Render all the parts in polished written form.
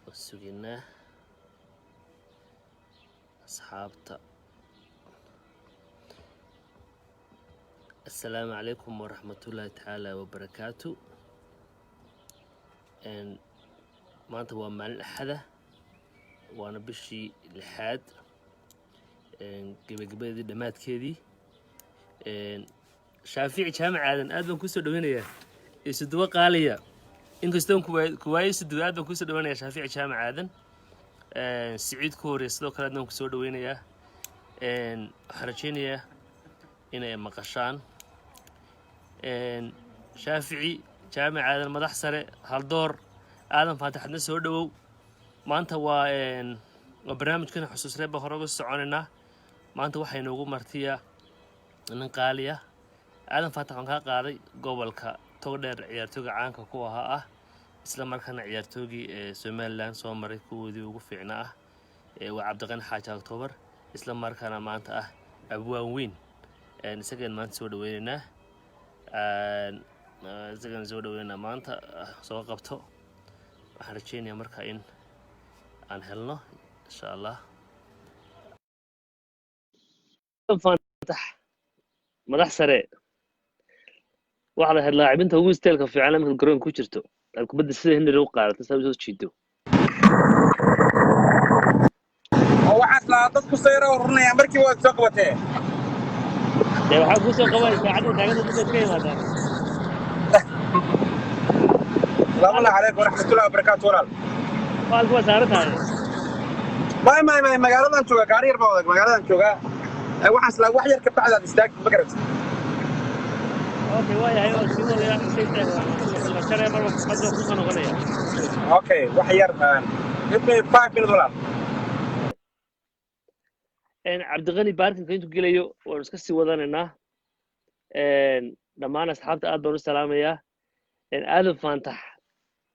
وسجناه أصحابته. السلام عليكم ورحمة الله تعالى وبركاته. maanta waa maalin axada waana bishii lixaad gabagabadii dhammaadkeedii. shaafici jaamac aadan aad baan kusoo dhaweynayaa isuduwo qaaliya inkastoon kuwaayo isuduwo aad baan kusoo dhaweynayaa shaafici jaamac aadan. siciid ku horreya sidoo kale aad baan kusoo dhaweynayaa. waxaan rajaynayaa inay maqashaan. shaafici jaamac aadan madax sare haldoor aadan faataxadna soo dhawow. maanta waa barnaamijkan xusuus reeb baan hore uga soconaynaa. maanta waxaa inoogu martiya nin qaaliya aadan faatax waan kaa qaaday gobolka togdheer ciyaartooyga caanka ku ahaa ah isla markaana ciyaartoygii somaliland soo maray kuwoodii ugu fiicnaa ah waa cabdiqani xaaji october isla markaana maanta ah abwaan weyn. isagaan maanta soo dhaweynaynaa. maanta soo qabto. waxaan rajaynayaa marka in aan helno insha allah. madax sare waxaad ahayd laacibinta ugu isteelka fiican markaad garoonka ku jirto aad kubadda sida henry u qaadato saa soo jiido. waxaas la dadku sayro urunaya markii waad soo qabatee waxaa ku soo qabanay saacadda taagada dadka ka yimaadaan. salaamu calaykum waraxmatullaahi wabarakaatu walaal. waalku waa saaran tahay. may magaaladan jooga gaari yar baa wadag magaaladan jooga. waxaas la wax yar ka bacdaad istaag ma garat. okay waayahay oo si waliya shayta la sharay mar waxaad ku soo noqonaya. okay wax yar give me 5 minutes walaal. cabdiqani baarkinka intuu gelayo waan iska sii wadanaynaa. dhammaan asxaabta aad baan u salaamayaa. aadan faantax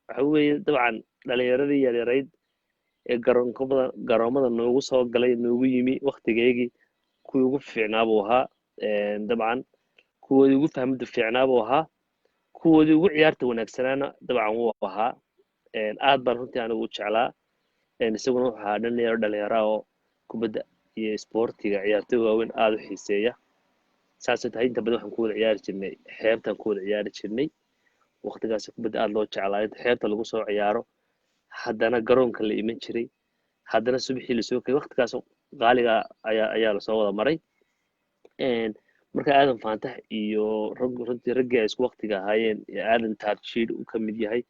waxa weeye dabcan dhalinyaradii yaryarayd ee garoomada noogu soo galay noogu yimi waktigeygii kuwii ugu fiicnaa buu ahaa. dabcan kuwoodii ugu fahmada fiicnaa buu ahaa. kuwoodii ugu ciyaarta wanaagsanaana dabcan wuu ahaa. aad baan runtii anigu u jeclaa. isaguna wuxuu ahaa dhalinyaro oo kubadda iyo isboortiga ciyaartooy waaweyn aad u xiiseeya. saasay tahay inta badan waxaan ku wada ciyaari jirnay xeebtaan ku wada ciyaari jirnay. waqtigaas kubadda aad loo jeclaa inta xeebta lagu soo ciyaaro haddana garoonka la iman jiray haddana subaxii lasoo kay waqtigaas qaaliga ayaa lasoo wada maray. marka aadan faantax iyo runtii raggii ay isku waqtiga ahaayeen aadan taarjiid uu ka mid yahay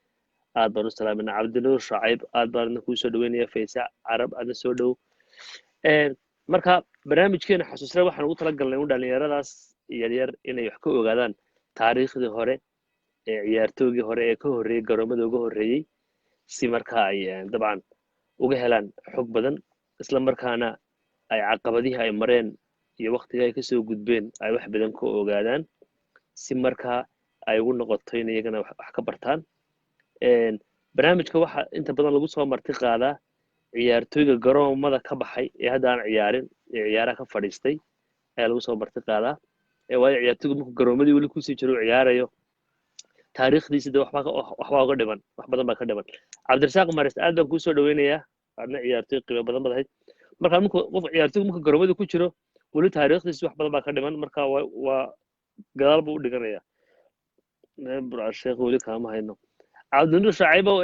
aad baan u salaaminaa. cabdinuur shacayb aad baan kuu soo dhaweynaya. faysac carab aadna soo dhow. marka barnaamijkeena xasuusre waxaan ugu talagalnay in dhalinyaradaas yaryar inay wax ka ogaadaan taariikhdii hore ee ciyaartoygii hore ee ka horreeyay garoomada uga horreeyey si markaa ay dabcan uga helaan xog badan isla markaana ay caqabadihii ay mareen iyo waqtiga ay kasoo gudbeen ay wax badan ka ogaadaan si markaa ay ugu noqoto in iyagana wax ka bartaan. barnaamijka waxa inta badan lagu soo marti qaadaa ciyaartooyga garoomada ka baxay ee hadda aan ciyaarin ee ciyaaraha ka fadhiistay ayaa lagu soo marti qaadaa. waayo ciyaartooygu markuu garoomadii weli kusii jiro ciyaarayo taariikhdiisa de waxbaa uga dhiman wax badan baa ka dhiman. cabdirasaaq maris aad baan kuu soo dhaweynayaa. adna ciyaartooy qiimo badan badahayd. marka qof ciyaartooygu marka garoomada ku jiro weli taariikhdiisa wax badan baa ka dhiman marka waa gadaal buu u dhiganayaa. burcasheekh weli kaama hayno. cabdinuur shacaybow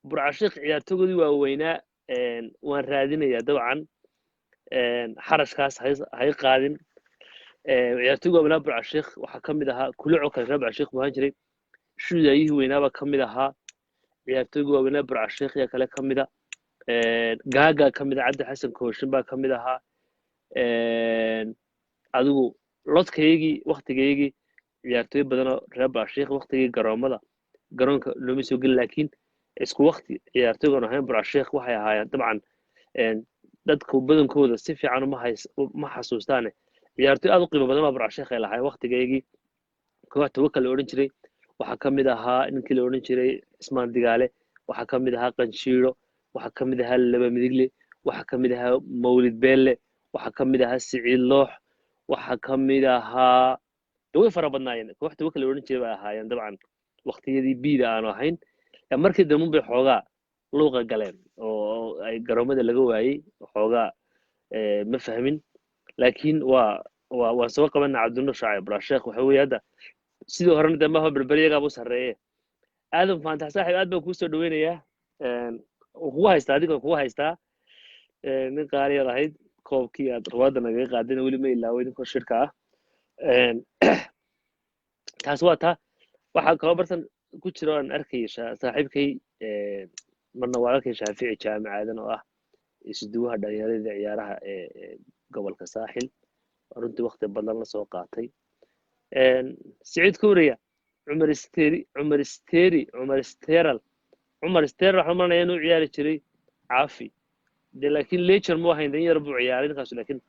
burcasheekh ciyaartoogoodii waa weynaa waan raadinayaa dabcan xarashkaas hay qaadin. ciyaartooygu waa walaa burcasheekh waxaa ka mid ahaa kuluco kale reer burcasheekh buu ahaan jiray. shudaayihii weynaaba ka mid ahaa. ciyaartooygu waa walaa burcasheekh yaa kale ka mida. gaaga ka mid ah cabdi xasan kooshin baa ka mid ahaa. adigu lodkaygii waktigaygii ciyaartooy badanoo reer burcasheekh waktigii garoonka looma soo gelin laakiin isku waqti ciyaartooygan ahayn burcasheekh waxay ahaayeen dabcan dadka badankooda si fiican ma xasuustaane ciyaartooy aad u qiimo badan baa burcasheekh ay lahaayeen waqtigaygii. koox tawakal la odhan jiray waxaa ka mid ahaa ninkii la odhan jiray ismaan digaale. waxaa ka mid ahaa qanshiiro. waxaa ka mid ahaa laba midigle. waxaa ka mid ahaa mawlid beelle. waxaa ka mid ahaa siciid loox. waxaa ka mid ahaa way fara badnaayeen koox tawakal la odhan jiray bay ahaayeen dabcan waqtiyadii biida aanu ahayn markii dambe bay xoogaa luuqa galeen oo ay garoomada laga waayey xoogaa ma fahmin laakiin waa soo qabana cabdinuur shaacib sheekh waxa weeye hadda sidii horena dambe ha berberyagaaba u sarreeye aadan faantax saaxiib aad baan kuu soo dhaweynayaa kugu haystaa adiga kugu haystaa nin qaaliyaad ahayd koobkii aad ruwaadda nagaga qaadina weli ma ilaaway ninkoo shirka ah taas waa taa waxaa kaloo bartan ku jira aan arkay saaxiibkay marna waa arkay shaafici jaamicaadan oo ah isduwaha dhalinyarada ciyaaraha ee gobolka saaxil runtii waqti badan la soo qaatay سعيد كوريا عمر استيرال waxaan marnaya inuu ciyaari jiray caafi de laakiin leejar mu ahayn dhalinyaro buu ciyaaray ninkaas laakiin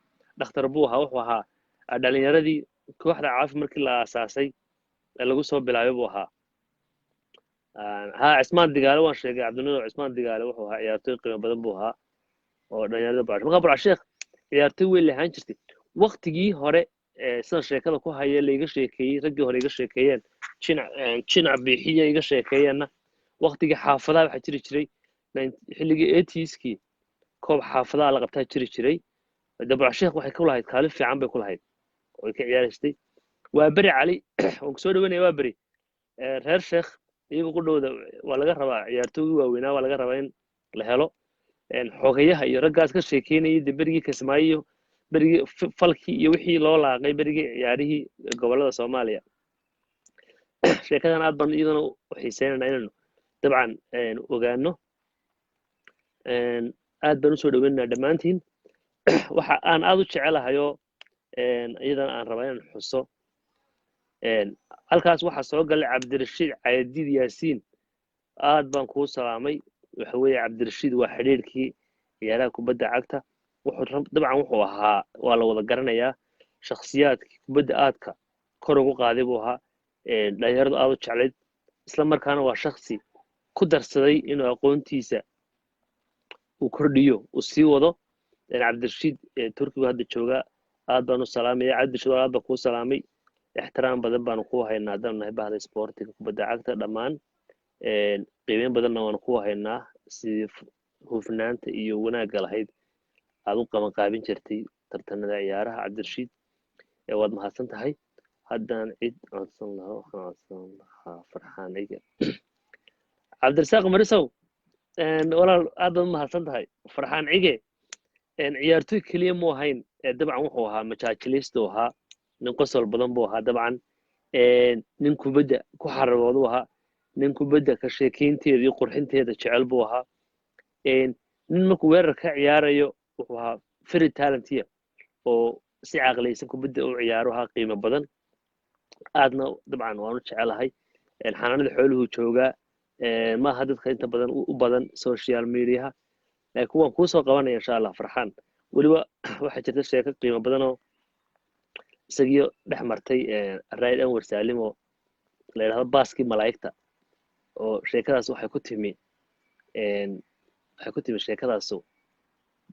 dhakhtar buu ahaa wuxuu ahaa dhalinyaradii kooxda caafi markii la aasaasay ee lagu soo bilaabay buu ahaa cismaan digaale waan sheegay cabdinuur cismaan digaale wuxuu ahaa ciyaartoy qiimo badan buu ahaa oo dhalinyarada baash marka burca sheekh ciyaartoy weyn lahaan jirtay waqtigii hore sida sheekada ku haya la iga sheekeeyey raggii hore iga sheekeeyeen jinac biixiya iga sheekeeyeenna waqtigii xaafadaha waxaa jiri jiray xilligii 80skii koob xaafadaha la qabtaa jiri jiray dabca sheekh waxay ku lahayd kaalin fiican bay ku lahayd oo ay ka ciyaaraysay waa beri cali oo ku soo dhaweynaya waa beri reer sheekh iyagu ku dhowda waa laga rabaa ciyaartoygii waaweynaa waa laga rabaa in la helo xogayaha iyo raggaas ka sheekeynayay de berigii kasmaayo berigii falkii iyo wixii loo laaqay berigii ciyaarihii gobolada Soomaaliya sheekadan aad baan iyadana u xiiseynaa inaan dabcan ogaano aad baan u soo dhaweynaa dhammaantiin waxa aan aad u jecelahay oo iyadana aan rabaa inaan xuso halkaas waxaa soo galay cabdirashiid caydiid yaasiin aad baan kuu salaamay waxa weeye cabdirashiid waa xidhiidhkii ciyaaraha kubadda cagta dabcan wuxuu ahaa waa la wada garanayaa shakhsiyaadkii kubadda aadka kor ugu qaaday buu ahaa dhalinyaradu aad u jeclayd isla markaana waa shakhsi ku darsaday inuu aqoontiisa uu kordhiyo uu sii wado cabdirashiid turkigu hadda jooga aad baan u salaamaya cabdirashiid aad baan kuu salaamay ixtiraam badan baanu ku haynaa haddaan nahay bahda isboortiga kubadda cagta dhammaan qiimeyn badanna waanu ku haynaa sidii hufnaanta iyo wanaagga lahayd aad u qabanqaabin jirtay tartanada ciyaaraha cabdirashiid waad mahadsan tahay haddaan cid codsan lahaa farxaan iga cabdirasaaq marisow walaal aad baad mahadsan tahay farxaan cige ciyaartoy keliya mu ahayn dabcan wuxuu ahaa majaajilistu ahaa nin qosol badan buu ahaa dabcan nin kubadda ku xaragoodu ahaa nin kubadda ka sheekeynteeda iyo qurxinteeda jecel buu ahaa nin markuu weerar ka ciyaarayo wuxuu ahaa very talentiya oo si caqlaysan kubadda u ciyaaro ahaa qiimo badan aadna dabcan waanu jecelahay xanaanada xooluhu joogaa maaha dadka inta badan u badan social mediaha laakiin waan kuu soo qabanaya insha allah farxaan weliba waxaa jirta sheeko qiimo badan oo isagii dhex martay raid anwar saalim oo la yidhahdo baaskii malaa'igta oo sheekadaas waxay ku timi sheekadaasu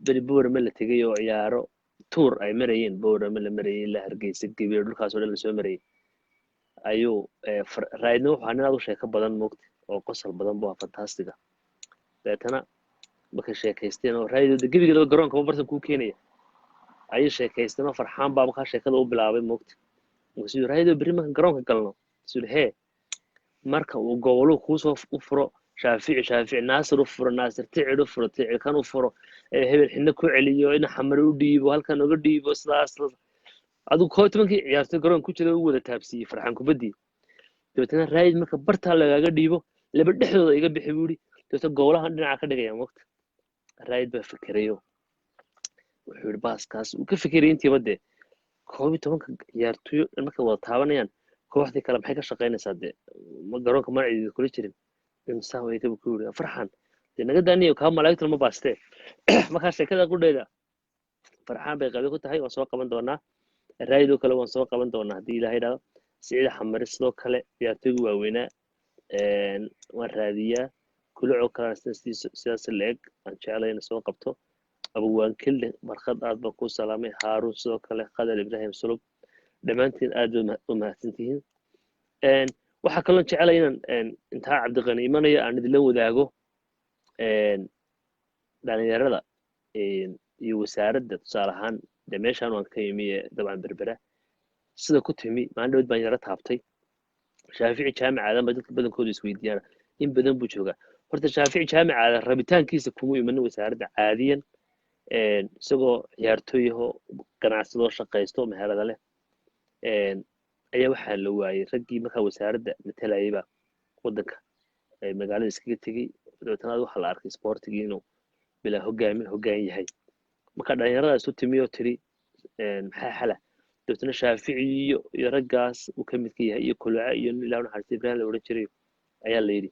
beri boorame la tegay oo ciyaaro tuur ay marayeen boorame la marayay ilaa hargeysa gabiir dhulkaas oo dhan lasoo marayay ayuu raidna wuxuu ahaa nin aad u sheeko badan moogta oo qosol badan buu ahaa fantastiga deetana markay sheekaysteen oo raidooda gebigeedaba garoonkaba bartan kuu keenaya ayay sheekaysteen oo farxaan baa markaa sheekada u bilaabay moogta markaasuu raidoo berri markaan garoonka galno suu hee marka uu goboluhu kuusoo u furo shaafici naasir u furo naasir ticid u furo ticid kan u furo hebel xidna ku celiyo in xamare u dhiibo halkan uga dhiibo sidaas adigu 11kii ciyaartoy garoon ku jira u wada taabsiiyey farxaan kubaddii dabeetana raid marka bartaa lagaaga dhiibo laba dhexdooda iga bixi buu yidhi dabeetana gowlahan dhinaca ka dhigaya moogta raid baa fikirayo wuxuu yidhi baaskaas uu ka fikirayay intiiba dee 11ka ciyaartoyo dhan markay wada taabanayaan kooxdii kale maxay ka shaqaynaysaa dee garoonka magaciisa kula jirin imsaa way ku yidhi farxan dee naga daaniyo kaa malaa'igtuna ma baastee markaa sheekada qudheeda farxaan bay qabi ku tahay waan soo qaban doonaa raayidoo kale waan soo qaban doonaa haddii ilaahay idhaahdo siciid xamare sidoo kale ciyaartoygu waaweynaa waan raadiyaa kulacoo kalena sidaas la-eg aan jeclay inay soo qabto abawaankille markhad aad baan kuu salaamay haaruun sidoo kale qadar ibraahim sulub dhammaantiin aad bay u mahadsantihiin waxaa kaloo jeclay inaan intaa cabdiqani imanaya aan idinla wadaago dhalinyarada iyo wasaaradda tusaale ahaan dee meeshaan waan ka imi dabcan berbera sida ku timi maalin dhowd baan yara taabtay shaafici jaamic aadan ba dadka badankooda isweydiiyaan in badan buu joogaa horta shaafici jaamic aadan rabitaankiisa kuma imanin wasaaradda caadiyan isagoo ciyaartooyahoo ganacsadoo shaqaysto meherada leh ayaa waxaa la waayey raggii markaa wasaaradda matalayayba waddanka magaalada iskaga tegey dabeetanaad waxaa la arkay sportigii inuu bilaa hoggaan yahay marka dhalinyaradaas u timi oo tiri maxaa xala dabeetana shaafici iyo raggaas uu ka midka yahay iyo kuluca iyo nin ilaahu naxariista ibrahim la odhan jiray ayaa la yidhi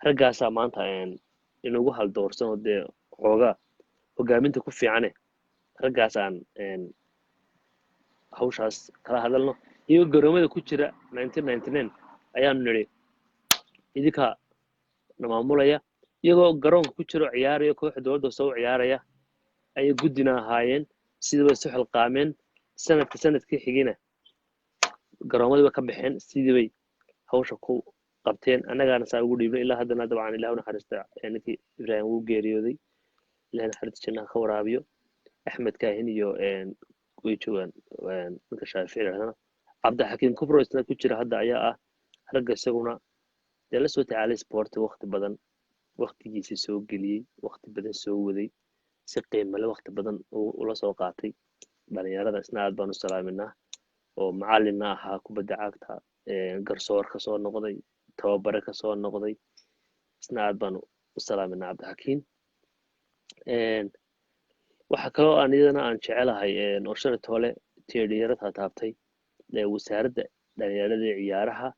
raggaasaa maanta inugu haldoorsan oo dee xoogaa hoggaaminta ku fiicane raggaas aan hawshaas kala hadalno iyagoo garoomada ku jira 1999 ayaanu nidhi idinkaa na maamulaya iyagoo garoonka ku jiro ciyaaraya kooxda dowladda soo ciyaaraya ayay guddina ahaayeen sidii bay isu xilqaameen sanadkii xigina garoomadii bay ka baxeen sidii bay hawsha ku qabteen annagaana saa ugu dhiibnay ilaa haddana dabcan ilaahu naxariista ninkii ibraahim wuu geeriyooday ilaahay naxariista jannaha ka waraabiyo axmed kaahin iyo way joogaan ninka shaafici yidhahdana cabdixakiim kubro isna ku jira hadda ayaa ah ragga isaguna dee la soo tacaalay sporti waqtigiisii soo geliyey waqti badan soo waday si qiimale waqti badan ula soo qaatay dhalinyarada isna aad baan u salaaminaa oo macallinna ahaa kubadda cagta garsoor ka soo noqday tababare ka soo noqday isna aad baan u salaaminaa cabdixakiim waxa kaloo aan iyadana aan jecelahay oo shalay toole dhalinyarada taabtay wasaaradda dhalinyarada ciyaaraha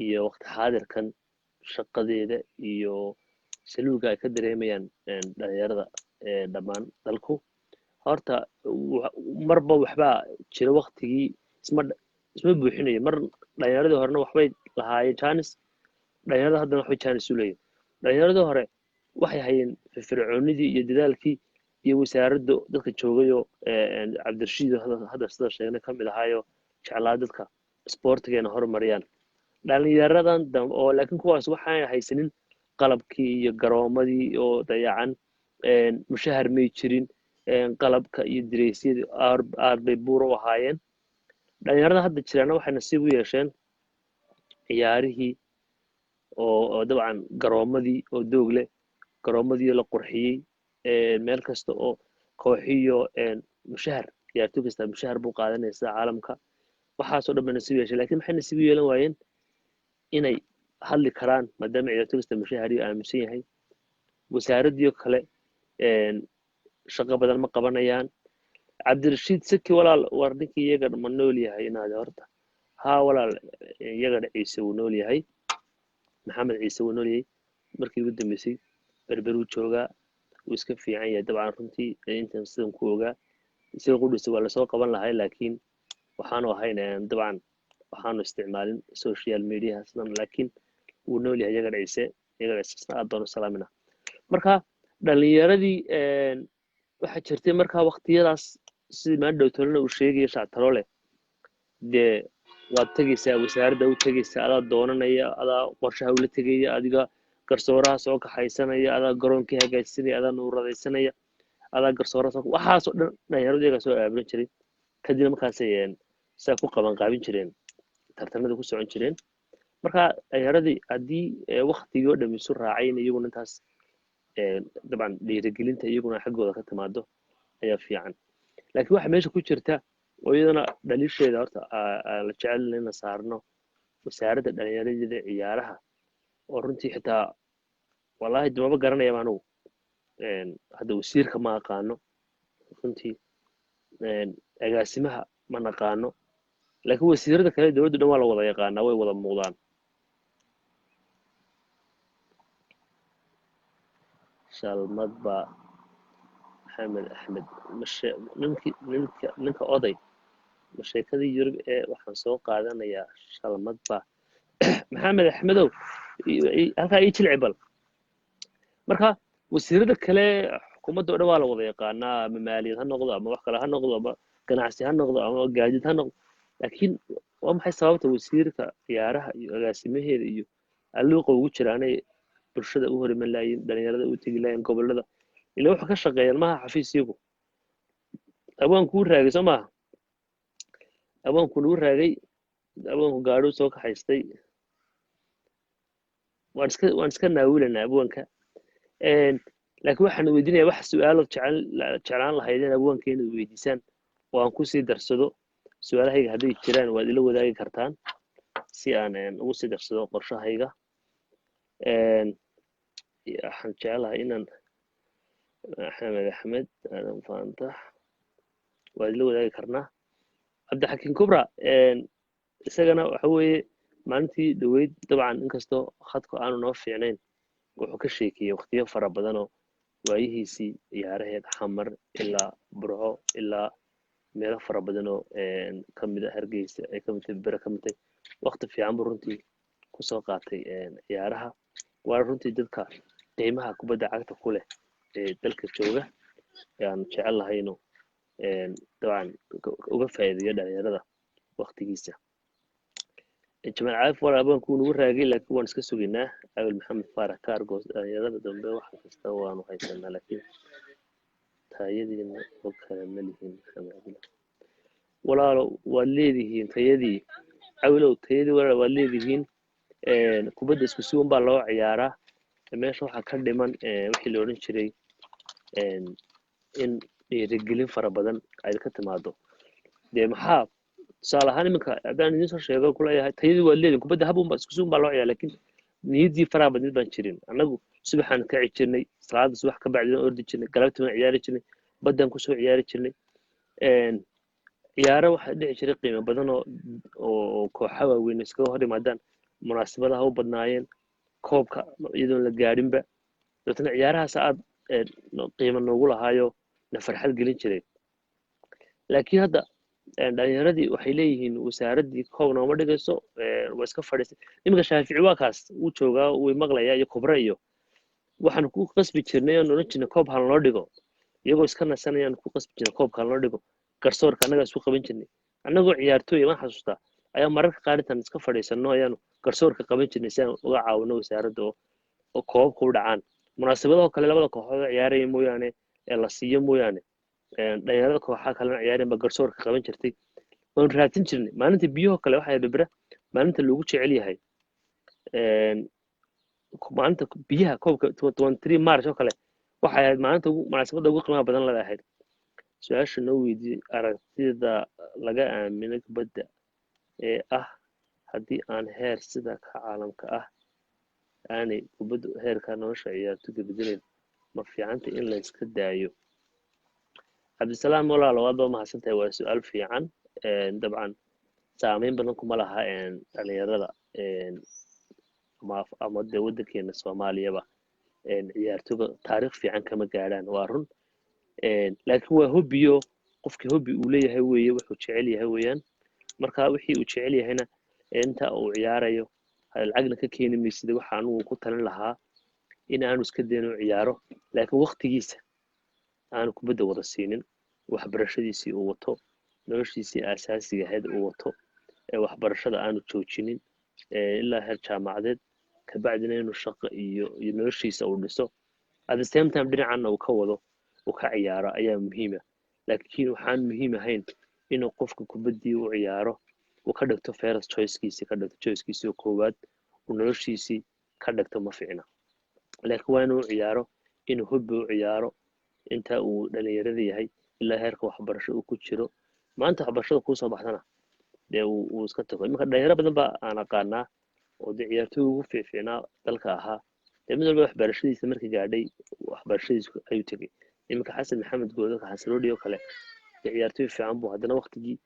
iyo waqti xaadirkan shaqadeeda iyo saluuga ay ka dareemayaan dhalinyarada dhammaan dalku horta marba waxbaa jira waqtigii isma buuxinayo mar dhalinyaradii horena waxbay lahaayeen janis dhalinyarada haddana waxbay janis u leeyihin dhalinyaradii hore waxay hayeen firfircoonidii iyo dadaalkii iyo wasaaradda dadka joogayoo cabdirashiid hadda sida sheegnay ka mid ahaayoo jeclaa dadka sportigeena horumariyaan dhalinyaradan oo laakiin kuwaas waxaan haysanin qalabkii iyo garoomadii oo dayacan mushahar may jirin qalabka iyo direysyadii aad bay buur u ahaayeen dhalinyarada hadda jiraana waxay nasiib u yeesheen ciyaarihii oo dabcan garoomadii oo doog leh garoomadii la qurxiyey meel kasta oo kooxiyo mushahar ciyaartooy kasta mushahar buu qaadanaysaa caalamka waxaasoo dhan bay nasiib yeesheen laakiin maxay nasiib u yeelan waayeen inay hadli karaan maadaama ciyaartooy kasta mushahariyo aaminsan yahay wasaaraddii kale shaqo badan ma qabanayaan cabdirashiid saki walaal war ninkii iyaga ma nool yahay inaad horta haa walaal iyagana ciise wuu nool yahay maxamed ciise wuu nool yahay markii ugu dambeysay berberuu joogaa wuu iska fiican yahay dabcan runtii intan sidan ku ogaa isaga qudhisa waa lasoo qaban lahay laakiin waxaanu ahayn dabcan waxaanu isticmaalin social media sidan laakiin wuu nool yahay iyagana ciise isna aad baan u salaamina marka dhalinyaradii waxaa jirtay markaa waqtiyadaas sidii maalin dhowtolena uu sheegaya shactaroole dee waad tegaysaa wasaaradda u tegaysaa adaa doonanaya adaa qorshaha ula tegaya adiga garsooraha soo kaxaysanaya adaa garoonkii hagaajsanaya adaa nuuradaysanaya adaa garsooraha waxaasoo dhan dhalinyaradu iyagaa soo aabulan jiray kadibna markaasay saa ku qabanqaabin jireen tartamada ku socon jireen marka dhalinyaradii haddii waqtigii oo dham isu raacayna iyaguna intaas dabcan dhiirigelinta iyaguna xaggooda ka timaado ayaa fiican laakiin waxa meesha ku jirta oo iyadana dhaliisheeda horta la jecelna ina saarno wasaaradda dhalinyarada ciyaaraha oo runtii xitaa wallahi dumaba garanayaba anugu hadda wasiirka ma aqaano runtii agaasimaha ma naqaano laakiin wasiirada kale dowladdu dhan waa la wada yaqaanaa way wada muuqdaan shalmad baa maxamed axmed ninka oday masheekadii yurub waxaan soo qaadanayaa shalmad baa maxamed axmedow halkaa ii jilci bal marka wasiirada kale xukuumadda o dhan waa la wada yaqaanaa ama maaliyad ha noqdo ama wax kale ha noqdo ama ganacsi ha noqdo ama gaadiid ha noqdo laakiin waa maxay sababta wasiirka ciyaaraha iyo agaasimaheeda iyo alluuqa ugu jiraanay bulshada u horiman laayiin dhalinyarada u tegi laayeen gobollada ila wuxuu ka shaqeeyaan maaha xafiis iyagu abwaanku u raagay soo maaha abwaanku nagu raagay abwaanku gaadhuu soo kaxaystay waan iska naawilanaa abwaanka laakiin waxaan weydiinayaa wax su-aalo jeclaan lahaydeen abwaanka inaad weydiisaan oo aan kusii darsado su-aalahayga hadday jiraan waad ila wadaagi kartaan si aan ugu sii darsado qorshahayga waxaan jecelahay inaan maxamed axmed aadan faantax waad ila wadaagi karnaa cabdixakiin kubra isagana waxa weeye maalintii dhaweyd dabcan inkastoo khadku aanu noo fiicnayn wuxuu ka sheekiyey waqtiyo fara badanoo waayihiisii ciyaaraheed xamar ilaa burco ilaa meelo fara badanoo ka mid a hargeysa ay ka mid tahay bere ka mid tahay waqti fiican buu runtii kusoo qaatay ciyaaraha waana runtii dadka qiimaha kubadda cagta ku leh ee dalka jooga ayaan jecel lahayno dabcan uga faa'iideeyo dhalinyarada waqtigiisa jamaal caaf wala abwaanku nagu raagay laakiin waan iska sugaynaa abel maxamed faarax kaargoos dhalinyarada dambe wax kasta waanu haysanaa laakiin taayadiina oo kale ma lihiin maxamed cabdillah walaalo waad leedihiin tayadii cawilow tayadii walaalo waad leedihiin kubadda isku si baa loo ciyaaraa meesha waxaa ka dhiman wixii la odhan jiray in dhiirigelin fara badan ay ka timaado dee maxaa tusaale ahaan iminka haddaan idiin soo sheego kuleeyahay tayadii waad leedihiin kubadda habunba isku si baa loo ciyaara laakiin niyaddii faraha badnid baan jirin annagu subaxaan ka ciyaari jirnay salaada subax ka bacdina ordi jirnay galabtii baan ciyaari jirnay baddaan kusoo ciyaari jirnay ciyaaro waxaa dhici jiray qiimo badan oo kooxa waaweyn iskaga hor yimaadaan munaasabadaha u badnaayeen koobka iyadoon la gaadhinba dabeetana ciyaarahaas aad qiimo noogu lahaayo na farxad gelin jiray laakiin hadda dhalinyaradii waxay leeyihiin wasaaraddii koob nooma dhigayso waa iska fadhiistay iminka shaafici waa kaas wuu joogaa way maqlayaa iyo kubra iyo waxaan ku qasbi jirnay oon odhan jirnay koob halnoo dhigo iyagoo iska nasanayaan ku qasbi jirnay koobka halnoo dhigo garsoorka annagaa isku qaban jirnay annagoo ciyaartooy waan xasuustaa ayaa mararka qaar intaan iska fadhiisanno ayaanu garsoorka qaban jirnay si aan uga caawino wasaaradda oo koobabka u dhacaan munaasabadaho kale labada kooxood ciyaaraya mooyaane ee la siiyo mooyaane dhalinyarada kooxaha kalena ciyaareen baa garsoorka qaban jirtay waanu raadsin jirnay maalinta biyaho kale waxaa bibra maalinta loogu jecel yahay maalinta biyaha koobka 23 march oo kale waxay ahayd maalinta munaasabadda ugu qiimaha badan laga ahayd su-aasha noo weydiiyey aragtida laga aaminay kubadda ee ah haddii aan heer sida ka caalamka ah aanay kubaddu heerka nolosha ciyaartoyga bedelayn ma fiicanta in la iska daayo cabdisalaam walaalo waad baa mahadsantahay waa su-aal fiican dabcan saameyn badan kuma laha dhalinyarada ama dee waddankeena soomaaliyaba ciyaartoyga taariikh fiican kama gaadhaan waa run laakiin waa hobbiyo qofkii hobbi uu leeyahay weeye wuxuu jecel yahay weeyaan marka wixii uu jecel yahayna inta uu ciyaarayo lacagna ka keeni maysida waxa anugu ku talin lahaa in aanu iska dayno ciyaaro laakiin waqtigiisa aanu kubadda wada siinin waxbarashadiisii uu wato noloshiisii aasaasiga ahayd uu wato waxbarashada aanu joojinin ilaa heer jaamacadeed kabacdina inuu shaqo iyo noloshiisa uu dhiso at the same time dhinacanna uu ka wado uu ka ciyaaro ayaa muhiima laakiin waxaan muhiim ahayn inuu qofka kubaddii u ciyaaro uu ka dhigto first choicekiisii ka dhigto choicekiisii oo koowaad uu noloshiisii ka dhigto ma fiicna laakiin waa inuu ciyaaro inuu hobbi u ciyaaro inta uu dhalinyarada yahay ilaa heerka waxbarasho uu ku jiro maanta waxbarashada kuusoo baxdana dee uu iska tago iminka dhalinyaro badan baa aan aqaanaa oo dee ciyaartooy ugu fiicnaa dalka ahaa dee mid walba waxbarashadiisa markii gaadhay waxbarashadiisu ayuu tegay iminka xasan maxamed goodaka xasaroodhi oo kale dee ciyaartooy fiican buu haddana waqtigii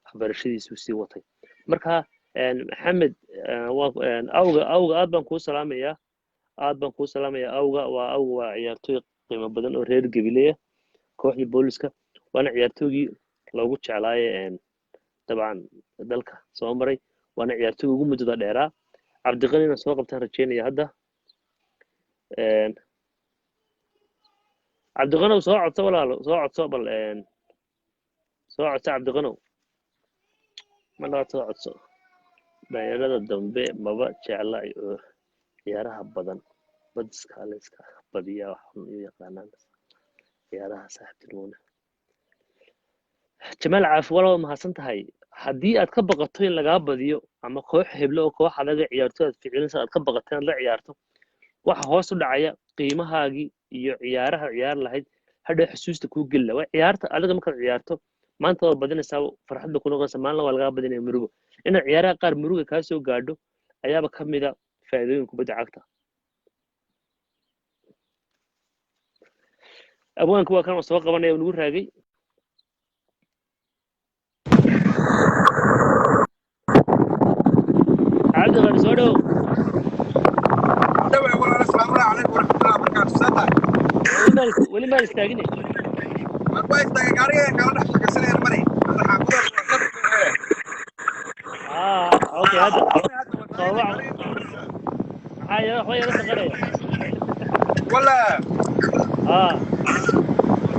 waxbarashadiisu sii watay marka maxamed awga aad baan kuu salaamayaa awga waa ciyaartooy qiimo badan oo reer gabileya kooxdii booliska waana ciyaartoygii loogu jeclaaye dabcan dalka soo maray waana ciyaartooy ugu muddada dheeraa cabdiqanina soo qabtaan rajeynaya hadda cabdiqanow soo codso walaalo soo codso bal soo codso cabdiqanow ma dhawaad soo codso dhalinyarada dambe maba jecla ciyaaraha badan badiska la iska badiyaa wax xun u yaqaanaan ciyaaraha saaxiibtinimona jamaal caafi walaal mahadsan tahay haddii aad ka baqato in lagaa badiyo ama koox heblo oo koox adaga ciyaarto aad ficilinaysa aad ka baqato inaad la ciyaarto waxa hoos u dhacaya qiimahaagii iyo ciyaaraha ciyaar lahayd hadhow xusuusta kuu gelila waa ciyaarta adiga markaad ciyaarto maanta waad badinaysaa farxad bay ku noqonaysaa maalin waa lagaa badinaya murugo inaad ciyaaraha qaar muruga kaa soo gaadho ayaaba ka mida faa'iidooyin kubadda cagta abwaanka waa kan soo qabanaya uu nagu raagay cabdi qani soo dhow السلام عليكم ورحمة الله وبركاته. سلام. ولي ما يستاجني. ما كويس تاجي كمان نحكي كسلة المري. أنا حاقول. أوكي هذا. طوع. هاي أخوي أنا صغير. ولا.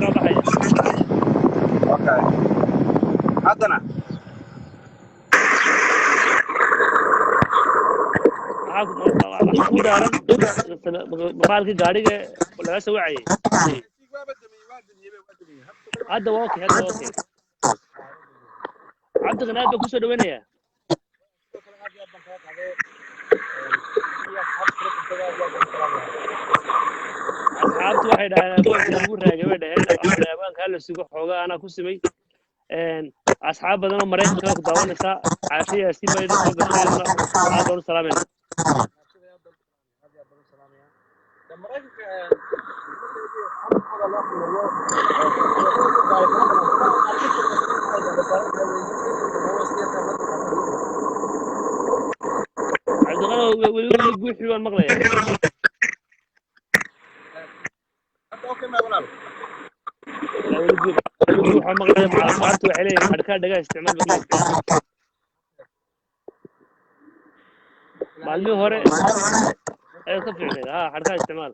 رابع هاي. أوكي. هذانا. ku daaran maqaalkii gaadhiga laga soo wacayay hadda waa okay cabdi qanaad baa kusoo dhaweynayaa asxaabtu waxay dhaheen abwaanka lagu raagay bay dhaheen abwaanka hala sugo xoogaa anaa ku simay asxaab badan oo maraykanka ku daawanaysaa caashiyaasi bayda soo gashay aad baan u salaamayna cabdiqano weli guuxii waan maqlayaa weli guuxaa maqlaya asxaabtu waxay leeyihin xadhkaa dhagaa isticmaal maalmihii hore ayaad ka fiicneed xadhkaa isticmaal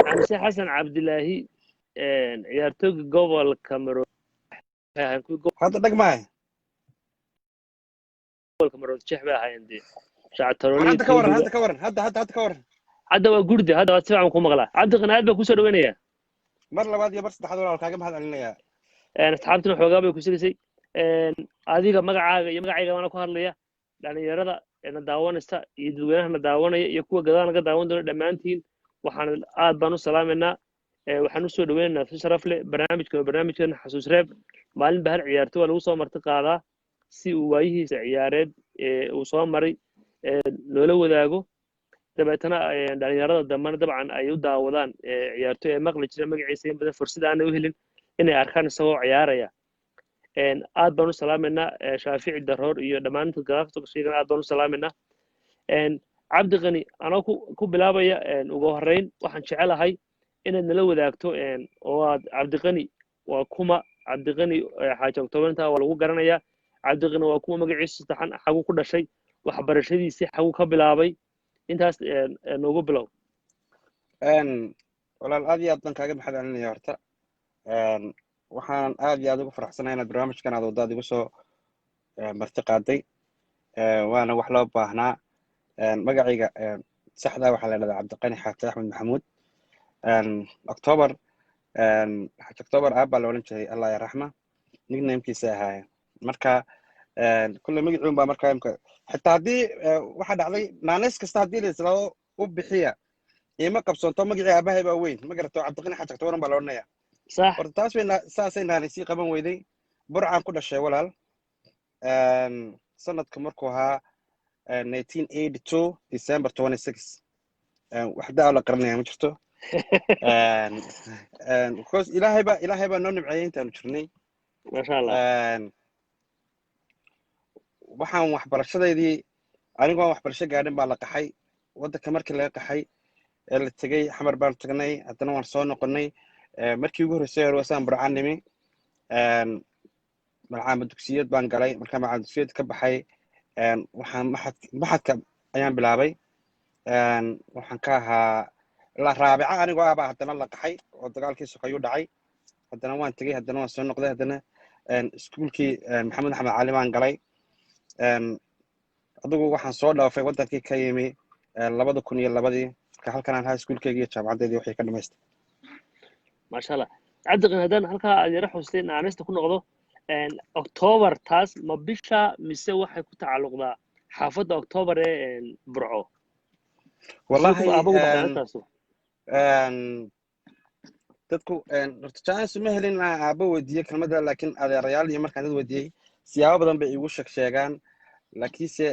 xamse xasan cabdilaahi ciyaartooyga gobolka marood hadda dhag maahay gobolka marood jeex bay ahaayeen dee hadda ka waran hadda waa gurde hadda waad si fiican ku maqlaa cabdi qanaad baa kusoo dhaweynayaa mar labaad iyo mar saddexaad walaal kaaga mahad celinayaa asxaabtuna xoogaa bay ku sigisay adiga magacaaga iyo magacayga waana ku hadlaya dhalinyarada na daawanaysa iyo dadweynaha na daawanaya iyo kuwa gadaal naga daawan doona dhammaantiin waxaan aad baan u salaamaynaa waxaan usoo dhaweynaynaa si sharaf leh barnaamijkeena xasuus reeb maalin ba hal ciyaarto waa lagu soo marti qaadaa si uu waayihiisa ciyaareed uu soo maray loola wadaago dabeetana dhalinyarada dambana dabcan ay u daawadaan ciyaartooy ay maqli jireen magaciisa in badan fursad aanay u helin inay arkaan isagoo ciyaaraya aad baan u salaamaynaa shaafici daroor iyo dhammaanta gadaaftogashiigana aad baan u salaamaynaa cabdi qani anoo ku bilaabaya ugu horreyn waxaan jecelahay inaad nala wadaagto oo aad cabdiqani waa kuma cabdiqani xaaji octoobarinta waa lagu garanayaa cabdiqani waa kuma magaciisa saxan xaguu ku dhashay waxbarashadiisii xaguu ka bilaabay intaas noogu bilow walaal aad iyo aad baan kaaga mahad celinaya horta waxaan aad iyo aad ugu faraxsanahay inaad barnaamijkan aad waddaad igu soo marti qaaday waana wax loo baahnaa magacayga saxda waxaa la dhahdaa cabdiqani xaaji axmed maxamuud october xaaji october aab baa la odhan jiray allah ya raxma nicknamekiisa ahaayeen marka kulle magacuun baa markaa imka xitaa haddii waxaa dhacday naanays kasta haddii la islaado u bixiya ima qabsoonto magacii aabahay baa weyn ma garato cabdiqani xaaji october baa la odhanaya صح horta taas bay saasay naanaysii qaban weyday burcaan ku dhashay walaal sanadka markuu ahaa 1982 December 26 wax daa la qaranaya ma jirto because ilaahay baa noo nimceeyay intaanu jirnay ما شاء الله waxaan waxbarashadeedii anigoo waxbarasho gaadhin baa la qaxay waddanka markii laga qaxay ee la tegay xamar baan tagnay haddana waan soo noqonnay markii ugu horreysay wasaan burcaan nimi malcaamad dugsiyad baan galay markaa malcaamad dugsiyad ka baxay waxaan maxadka ayaan bilaabay waxaan ka ahaa la raabica anigoo ah baa haddana la qaxay oo dagaalkii sokeeyuu dhacay haddana waan tegey haddana waan soo noqday haddana iskuulkii maxamed axmed cali baan galay adigu waxaan soo dhaafay wadankii ka yimi 2002 marka halkan aan ahaa iskuulkeyga iyo jaamacadeedii wixii ka dhamaystay maasha allah cabdiqani haddaan halkaa aad yara xustay naanaysta ku noqdo october taas ma bisha mise waxay ku tacalluqdaa xaafadda october ee burco wallahi abagu baxnaantaasu dadku horta jaanis uma helin aaba weydiiye kelmadda laakiin adeerayaal iyo markaan dad weydiiyey siyaabo badan bay igu sheegaan laakiinse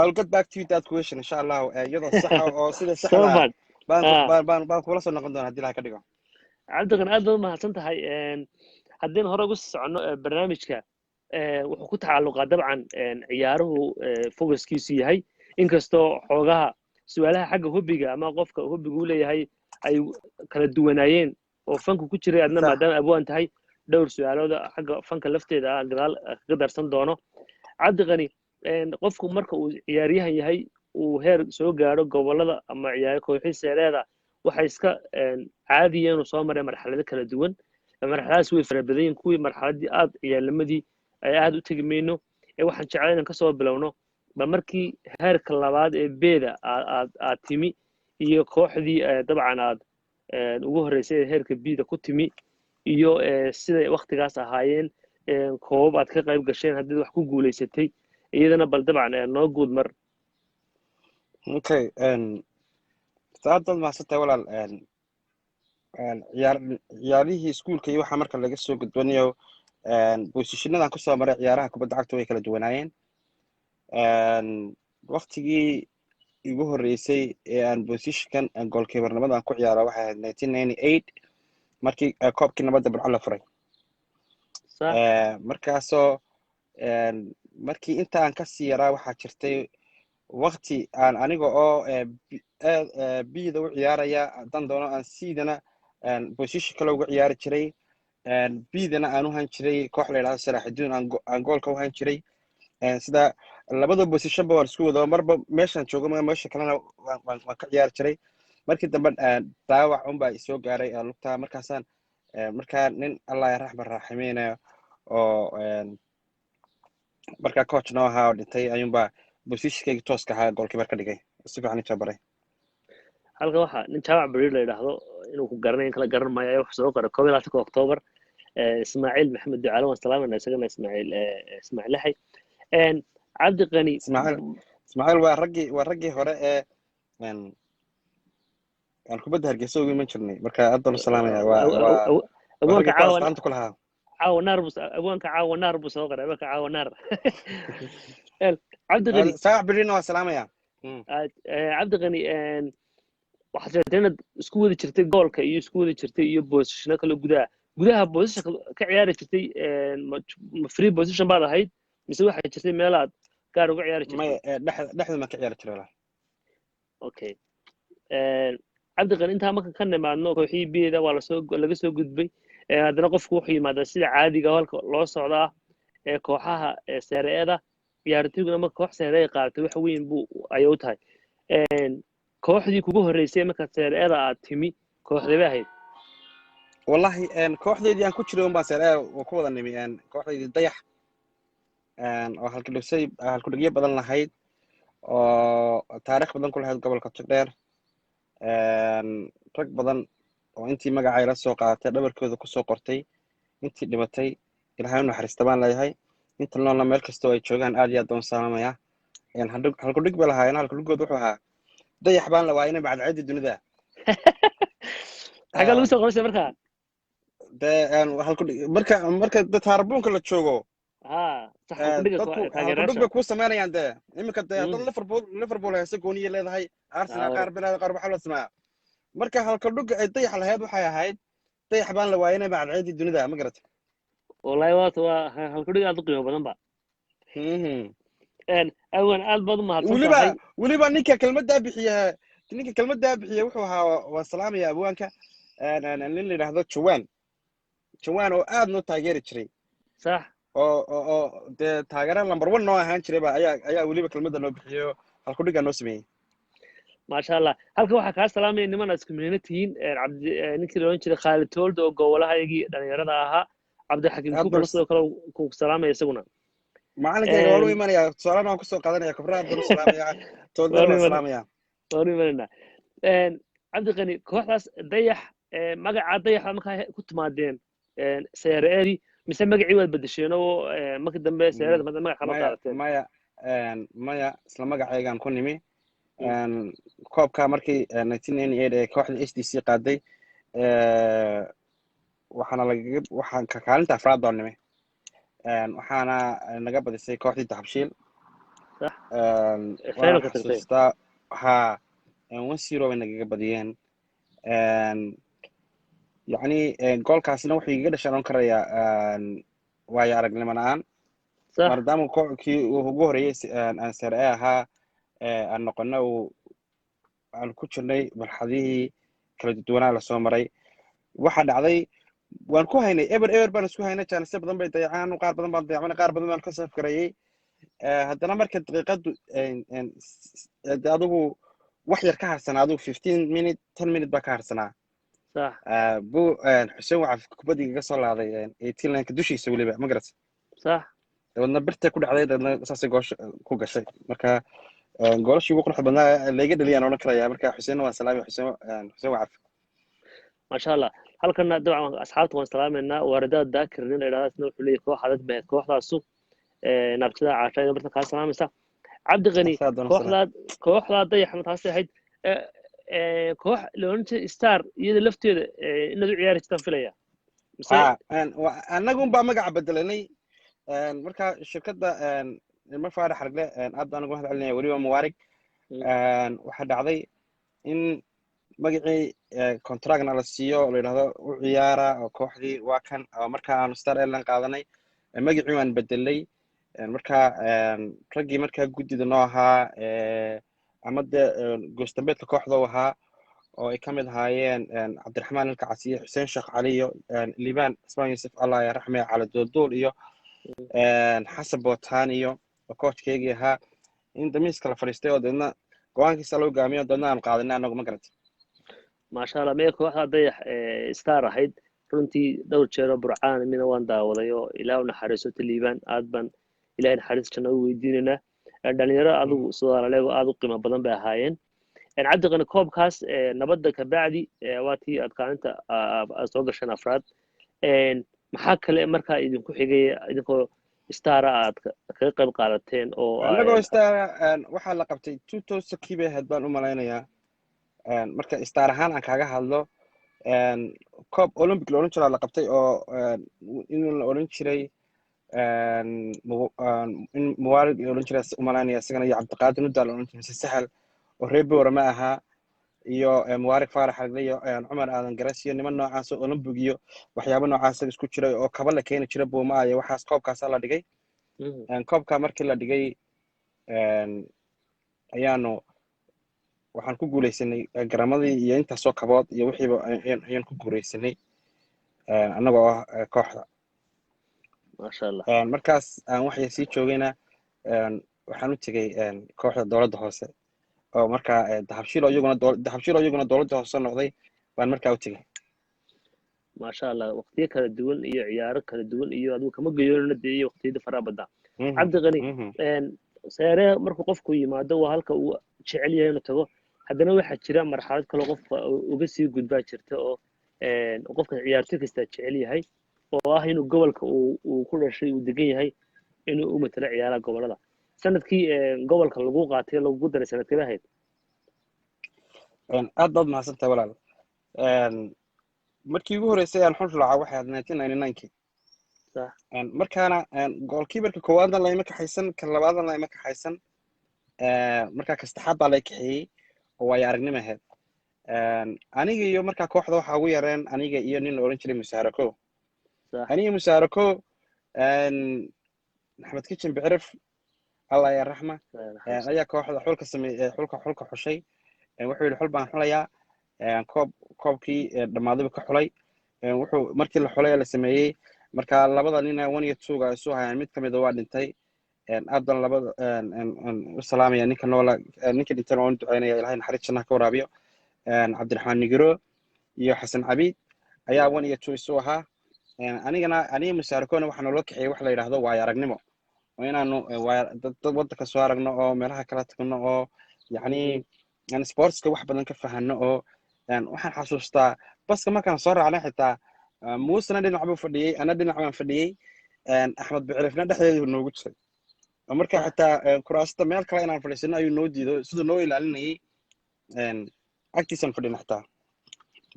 I'll get back to you that question insha Allah iyadoo sax oo sida saxda baan kula soo noqon doonaa hadii la ka dhigo cabdiqani aad baad mahadsan tahay haddeen hore ugu socono barnaamijka wuxuu ku tacalluqaa dabcan ciyaaruhu focuskiisu yahay inkastoo xoogaha su'aalaha xagga hobbiga ama qofka hobbiga u leeyahay ay kala duwanaayeen oo fanku ku jiray adna maadaama abwaan tahay dhowr su'aalooda xagga fanka lafteeda ah gadaal kaga darsan doono cabdiqani qofku marka uu ciyaaryahan yahay uu heer soo gaadho gobollada ama ciyaar kooxihiisa leeda waxay iska caadiya inuu soo maray marxalado kala duwan marxaladaas way fara badan yihiin kuwii marxaladii aad ciyaarnimadii ay aad u tegi mayno waxaan jeclay inaan kasoo bilowno ba markii heerka labaad ee beeda aad timi iyo kooxdii dabcan aad ugu horreysay heerka bida ku timi iyo siday waktigaas ahaayeen koobab aad ka qayb gasheen haddii wax ku guulaysatay iyadana bal dabcan noo guud mar okay saadad maasantay walaal ciyaarihii iskuulka iyo waxaa marka laga soo gudbanayo boosishinadan kusoo maray ciyaaraha kubadda cagta way kala duwanaayeen waktigii igu horreysay ee aan boosishinkan goolkeebarnimadan ku ciyaara waxay ahayd 1998 markii koobkii nabadda burco la furay markaasoo markii intaan kasii yaraa waxaa jirtay wakti aan aniga oo bida u ciyaaraya haddaan doono aan siidana bosishin kale uga ciyaari jiray bidana aan u han jiray koox la yidhahdo salaaxidiin aan goolka u han jiray sida labada bosishanba waan isku wado marba meeshaan joogo meesha kalena waan ka ciyaari jiray markii dambe daawac unbaa isoo gaaray lugtaa markaasaan markaa nin allah ya raxman raaximeynayo oo markaa coach noo ahaa oo dhintay ayuunbaa bosishnkayga tooska ahaa goolkiibar ka dhigay si fiican intaa baray halka waxaa nin jaamac bariir la yidhaahdo inuu ku garanay in kala garan maayo ayaa wuxuu soo qoray 21 October ismaaciil maxamed ducaale waan salaamayna isagana ismaaciil laxay cabdiqani ismaaciil waa raggii hore ee aan kubadda hargeysa ugu iman jirnay marka aad baan u salaamaya abwaanka caawana ku lahaa abwaanka caawa naar buu soo qoray abwaanka caawa naar cabdiqani saac bariirna waa salaamaya cabdiqani waxaad sheegtay inaad isku wadi jirtay goolka iyo isku wadi jirtay iyo boosishino kale gudaha boosishanka ka ciyaari jirtay free position baad ahayd mise waxay jirtay meel aad gaar uga ciyaari jirtay dhexda ma ka ciyaari jiray okay cabdiqani intaa marka ka nimaadno kooxii bida waa laga soo gudbay haddana qofku wuxuu yimaadaa sida caadiga halka loo socdaa kooxaha seereeda ciyaartoyguna marka koox seere ay qaadatay wax weyn buu ayay u tahay kooxdii kugu horreysay markaad seereeda aad timi kooxdee bay ahayd wallahi kooxdeedii aan ku jiray unbaan seereeda oo ku wada nimi kooxdeedii dayax oo halkudhigyo badan lahayd oo taariikh badan ku lahayd gobolka togdheer rag badan oo intii magacay la soo qaadatay dhabarkooda kusoo qortay intii dhimatay ilaahay u naxariista baan leeyahay inta noolna meel kastoo ay joogaan aad iyo aad baan u salaamaya halkudhig bay lahaayeen halkudhigood wuxuu ahaa dayax baan la waayinay bacdacadii dunida xagga lagu soo qorshay markaa marka taarbuunka la joogo halkudhig bay kuu samaynayaan dee iminka dee dad liverpool heese gooniya leedahay arsenal qaar bilaada qaar waxaa loo sameeyaa marka halkudhig ay dayax lahayd waxay ahayd dayax baan la waayinay bacdacadii dunida ma garatay wallahi waa halkudhig aad u qiimo badan ba awan aad baad u mahadsantahay weliba ninka kelmaddaa bixiye wuxuu ahaa waa salaamaya abwaanka nin la yidhaahdo jawaan oo aad noo taageeri jiray sax oo dee taageera number 1 noo ahaan jirayba ayaa weliba kelmadda noo bixiyo halkudhigaa noo sameeyey maasha allah halka waxaa kaa salaamaya niman aad isku mihna tihiin ninkii la odhan jiray khaalid toolda oo gowlahaygii dhalinyarada ahaa cabdixakiim aad kubar baan sidoo kale ku salaamaya isaguna macalinkayga waan u imanaya tusaalahan waan kusoo qaadanaya khibrad baan u salaamaya toodana waan salaamaya waanu imanayna cabdiqani kooxdaas dayax magaca dayaxa markaa ku timaadeen seereeri mise magacii waad bedesheen oo markii dambe seerada magac kala qaadateen maya isla magacaygaan ku nimi koobka markii 1998 ee kooxda HDC qaaday waxaan kaalinta afraad baan nimi waxaana naga badisay kooxdii dahabshiil waan xasuustaa ha 1-0 bay nagaga badiyeen yacni goolkaasna wuxuu igaga dhashaan oon karayaa waayo aragnimo la-aan maadaama kii ugu horeeyey aan sare ahaa aan noqono aan ku jirnay marxadihii kala duwanaa lasoo maray waxaa dhacday waan ku haynay eber baan isku haynay jaanisyo badan bay dayacaan qaar badan baan dayacnay qaar badan baan ka safgarayay haddana marka daqiiqadu adigu wax yar ka harsanaa adigu 15 minute 10 minute baa ka harsanaa buu xuseen wacaf kubadii kaga soo laaday 18 lanka dushiisa weliba ma garat dabeedna birtay ku dhacday dabeedna saasay goosh ku gashay marka goolashii ugu quruxda badnaa layga dhaliyaan odhan karaya marka xuseenna waan salaamay xuseen wacaf maasha allah halkana dabcan asxaabta waan salaamaynaa waaradaad daakir nin la yidhahda isna wuxuu leeyahay koox adag baheed kooxdaasu naabtada caashayda barta kaa salaamaysa cabdiqani kooxdaa dayaxna taasay ahayd koox la odhan jiray star iyada lafteeda inaad u ciyaari jirtaan filaya annagun baa magaca bedelanay marka shirkadda ilma faarax argle aad baan ugu mahad celinaya weliba mubaarig waxaa dhacday in magacii contractna la siiyo la yidhahdo u ciyaara oo kooxdii waa kan marka aanu star airline qaadanay magacii waan bedelay marka raggii markaa guddida noo ahaa ama dee goostambeedka kooxda u ahaa oo ay ka mid ahaayeen cabdiraxmaan ilka casiye xuseen sheekh cali iyo liibaan ismaan yuusuf allah ya raxme cali dooldool iyo xasan bootaan iyo coachkeygii ahaa in damiiska la fadhiistay oo deedna go-aankiisa loo gaamiyo deedna aanu qaadanay anagu ma garantay maasha allah mee kooxda dayax star ahayd runtii dhowr jeero burcaan mina waan daawaday oo ilaah u naxariiso taliibaan aad baan ilahay naxariis janna u weydiinaynaa dhalinyaro adigu soodaaleego aad u qiimo badan bay ahaayeen cabdiqani koobkaas nabadda kabacdi waa tii aad kaalinta aad soo gasheen afraad maxaa kale markaa idinku xigay idinkoo stara aad kaga qayb qaadateen oo annagoo stara waxaa la qabtay 2000 bay ahayd baan u malaynayaa marka star ahaan aan kaaga hadlo coob olympic la odhan jiraa la qabtay oo in la odhan jiray in muwaarig la odhan jiray u malaynaya isagana iyo cabdiqaadir nudaa la odhan jiray mise sahal oo reer boora ma ahaa iyo muwaarig faarax argle iyo cumar aadan garas iyo niman noocaas oo olympic iyo waxyaabo noocaas isku jiray oo kaba la keeni jiray buuma iyo waxaas koobkaasaa la dhigay koobka markii la dhigay waxaan ku guuleysanay garamadii iyo intaasoo kabood iyo wixiiba ayaan ku guuleysanay annagoo ah kooxda maasha allah markaas aan waxay sii joogayna waxaan u tegay kooxda dowladda hoose oo markaa dahabshiil iyaguna dowladda hoose noqday baan markaa u tegay maasha allah waqtiyo kala duwan iyo ciyaaro kala duwan iyo adigu kama geyoonana dee iyo waqtiyada faraha badnaa cabdiqani seere markuu qofku yimaado waa halka uu jecel yahay inuu tago haddana waxaa jira marxalad kaloo qofka uga sii gudbaa jirta oo qofka ciyaartoy kastaa jecel yahay oo ah inuu gobolka uu ku dhashay uu degan yahay inuu u matalo ciyaaraha gobolada sanadkii gobolka lagu qaatay lagu daray sanadkii ahayd aad baad mahadsantahay walaal markii ugu horeysay aan xul raaca waxay ahayd 1999 markaana goolkiibarka koowaadna layma kaxaysan kan labaadna layma kaxaysan markaa kastaxaad baa lay kaxeeyey oo waayo aragnimo ahayd aniga iyo markaa kooxda waxaa ugu yareen aniga iyo nin la odhan jiray musaarako aniga musaarako maxamed kitchen bicirif allah ya raxma ayaa kooxda xulka xushay wuxuu yidhi xul baan xulayaa koobkii dhammaadaba ka xulay wuxuu markii la xulay la sameeyey marka labada nin 1 iyo 2 isu hayaan mid kamid waa dhintay aad baan labada u salaamaya ninka noola ninka dhintana waan u ducaynaya ilaahay naxariis jannaha ka waraabiyo cabdiraxmaan nigiro iyo xasan cabiid ayaa 1 iyo 2 isu ahaa aniga musaarikoona waxaa naloo kaxeeyey wax la yidhaahdo waayo aragnimo oo inaanu dad waddanka soo aragno oo meelaha kala tagno oo yacni sportska wax badan ka fahanno oo waxaan xasuustaa baska markaan soo raacnay xitaa muusena dhinac buu fadhiyey ana dhinac baan fadhiyey axmed bicirifna dhexdeedu noogu jiray oo markaa xitaa kuraasta meel kale inaan fadhiisano ayuu noo diido siduu noo ilaalinayay agtiisaan fadhina xitaa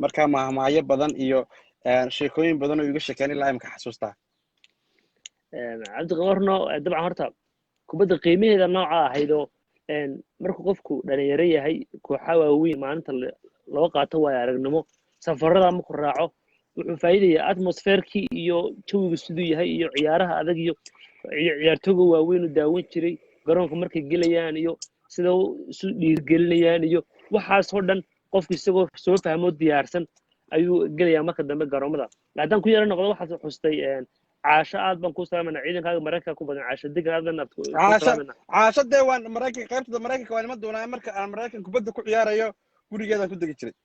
markaa mahmaayo badan iyo sheekooyin badan oo iga sheekeen ilaa imka xasuustaa cabdiqamarno dabcan horta kubadda qiimaheeda nooca ahayd oo markuu qofku dhalinyaro yahay kooxa waaweyn maalinta loo qaato waayo aragnimo safarada marku raaco wuxuu faa'iidayaa atmosferkii iyo jawigu siduu yahay iyo ciyaaraha adag iyo ciyaartooga waaweyn u daawan jiray garoonka markay gelayaan iyo sida isu dhiirgelinayaan iyo waxaasoo dhan qofku isagoo soo fahmo diyaarsan ayuu gelayaa marka dambe garoomada haddaan ku yara noqdo waxaad xustay caasho aad baan ku salaamana ciidankaaga maraykanka ku badan caasho degan aad baan ku salaamana caasho dee waan maraykanka qaybtada maraykanka waan iman doonaa marka aan maraykanka kubadda ku ciyaarayo gurigeedaan ku degi jiray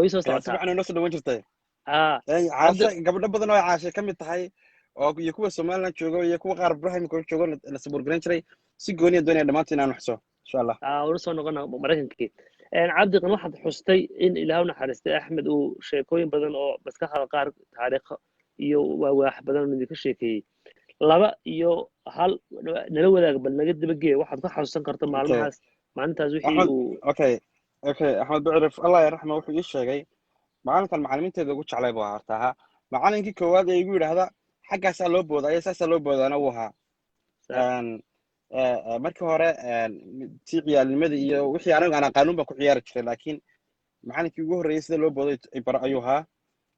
way soo socotaa si waxaan noo soo dhawan jirtay caasho gabdho badan oo caasho ka mid tahay oo iyo kuwa somaliland joogo iyo kuwa qaar ibrahimka joogo la sabuurgaran jiray si gooniya doonaya dhammaantiin inaan xuso insha allah wala soo noqona maraykankii cabdiqan waxaad xustay in ilaahu naxariistay axmed uu sheekooyin badan oo maskaxda qaar taariikho iyo waax badan oo idinka sheekeeyey 2 iyo 1 nala wadaag bal naga dabageey waxaad ka xasuusan karto maalmahaas maalintaas wixii uu okay axmed bicirif allah yarxamo wuxuu ii sheegay maalintan macallimiinteeda ugu jeclay buu ahaa macallinkii koowaad ee igu yidhaahda xaggaasaa loo boodaya saasaa loo boodaana wuu ahaa markii hore tii ciyaalnimada iyo wixii aniga aan aqaanuun baan ku ciyaari jiray laakiin macallinkii ugu horreeyey sida loo booday ibaro ayuu ahaa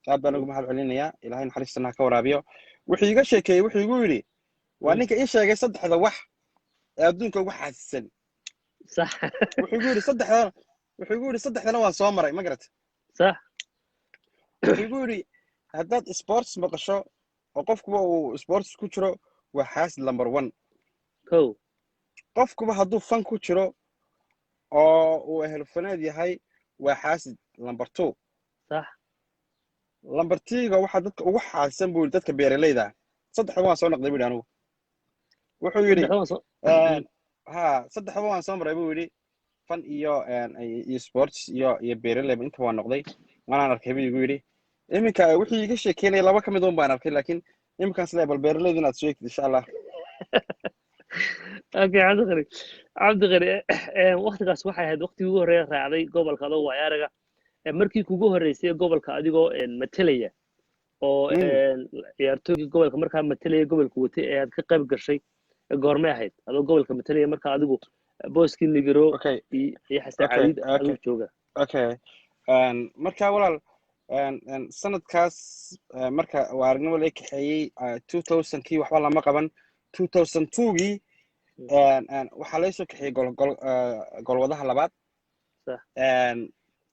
aad baan ugu mahad celinayaa ilaahay naxariistana ha ka waraabiyo wuxuu iga sheekeeyey wuxuu igu yidhi waa ninka ii sheegay 3 wax ee adduunka ugu xaasisan sax wuxuu igu yidhi 3 waan soo maray ma garata sax wuxuu igu yidhi haddaad sports maqasho oo qofkuba uu sports ku jiro waa xaasid number 1 qofkuba hadduu fan ku jiro oo uu ehelfaneed yahay waa xaasid number 2 sax number 3ga waxaa dadka ugu xaasisan buu dadka beeralayda 3 waan soo noqday buu anigu wuxuu yidhi 3 waan soo maray buu yidhi fan iyo sports iyo beeralayba inta waan noqday waanaan arkay buu igu yidhi iminka wixii iga sheekeynaya 2 ka mid un baan arkay laakiin iminkaas le bal beeralayda inaad sheegtid insha allah okay cabdiqani waqtigaas waxay ahayd waqtigii ugu horreeya raacday gobolka adoo waayo araga markii kugu horreysay gobolka adigoo matelaya oo ciyaartooygii gobolka markaa matelaya gobolka watay ee aad ka qayb gashay goormay ahayd adoo gobolka matelaya markaa adigu booskii nigiro iyo xasan cabiid aduu jooga markaa walaal sanadkaas marka waa aragnimo la kaxeeyey 2000kii waxba lama qaban 2002gii waxaa laga soo kaxeeyey golwadaha labaad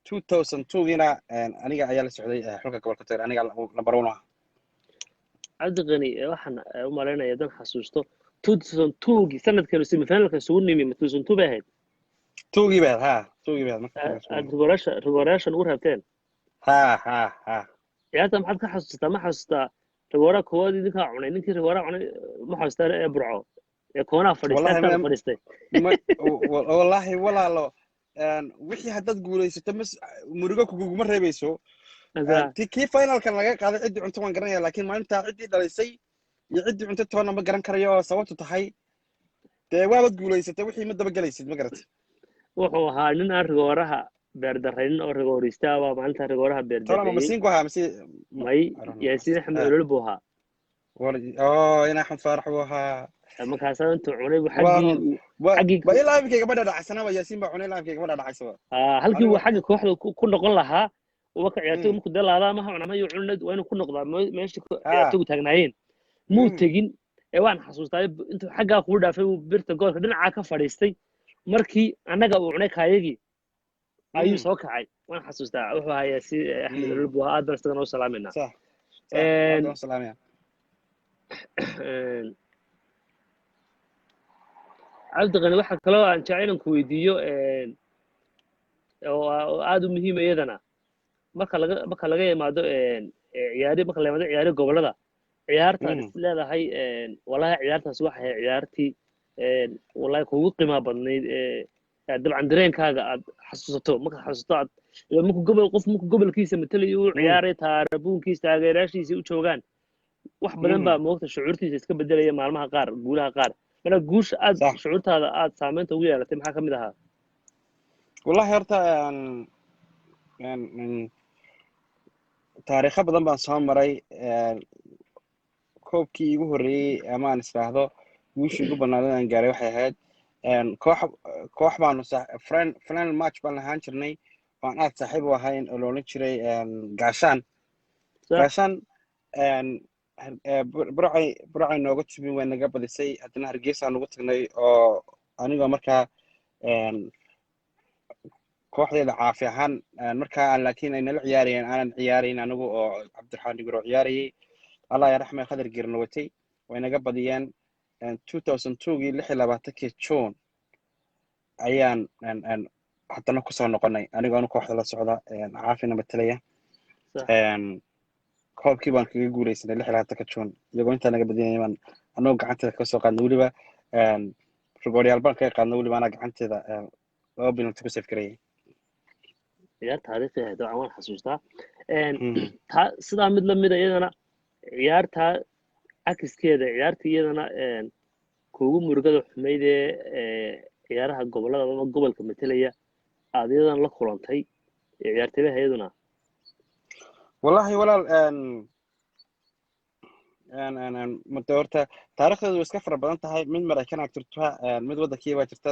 2002giina aniga ayaa la socday xulka gobolka tagir aniga number 1 ah cabdiqani waxaan u malaynayaa dan xasuusto 2002gii sanadkan semifinalka isugu nimi 2002 bay ahayd 2gii bay ahayd rigooryaashan ugu raabteen ciyaarta maxaad ka xasuustaa ma xasuustaa rigooraa koowaad idinkaa cunay ninkii rigooraa cunay ma xasuustaa ee burco ee koonaha fadhiistay wallaahi walaalo wixii haddaad guulaysato murigo kuguma reebayso kii finalkan laga qaaday ciddii cunto waan garanaya laakiin maalintaa ciddii dhalisay iyo ciddii cunto toona ma garan karayo oo sababtu tahay dee waabaad guulaysatay wixii ma dabagelaysid ma garatay wuxuu ahaa nin aan rigooraha beerdaraynin oo rigoorista baa maalinta rigooraha beerdarayey may yaasiin axmed olol buu ahaa in axmed faarax buu ahaa markaasaa intuu cunay ilaa imikay gabadha dhacaysanaaba yaasiin baa cunay ilaa imikay gabadha dhacaysaba halkii uu xagga kooxda ku noqon lahaa waka ciyaartooyga markuu dalaada maha cunamayo cunad waa inuu ku noqdaa meesha ciyaartooygu taagnaayeen muu tegin ee waan xasuustaa intuu xaggaa kuu dhaafay uu birta goolka dhinacaa ka fadhiistay markii annaga uu cunay kaayagii ayuu soo kacay waan xasuustaa wuxuu ahaa yaasiin axmed olol buu ahaa aad baan isagana u salaamayna cabdiqani waxa kaloo aan jecel inaan ku weydiiyo oo aad u muhiim iyadana marka laga yimaado marka la yimaado ciyaari gobolada ciyaartaad is leedahay wallahi ciyaartaas waxay ahayd ciyaartii wallahi kugu qiimaha badnayd dabcan dareenkaaga aad xasuusato markaad xasuusato aad markuu gobolkiisa matalayo uu ciyaaray taarabuunkiisa taageerayaashiisa u joogaan wax badan baa moogta shucuurtiisa iska bedelaya maalmaha qaar guulaha qaar marka guusha aad صح shucuurtaada aad saamaynta ugu yeelatay maxaa ka mid ahaa والله horta taariikho badan baan soo maray koobkii igu horreeyey ama aan isdhaahdo guushii ugu banaanad aan gaaray waxay ahayd koox baanu final match baan lahaan jirnay waan aad saaxiib u ahayn oo loolan jiray gaashaan sax gaashaan burcay nooga timi way naga badisay haddana hargeysa nugu tagnay oo anigoo markaa kooxdeeda caafi ahaan markaa laakiin ay nala ciyaarayeen aanan ciyaarayn anigu oo cabdiraxmaan dhigiro ciyaarayay allah ya raxmay qadar girna watay way naga badiyeen 2002gii 26 June ayaan haddana kusoo noqonay anigoona kooxda la socda caafina matalaya sax koobkii baan kaga guuleysanay 26 June iyagoo intaa naga badinayay baan anoo gacanteeda ka soo qaadnay weliba rigoryaal baan kaga qaadnay weliba anaa gacanteeda 2 penalty ku save gareeyay ciyaar taariikhi ah dabcan waan xasuustaa sidaa mid la mid a iyadana ciyaartaa cakiskeeda ciyaartii iyadana kuugu murugada xumayd ee ciyaaraha gobolada ama gobolka matalaya aad iyadana la kulantay ciyaartooyada iyaduna wallahi walaal muddo horta taariikhdeedu way iska fara badan tahay mid maraykanaa jirta mid waddankii baa jirta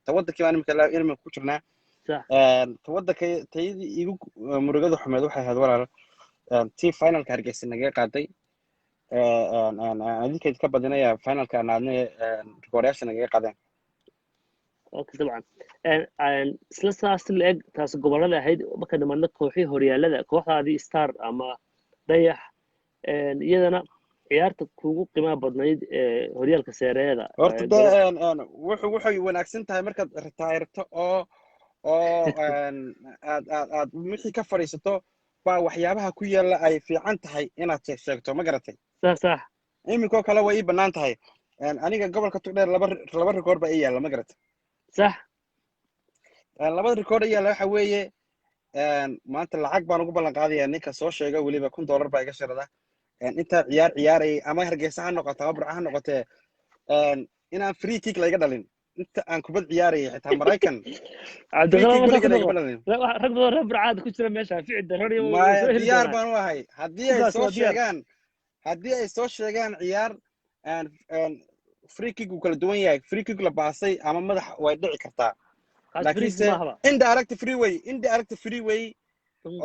ta waddankii baan imika ku jirnaa sax ta waddankay tayadii igu murugada xumeed waxay ahayd walaal tii finalka hargeysa nagaga qaaday adinkeyd ka badinaya finalka aan aadnay rigoryaasha nagaga qaadeen okay dabcan isla saas la eg taas gobolada ahayd marka dhammaadna kooxii horyaalada kooxdaadii star ama dayax iyadana ciyaarta kuugu qiimaha badnayd horyaalka seereeda horta waxay wanaagsan tahay markaad ritaayirto oo aad wixii ka fadhiisato baa waxyaabaha ku yaala ay fiican tahay inaad sheegto ma garatay sax sax iminkoo kale way ii bannaan tahay aniga gobolka tugdheer laba rikoor baa ii yaalla ma garatay sax labada rikoor ii yaalla waxa weeye maanta lacag baan ugu ballan qaadayaa ninka soo sheega weliba $1 baa iga shirada intaa ciyaarayay ama hargeysa ha noqoto ama burca ha noqotee inaan free kick layga dhalin inta aan kubad ciyaarayay xitaa maraykan free kick weliga laygama dhalin rag badan reer burcaad ku jira meesha ficil darori diyaar baan u ahay haddii ay soo sheegaan ciyaar free kick uu kala duwan yahay free kick la baasay ama madax way dhici kartaa laakiinse indirect free way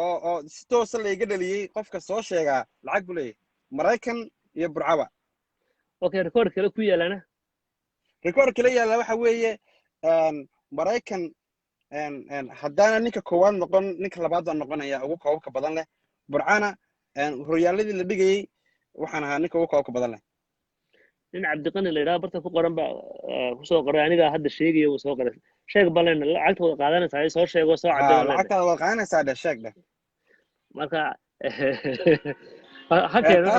oo si toosa layga dhaliyey qofka soo sheegaa lacag buu leeyahay maraykan iyo burcaba okay record kale ku yaalana record kale yaala waxa weeye maraykan haddaana ninka koowaad noqon ninka labaad baa noqonaya ugu koobabka badan leh burcana horyaaladii la dhigayay waxaan ahaa ninka ugu koobabka badan leh nin cabdiqani la yidhaha barta ku qoran baa kusoo qoray anigaa hadda sheegaya uu soo qoray sheeg balen lacagta wada qaadanaysaa soo sheego soo caddeeyo lacagtaada wada qaadanaysaa dhe sheeg dheh marka hakeena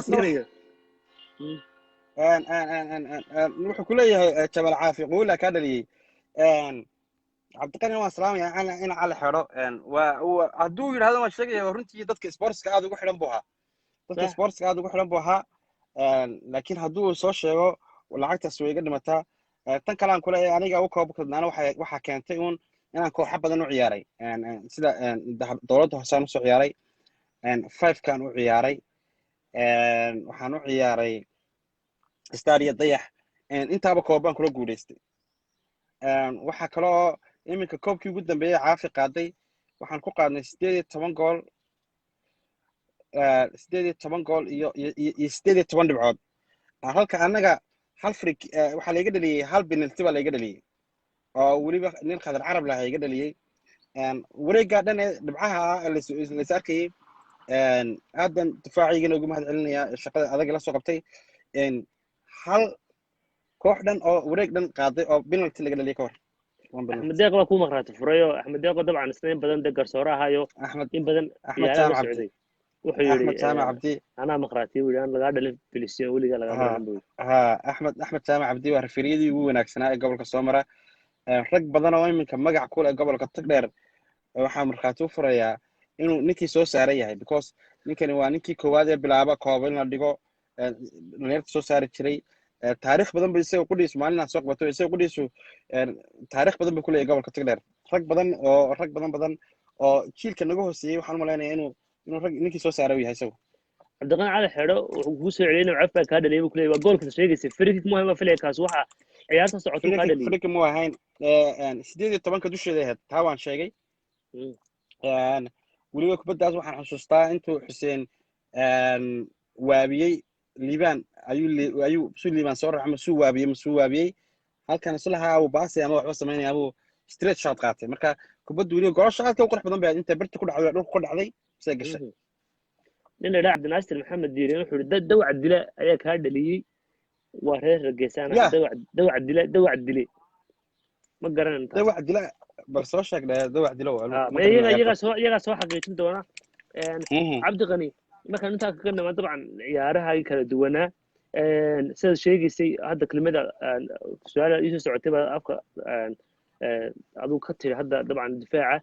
wuxuu ku leeyahay jabal caafi quula kaa dhaliyey cabdiqani waan salaamaya in cali xidho hadduu yidhahdo waan sheegaya runtii dadka sportska aad ugu xidhan buu ahaa laakiin hadduu soo sheego lacagtaas way iga dhimataa tan kale aan ku leeyahay aniga ugu koobkadnaana waxaa keentay uun inaan kooxa badan u ciyaaray sida dowladda hoosaan usoo ciyaaray 5kan u ciyaaray waxaan u ciyaaray star iyo dayax intaaba koobaan kula guulaystay waxaa kaloo iminka koobkii ugu dambeeyay caafi qaaday waxaan ku qaadnay 18 gool 18 gool iyo 18 dhibcood halka annaga hal frig waxaa layga dhaliyey hal penalty baa layga dhaliyey oo weliba nin khadar carab laha iga dhaliyey wareeggaa dhan ee dhibcaha lays arkayay aadan difaaciygana ugu mahad celinayaa shaqada adag la soo qabtay hal koox dhan oo wareeg dhan qaaday oo penalty laga dhaliyay ka hor one axmed penalty deeq baa ku maqraati furayo axmed deeqo dabcan isna in badan dee garsoore ahaayo axmed in badan axmed ciyaaraha la jaamac cabdi socday wuxuu yidhi axmed jaamac cabdi anaa maqraatiy buu yidhi aan lagaa dhalin filistiin weligaa lagaa ha dhalin buu yidhi ha axmed jaamac cabdi waa referiyadii ugu wanaagsanaa ee gobolka soo mara rag badan oo iminka magac ku leh gobolka tagdheer waxaa markhaati u furayaa inuu ninkii soo saaran yahay because ninkani waa ninkii koowaad ee bilaaba kooba in la dhigo dhalinyarta soo saari jiray taariikh badan ba isaga qudhiisu maalinaa soo qabato isaga qudhiisu taariikh badan ba ku leeyahay gobolka tagdheer rag badan oo jiilka naga hooseeyey waxaan u malaynayaa inuu rag ninkii soo saaray u yahay isagu cabdiqani cali xeedho wuxuu kugu soo celiyay inuu caf baa kaa dhaliyay buu ku leeyahay waa goolka sheegaysa frikik muhim baa filaya kaas waxa ciyaarta socotuu kaa dhaliyay friki mu ahayn 18 dusheeda ahayd taa waan sheegay weliba kubaddaas waxaan xusuustaa intuu xuseen waabiyey liibaan ayuu su liibaan soo raaca masuu waabiyey halkan islahaa uu baasi ama waxba samaynaya abuu straight shot qaatay marka kubaddu weliba golosha aadka u qurux badan bay inta birta ku dhacday dhulka ku dhacday say gashay nin la yidhaha cabdinaasir maxamed diirin wuxuu yidhi dawac dila ayaa kaa dhaliyey waa reer rageysaan dawac dile ma garanan dawac dila bal soo sheeg dawac dilo iyagaa soo xaqiijin doona cabdiqani markaan intaa kaga namaa dabcan ciyaarahaagii kala duwanaa sidaad sheegaysay hadda kelimada su-aala iisoo socotay baa afka aduu ka tiri hadda dabcan difaaca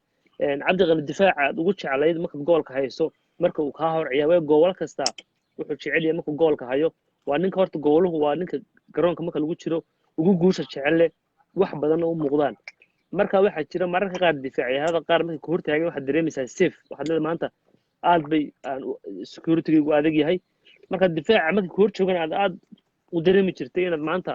cabdiqani difaaca aad ugu jeclayd markaad goolka hayso marka uu kaa hor ciyaar way gool kasta wuxuu jecel yahay markuu goolka hayo waa ninka horta gooluhu waa ninka garoonka marka lagu jiro ugu guusha jecelle wax badanna u muuqdaan marka waxaa jira mararka qaar difaacyahada qaar markay ku hortaagan waxaad dareemaysaa safe waxaad leedahay maanta aad bay securitygu adag yahay marka difaaca markay ku hor joogaan aad u dareemi jirtay inaad maanta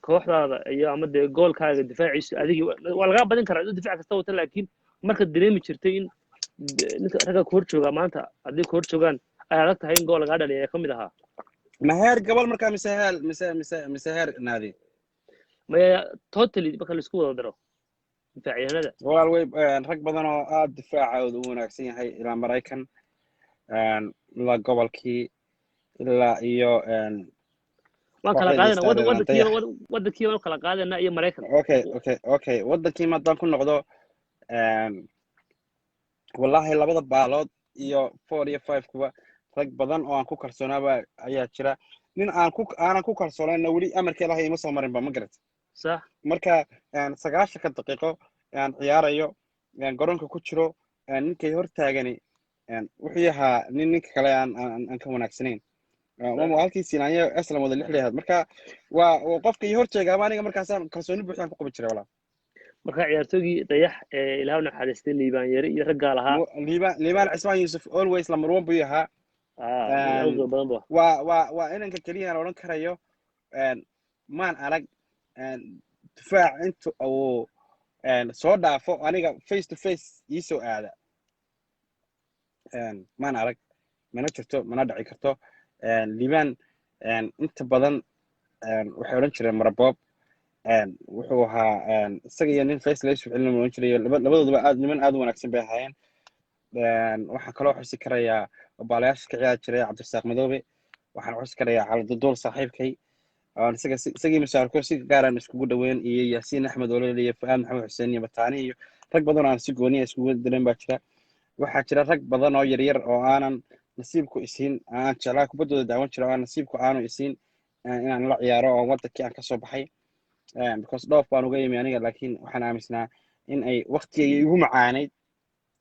kooxdaada iyo ama dee goolkaaga difaaciisu adigi waa lagaa badin karaa difaac kasta wata laakiin markaad dareemi jirtay in ninka ragga ku hor joogaa maanta haddii ku hor joogaan ay adag tahay in gool lagaa dhaliya ee ka mid ahaa maheer gobol markaa mise heer naadi maya totally marka la isku wada daro difaaciyahanada walaal way rag badan oo aad difaacooda u wanaagsan yahay ilaa maraykan ilaa gobolkii ilaa iyo waan kala qaadana waddankii waan kala qaadana iyo maraykan okay waddankii maadaan ku noqdo wallahi labada baalood iyo 4 iyo 5 kuba rag badan oo aan ku kalsoonaaba ayaa jira nin aanan ku kalsoonayna weli amarka ilaahay ima soo marinba ma garat صح marka 90 daqiiqo aan ciyaarayo garoonka ku jiro ninkay hortaagani wuxuu yahaa ninka kale aan ka wanaagsanayn halkii siinayo aslan wada lixleeyahay marka waa qofka iyo hortaaga aniga markaas aan kalsooni buuxaan ku qaban jiray walaa marka ciyaartoygii dayax ilaahu naxariistay liibaan yari iyo ragga lahaa liibaan cismaan yuusuf always number 1 buu yahaa waa inanka keliya aan odhan karayo maan arag difaac inta uu soo dhaafo aniga face to face ii soo aada maan arag mana jirto mana dhici karto liibaan inta badan waxay odhan jireen maraboob wuxuu ahaa isaga iyo nin face laysoo celin odhan jiray labadooduba niman aad u wanaagsan bay ahaayeen waxaan kaloo xusi karayaa baalayaasha ka ciyaari jiray cabdirasaaq madoobe waxaan xusi karayaa caladuduul saaxiibkay isagii mashaarko si gaaraan iskugu dhaweyn iyo yaasiin axmed olole iyo fuaad maxamed xuseen iyo bataani iyo rag badan oo aan si gooniya iskugu dareen baa jira waxaa jira rag badan oo yaryar oo aanan nasiibku isiin aan jeclaa kubaddooda daawan jira oo aan nasiibku aanu isiin inaan la ciyaaro oo wadankii aan kasoo baxay because dhoof baan uga imi aniga laakiin waxaan aaminsanaa in ay waqtigii igu macaanayd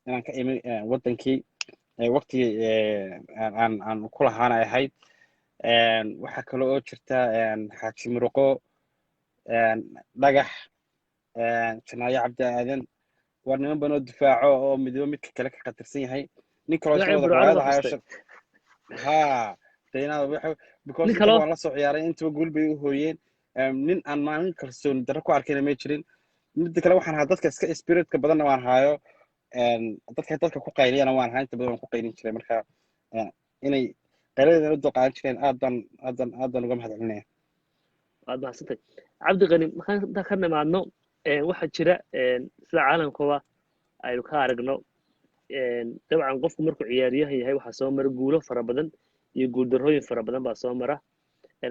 inaan ka imi wadankii waqtigii aan ku lahaana ahayd waxaa kale oo jirta xaaji muruqo dhagax janaayo cabdi aadan waa niman banoo difaaco oo midba midka kale ka khatarsan yahay nin kaloo waan la soo ciyaaray intaba guul bay u hooyeen nin aan maalin kalsooni darro ku arkayna may jirin midda kale waxaan ahaa dadka iska spiritka badanna waan haayo dadka ku qayliyana waan ahaa inta badan waan ku qaylin jiray marka inay qayladana u dulqaadan jireen aadan uga mahad celinaya waad mahadsantay cabdiqani markaan intaa ka nimaadno waxaa jira sida caalamkaba aynu ka aragno dabcan qofku markuu ciyaaryahan yahay waxaa soo mara guulo fara badan iyo guuldarrooyin fara badan baa soo mara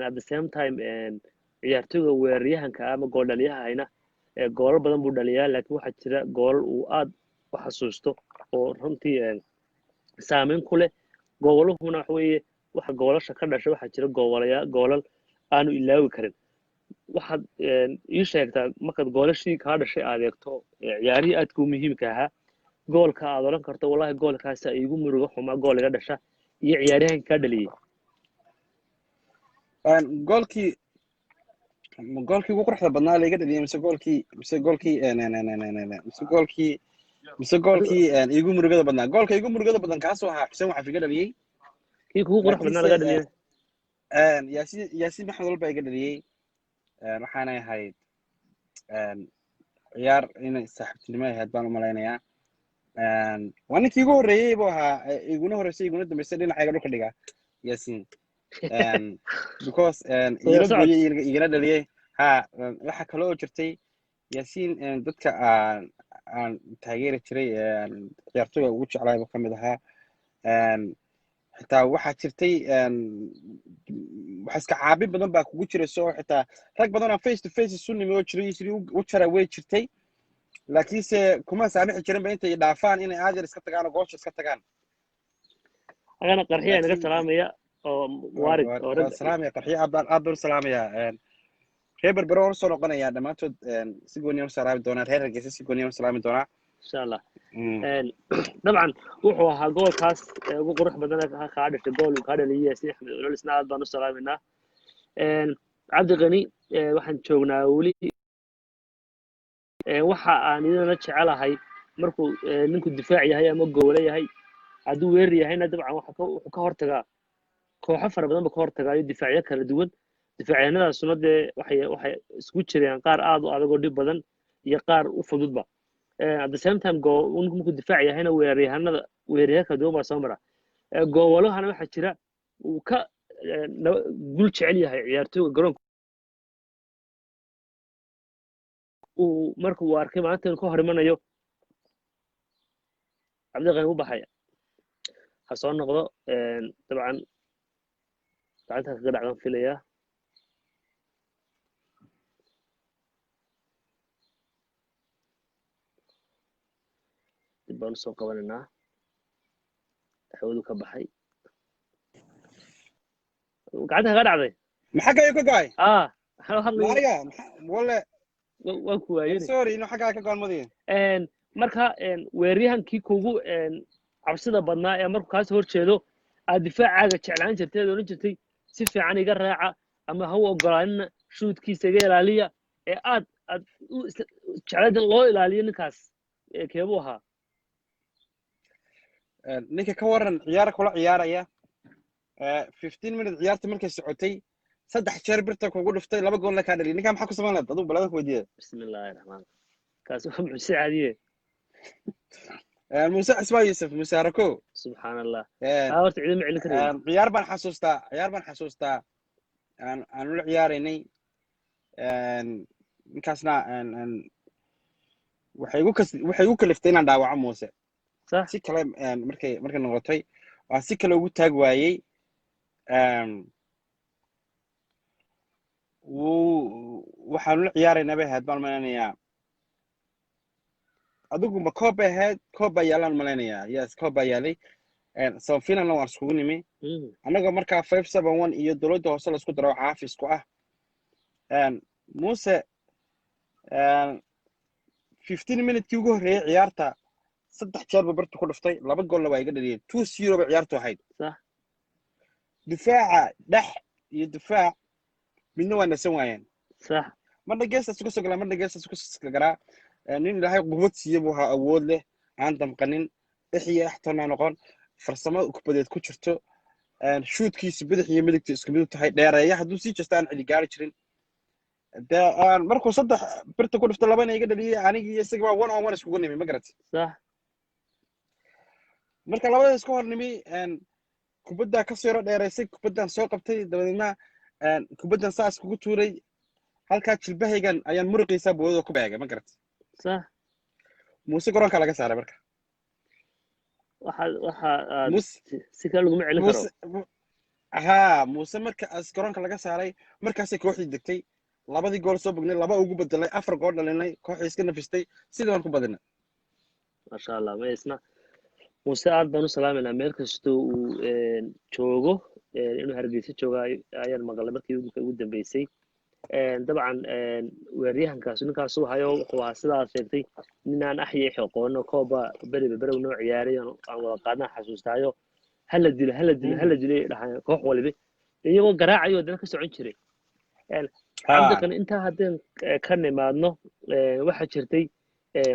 at the same time ciyaartooyga weeraryahanka ama gool dhaliyahayna goolal badan buu dhaliyaa laakiin waxaa jira goolal uu aad u xasuusto oo runtii saameyn ku leh gooluhuna waxa weeye waxa goolasha ka dhashay waxaa jira goolal aanu ilaawi karin waxaad ii sheegtaa markaad goolashii kaa dhashay aad eegto ciyaarihii aadka u muhiimka ahaa goolka aad odhan karto wallahi goolkaasa iigu muruga xumaa gool iga dhasha iyo ciyaaryahanka kaa dhaliyey goolkii ugu quruxda badnaa la iga dhaliyay mise goolkii iigu murugada badnaa goolka iigu murugada badan kaasoo ahaa xuseen waxaa iga dhaliyey kii kugu qurux badnaa laga dhaliyay yaasiin maxmed walba iga dhaliyey waxaanay ahayd ciyaar inay saaxiibtinimo ahayd baan u malaynayaa waa ninkii igu horreeyey buu ahaa iguna horreysay iguna dambeysay dhinacayga dhulka dhiga yaasiin because igala gooyey igala dhaliyey ha waxaa kale oo jirtay yaasiin dadka aan taageeri jiray ciyaartooyga ugu jeclaay buu ka mid ahaa xitaa waxaa jirtay wax iska caabin badan baa kugu jirayso oo xitaa rag badan oo face to face isu nimi oo jiray sidii u jara way jirtay laakiinse kuma saamixi jirin ba intay dhaafaan inay aad yar iska tagaan oo goosha iska tagaan agana qarxiya naga salaamaya oo waarid oo rag salaamaya qarxiya aad baan salaamaya reer berbero oo soo noqonaya dhamaantood si gooni ah salaami doona reer Hargeysa si gooni ah salaami doona insha Allah dabcan wuxuu ahaa goolkaas ugu qurux badan ee ka dhashay gool uu ka dhaliyay si Axmed Ololisna aad baan u salaaminaa Cabdi Qani waxaan joognaa wali waxa aan idin jecelahay markuu ninku difaac yahay ama gool yahay hadduu weerar yahayna dabcan wuxuu ka hortagaa kooxo fara badan ka hortagaayo difaacyo kala duwan difaacyadaasuna dee waxay isku jireen qaar aad u adag oo dhib badan iyo qaar u fududba at the same time markuu difaac yahayna weeraryahanka duwan baa soo mara goolahana waxaa jira uu ka gul jecel yahay ciyaartooyga garoonka uu marka uu arkay maanta inuu ka hor imanayo cabdiqani u baxaya ha soo noqdo dabcan gacanta kaga dhacdan filayaa dib baan usoo qabanaynaa hawadu ka baxay gacanta kaga dhacday maxaa ka go'ay mariga wale waan ku waayay sorry inuu xaggaa ka go'an marka weeraryahankii kugu cabsida badnaa ee markuu kaas hor jeedo aad difaacaaga jeclaan jirtay oo oran jirtay si fiican iga raaca ama ha u ogolaanina shootkiisa iga ilaaliya ee aad jeclayd loo ilaaliyo ninkaas keebuu ahaa ninka ka waran ciyaar kula ciyaaraya 15 minutes ciyaarta markay socotay saddex jeer birta kugu dhuftay laba gool la ka dhaliyay ninka maxaa ku samayn lahayd aduu balada ku weydiiyay bismillaahir rahmaan kaas waa muuse caadiye muuse ismaa yusuf muuse harako subxaanallah horta ciidan ma celin karin ciyaar baan xasuustaa aan ula ciyaaraynay ninkaasna waxay igu kaliftay inaan dhaawaco muuse si kale markay noqotay waa si kale ugu taag waayey waxaan ula ciyaaraynaa bay ahayd baan malaynayaa adigu ma koob bay ahayd koob baa yaalaan malaynayaa yes koob baa yaalay semifinalna waan iskugu nimi annagoo markaa 571 iyo dowladda hoose la isku daro caafisku ah muuse 15 minutekii ugu horreeyay ciyaarta saddex jeer buu barta ku dhuftay laba goolna waa iga dhaliyeen 2-0 bay ciyaartu ahayd difaaca dhex iyo difaac midna waa nasan waayeen marna geestaas uga soo galaa marna geestaas uga soo garaa nin ilaahay quwad siiye buu ahaa awood leh aan damqanin dhex iyo axtona noqon farsamo kubadeed ku jirto shootkiisa bidix iyo midigta isku mid u tahay dheereeya hadduu sii jeesta aan cidi gaari jirin markuu saddex birta ku dhufto labana iga dhaliyay anigii iyo isaga waa 1-on-1 iskugu nimi ma garat marka labada isku hor nimi kubadda ka soo yaro dheereysay kubaddan soo qabtay dabadeedna kubaddan saas kugu tuuray halkaa jilbahaygan ayaan muruqiisa boodada ku beegay ma garat muuse garoonka laga saaray marka si kale laguma celin karo haa muuse marka garoonka laga saaray markaasay kooxdii degtay labadii gool soo bognay laba ugu bedelay 4 gool dhalinay kooxii iska nafistay sidii waan ku badinay maasha allah ma isna muuse aad baan u salaamayna meel kastoo uu joogo inuu hargeysa jooga ayaan maqalay markii ugu dambeysay dabcan weeraryahankaas ninkaas uu hayo wuxuu ahaa sidaad sheegtay ninaan axyi aqoono kooba beriba berow noo ciyaaray aan wada qaadnaa xasuustaayo hala dilo dhahay koox waliba iyagoo garaacayo dana ka socon jiray cabdiqani intaa haddeen ka nimaadno waxaa jirtay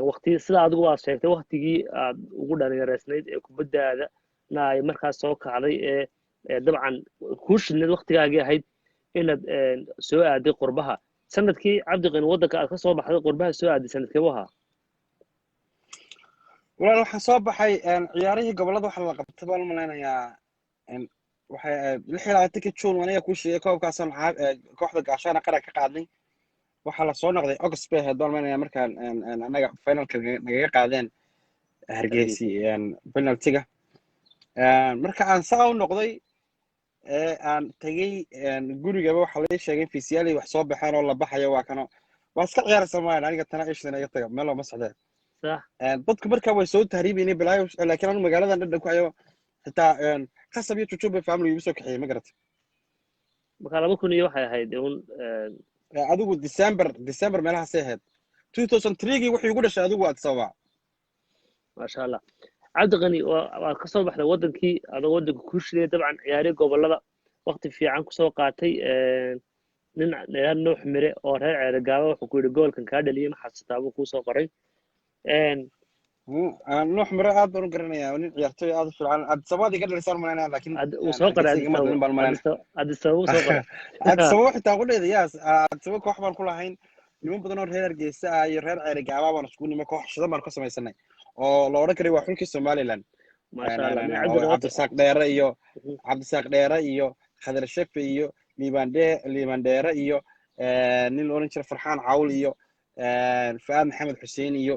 waqti sida adigu aad sheegtay waqtigii aad ugu dhallinyareysnayd ee kubaddaada na ay markaas soo kacday dabcan kuu shidnayd waqtigaagii ahayd inaad soo aaday qurbaha sanadkii cabdiqani waddanka aad ka soo baxday qurbaha soo aaday sanadkeebu ahaa walaal waxaan soo baxay ciyaarihii gobolada waxa la qabtay baan u malaynayaa waxay 26 June aniga ku sheegay koobkaasaan kooxda gaashaana qaran ka qaadnay waxa la soo noqday August bay ahayd baan malaynayaa markaan anaga finalka nagaga qaadeen Hargeysa penaltiga marka aan saa u noqday aan tagay gurigaba waxa la sheegay fiisiyali wax soo baxaan oo la baxayo waa kano waa iska ciyaar Soomaaliya aniga tana ishana iga taga meel ma socdeen صح dadku markaa way soo tahriibinay bilaayo laakiin anu magaaladan dhadhan ku hayo xitaa qasab iyo chuchube family igu soo kaxeeyay ma garatay marka 2000 iyo waxay ahayd un adigu December meelahaas ay ahayd 2003 wixii ugu dhashay adigu aad sababa ما شاء الله cabdiqani waa ka soo baxday wadankii adoo wadanka ku shiday dabcan ciyaarey gobolada waqti fiican ku soo qaatay nin nuux mire oo reer ceergaaba wuxuu ku yidhi goolkan kaa dhaliyay ma xasuustaa buu kuu soo qoray nuux mire aad baan u garanayaa nin ciyaartoy aad u fiican aad sabaad iga dhalisaan malaynaa laakiin uu soo qoray adisabuu soo qoray sababo xitaa ku dheeda yaas sababo koox baan ku lahayn niman badan oo reer Hargeysa ah iyo reer ceergaaba baan isku nimo koox shidan baan ka samaysanay oo la oran karay waa xulkii Somaliland ما شاء الله من cabdisaaq dheere iyo khadar shafe iyo liibaan dheere iyo nin la oran jiray farxaan cawl iyo faad maxamed xuseen iyo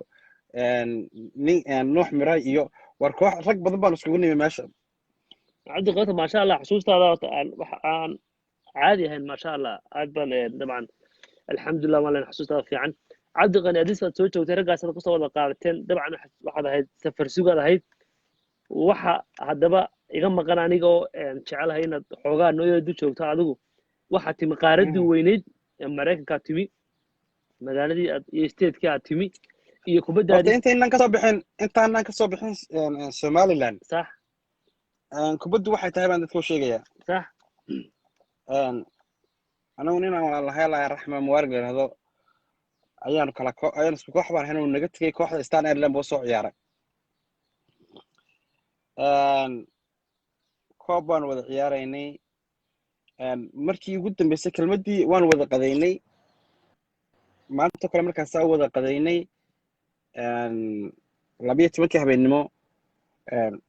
nuux mira iyo war koox rag badan baan iskugu nimay meesha cabdiqani ما شاء الله xusuustaada aan caadi ahayn ما شاء الله aad baan dabcan alxamdulilah waa leen xusuustaada fiican cabdiqani adis aad soo joogtay raggaas aad kusoo wada qaadateen dabcan waxaad ahayd safar sugaad ahayd waxa haddaba iga maqan aniga oo jecelahay inaad xoogaa nooyadu joogto adigu waxaad timi qaaradii weyneyd ee maraykankaa timi magaaladii iyo statekii aad timi iyo kubaddaadii intaanaan kasoo bixin Somaliland sax kubaddu waxay tahay baan dadka u sheegayaa sax anagu ninaan walaalahay Allah raxma muwarig leeyahay ayaan isku koox baan ahayn oo naga tagay kooxda Star Airline boo soo ciyaaray koob baan wada ciyaaraynay markii ugu dambeysay kelmadii waan wada qadaynay maanta kale markaan saa wada qadaynay 12 habeenimo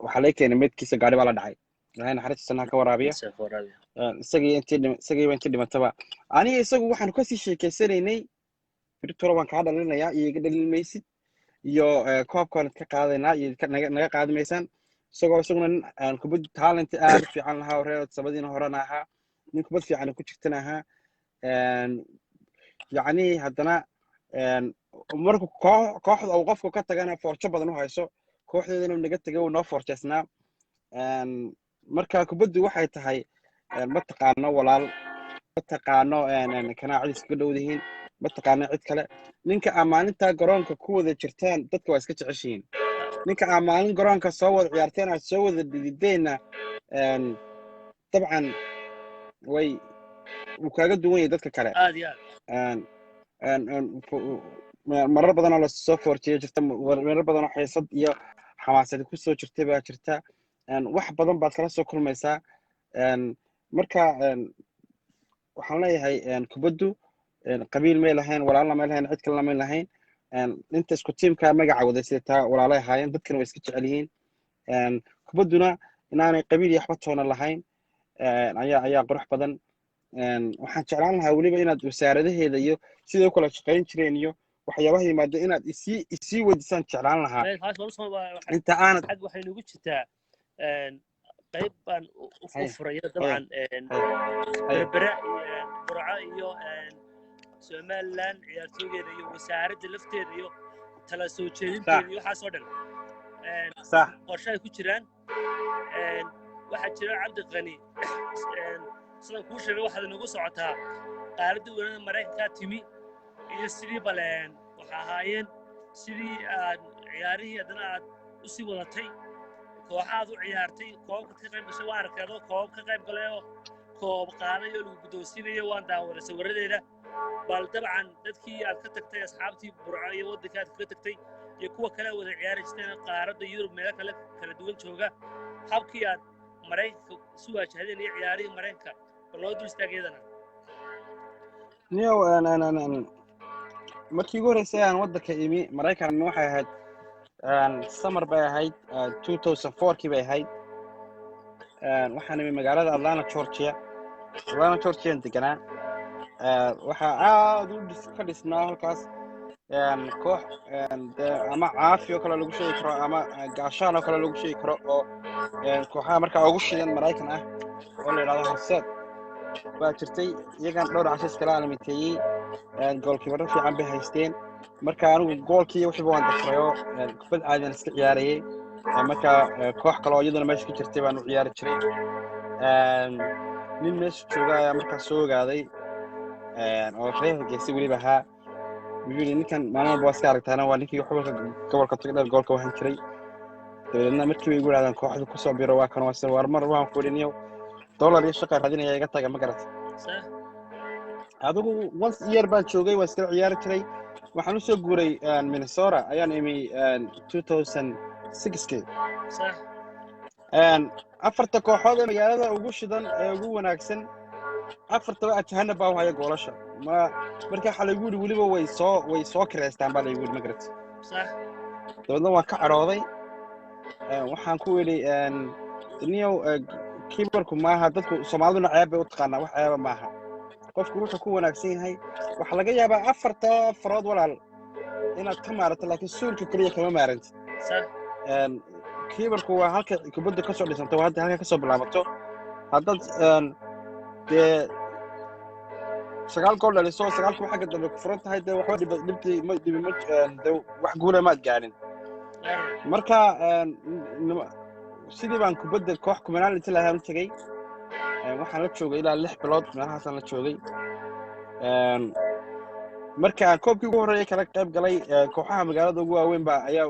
waxa la keenay midkiisa gaari baa la dhacay ilaahay naxariistiisa ka waraabiya isagii intii dhimataba aniga isagu waxaan ka sii sheekeysanaynay birtoro waan ka dhalinayaa iyo iga dhalinmaysid iyo koobkaan ka qaadaynaa iyo naga qaadimaysaan isaguna kubad talent aad u fiican lahaa reer sabadiina horena ahaa nin kubad fiican ku jirtana ahaa yacni haddana marka kooxda uu qofku ka tagana forjo badan u hayso kooxdeedana uu naga tagay uu noo forjeysnaa marka kubaddu waxay tahay ma taqaano walaal ma taqaano kanaaciis ka dhowdihiin ma taqaano cid kale ninka amaaninta garoonka ku wada jirtaan dadka waa iska jeceshiin ninka amaalin garoonka soo wada ciyaarteen aad soo wada dhidideyna dabcan way uu kaaga duwan yahay dadka kale aad iyo marar badan oo la soo forjiyay jirta marar badan oo xiisad iyo xamaasad ku soo jirtay baa jirta wax badan baad kala soo kulmaysaa marka waxaan leeyahay kubaddu qabiil may lahayn walaalna may lahayn cid kalena may lahayn inta isku tiimka magaca wada sitaa walaalay ahaayeen dadkana way iska jecel yihiin kubadduna inaanay qabiil iyo waxba toona lahayn ayaa qurux badan waxaan jeclaan lahaa weliba inaad wasaaradaheeda iyo sidoo kale shaqayn jireen iyo waxyaabaha yimaada inaad isii weydisaan jeclaan lahaa inta aanad xag waxay nagu jirtaa qayb baan u furaya dabcan berbera burco iyo somaliland ciyaartooygeeda iyo wasaaradda lafteeda iyo tala soo صح jeedinteeda iyo waxaasoo dhan صح qorshe ay ku jiraan waxaa jira cabdi qani sidan kuu sheegay waxaad inagu socotaa qaaradda weynada maraykankaa timi iyo sidii baleen waxa ahaayeen sidii aad ciyaarihii haddana aad u sii wadatay kooxaad u ciyaartay koobabka ka qayb gashay waa arkeedoo koobab ka qayb galayoo koob qaadayo lagu guddoonsinayo waan daawaday sawirradeeda bal dabcan dadkii aad ka tagtay asxaabtii burco iyo waddanka aad kaga tagtay iyo kuwa kale wada ciyaari jirteen qaaradda yurub meelo kala duwan jooga habkii aad maraykanka isu waajahdeen iyo ciyaarihii maraykanka bal loo dul istaagayadana niyow markii ugu horreysay aan waddanka imi maraykan waxay ahayd summer bay ahayd 2004kii bay ahayd waxaan imi magaalada atlanta georgiaan deganaa waxaa aad u ka dhisnaa halkaas koox ama caafi oo kale lagu sheegi karo ama gaashaan oo kale lagu sheegi karo oo kooxaha markaa ugu shidan maraykan ah oo la yidhahdo horseed baa jirtay iyagaan dhowr casho iskala alamiteeyey goolkiibaro fiican bay haysteen marka anigu goolkii wixiiba waan dafrayoo kubad caadian iska ciyaarayey marka koox kale oo iyaduna meesha ka jirtay baan u ciyaari jiray nin meesha jooga ayaa markaas soo ogaaday oo reer hargeysa weliba ahaa wuxuu yidhi ninkan maalin walba waa iska aragtaana waa ninkii xubalka gobolka tagdheer goolka wahan jiray dabeedna markii bay igu yidhahdeen kooxdu kusoo biro waa kan waa war mar waan ku idhi niyow dollar iyo shaqa raadinaya iga taga ma garata adigu once year baan joogay waa iskala ciyaari jiray waxaan u soo guuray minnesota ayaan imi 2006kii afarta kooxood ee magaalada ugu shidan ee ugu wanaagsan afartaba ajahana baa u haya goolasha marka waxaa laygu yidhi weliba way soo kireystaan baa laygu yidhi ma garata dabeedna waan ka cadhooday waxaan ku idhi niyow kiibarku maaha dadku soomaaliduna ceeb bay u taqaanaa wax ceeba maaha qofku wuxuu ku wanaagsan yahay waxaa laga yaabaa afarta farood walaal inaad ka maarato laakiin suulka keliya kama maarantid kiibarku waa halka kubadda ka soo dhisanto waa hadda halka ka soo bilaabato haddaad dee 9 gool dhaliso 9 kuba xagga dambe ku furan tahay dee waxba dhibi wax guula maad gaarin marka sidii baan kubadda koox kumanaan inta lahaan u tegey waxaan la joogay ilaa 6 bilood meelahaasaan la joogay marka aan koobkii ugu horreeyay kala qayb galay kooxaha magaalada ugu waaweyn baa ayaa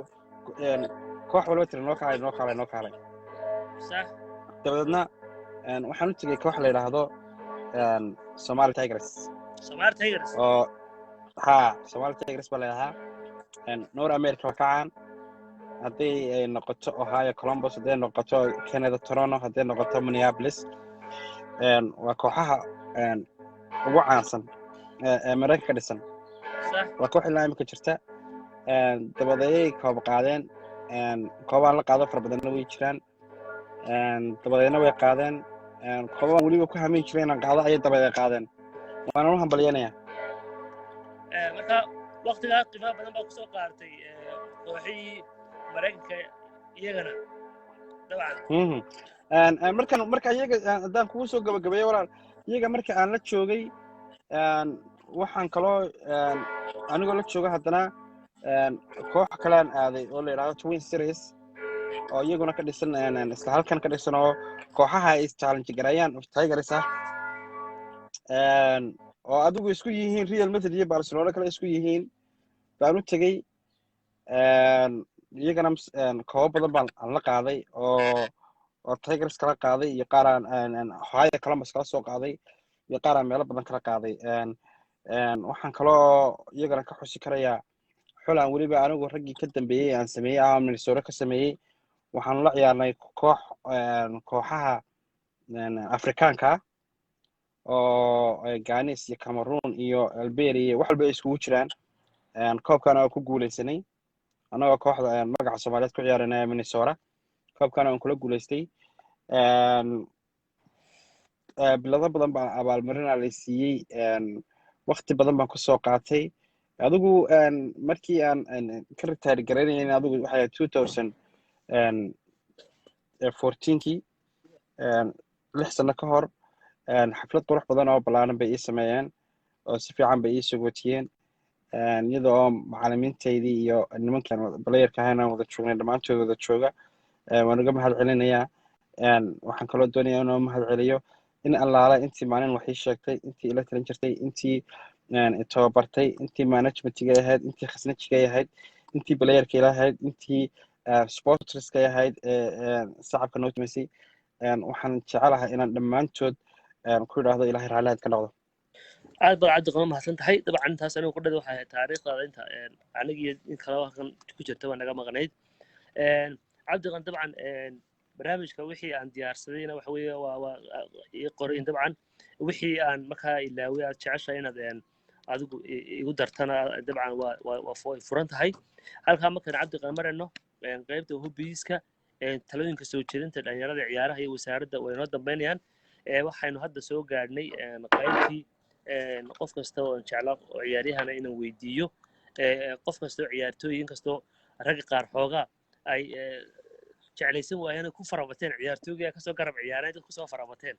koox walba tiri noo kaalay dabadeedna waxaan u tegey koox la yidhaahdo Somali Tigers oo Somali Tigers baa la yidhahaa North America waa ka caan hadday ay noqoto Ohio Columbus hadday noqoto Canada Toronto hadday noqoto Minneapolis waa kooxaha ugu caansan ee Mareykanka ka dhisan waa koox ilaa imika jirta dabadeeyay koob qaadeen koobaan la qaado fara badanna way jiraan dabadeedna way qaadeen koobaan weliba ku hameyn jireen inaan qaado ayay dabadeed qaadeen waana u hambalyanaya marka waqtigaa qiimaha badan baa kusoo qaartay kooxihii maraykanka iyagana dabcan marka iyaga haddaan kugu soo gabagabeeyo walaal iyaga marka aan la joogay waxaan kaloo anigoo la jooga haddana koox kalean aaday oo la yidhahdo Twin Series oo iyaguna ka dhisan isla halkan ka dhisan oo kooxaha ay challenge gareeyaan Tigers ah oo adigu isku yihiin Real Madrid iyo Barcelona kale isku yihiin baan u tegey iyagana koob badan baan la qaaday oo Tigers kala qaaday iyo qaar aan Ohio Columbus kala soo qaaday iyo qaar aan meelo badan kala qaaday waxaan kaloo iyagana ka xusi karayaa xulaan weliba anigu raggii ka dambeeyey aan sameeyey ama Minnesota ka sameeyey waxaan la ciyaarnay kooxaha Afrikaanka oo Ghana iyo Cameroon iyo Algeria wax walba iskugu jiraan koobkan aan ku guuleysanay anagoo kooxda magaca Soomaaliyeed ku ciyaarnay Minnesota koobkan aan kula guuleystay bilado badan baa abaalmarin la siiyey waqti badan baan ku soo qaatay adigu markii aan ka retire gareynay adigu waxay 2014kii 6 sano ka hor xaflad qurux badan oo balaaran bay ii sameeyeen oo si fiican bay ii sugotiyeen iyadoo macallimiintaydii iyo nimankan balayarka ahayna wada joognay dhammaantood wada jooga waan uga mahad celinayaa waxaan kaloo doonayaa inuu mahad celiyo in allaala intii maalin wax ii sheegtay intii ila talin jirtay intii tababartay intii managementiga ahayd intii khasnajiga ahayd intii balayarka ilahayd intii sportska ahayd sacabka noo tumaysay waxaan jecelahay inaan dhammaantood ku idhaahdo ilahay raallihaad ka noqdo aad baad cabdiqani mahadsan tahay dabcan intaas anigu qudhada waxay ahayd taariikhdaada inta aniga iyo in kaloo halkan ku jirta waa naga maqnayd cabdiqan dabcan barnaamijka wixii aan diyaarsadayna waxa weeye waa ii qorayn dabcan wixii aan markaa ilaaway aad jeceshahay inaad adigu igu dartana dabcan waa furan tahay halkaa markaan cabdiqan marayno qaybta hobbiiska talooyinka soo jeedinta dhalinyarada ciyaaraha iyo wasaaradda way noo dambeynayaan waxaynu hadda soo gaadhnay qaybtii qof kasta oo jeclaa oo ciyaaryahana inaan weydiiyo qof kasta oo ciyaartooy in kastoo ragga qaar xoogaa ay jeclaysan waayeen ku farabateen ciyaartooyga kasoo garab ciyaareen dad kusoo farabateen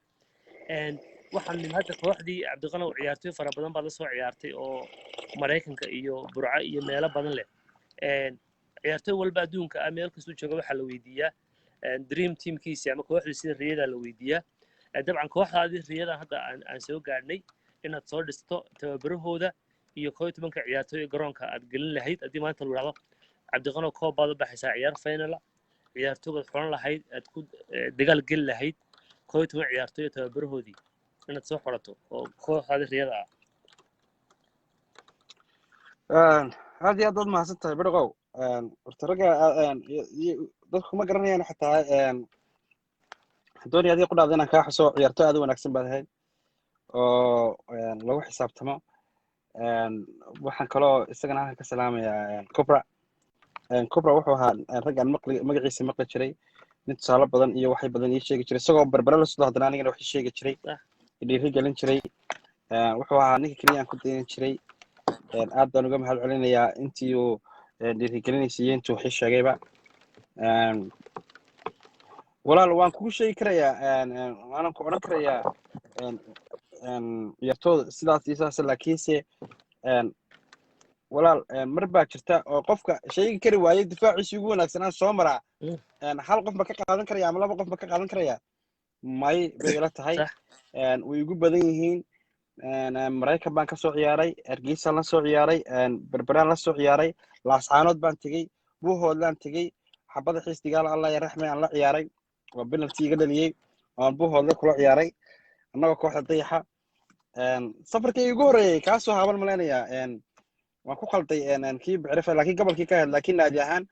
waxaan nin hadda kooxdii cabdiqanow ciyaartooy fara badan baad la soo ciyaartay oo maraykanka iyo burco iyo meelo badan leh ciyaartooy walba adduunka ah meel kastuu jooga waxaa la weydiiyaa dream teamkiisi ama kooxdii sida riyadaa la weydiiyaa dabcan kooxdaadii riyadan hadda aan soo gaadhnay inaad soo dhisto tababarahooda iyo 11 ciyaartooy garoonka aad gelin lahayd haddii maanta la yidhaahdo cabdiqanow koob baad u baxaysaa ciyaar finala ciyaartooygaad xulan lahayd aad ku dagaal geli lahayd 11 ciyaartooy tababarahoodii inaad soo xorato oo kooxdaadii riyada aad iyo aad baad mahadsan tahay bidhaqow horta ragga dadku ma garanayaan xataa doonaya adii qudhaada inaan kaa xuso ciyaartooy aad u wanaagsan baad ahayd oo lagu xisaabtamo waxaan kaloo isagana halkan ka salaamayaa cobra wuxuu ahaa raggaan magaciisa maqli jiray nin tusaale badan iyo waxay badan ii sheegi jiray isagoo barbare la soo haddana anigana wax ii sheegi jiray dhiiri gelin jiray wuxuu ahaa ninka keliya aan ku daynan jiray aad baan uga mahad celinayaa intii uu dhiirigelinaysa iyo intuu wixii sheegayba walaal waan kugu sheegi karayaa waanan ku odhan karayaa ciyaartooda sidaas iyo sidaas laakiinse walaal mar baa jirta oo qofka sheegi kari waayay difaaciisii ugu wanaagsanaa soo maraa hal qof ma ka qaadan karaya ama laba qof ma ka qaadan karaya may bay ila tahay way igu badan yihiin maraykan baan ka soo ciyaaray hargeysa la soo ciyaaray berberaan la soo ciyaaray laascaanood baan tegey buuhoodlaan tegey xabada xiisdigaala allah ya raxmay aan la ciyaaray waa penalty iga dhaliyey oon buuhoodle kula ciyaaray annagoo kooxda dayaxa safarkii igu horreeyey kaasoo haaban malaynayaa waan ku qalday kii bicrifa laakiin gobolkii ka ahayd laakiin naadi ahaan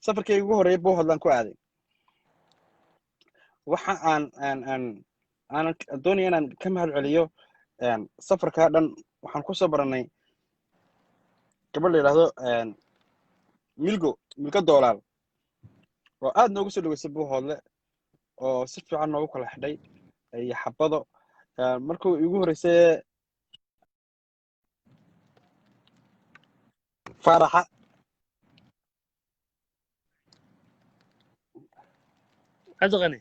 safarkii ugu horreeyey buuhoodlaan ku aaday waxa aanan doonaya inaan ka mahad celiyo safarkaa dhan waxaan ku soo barannay gabadh la yidhaahdo milgo doolaal oo aad noogu soo dhaweysay buuhoodle oo si fiican noogu kala xidhay iyo xabado markuu igu horreysay faaraxa cabdiqani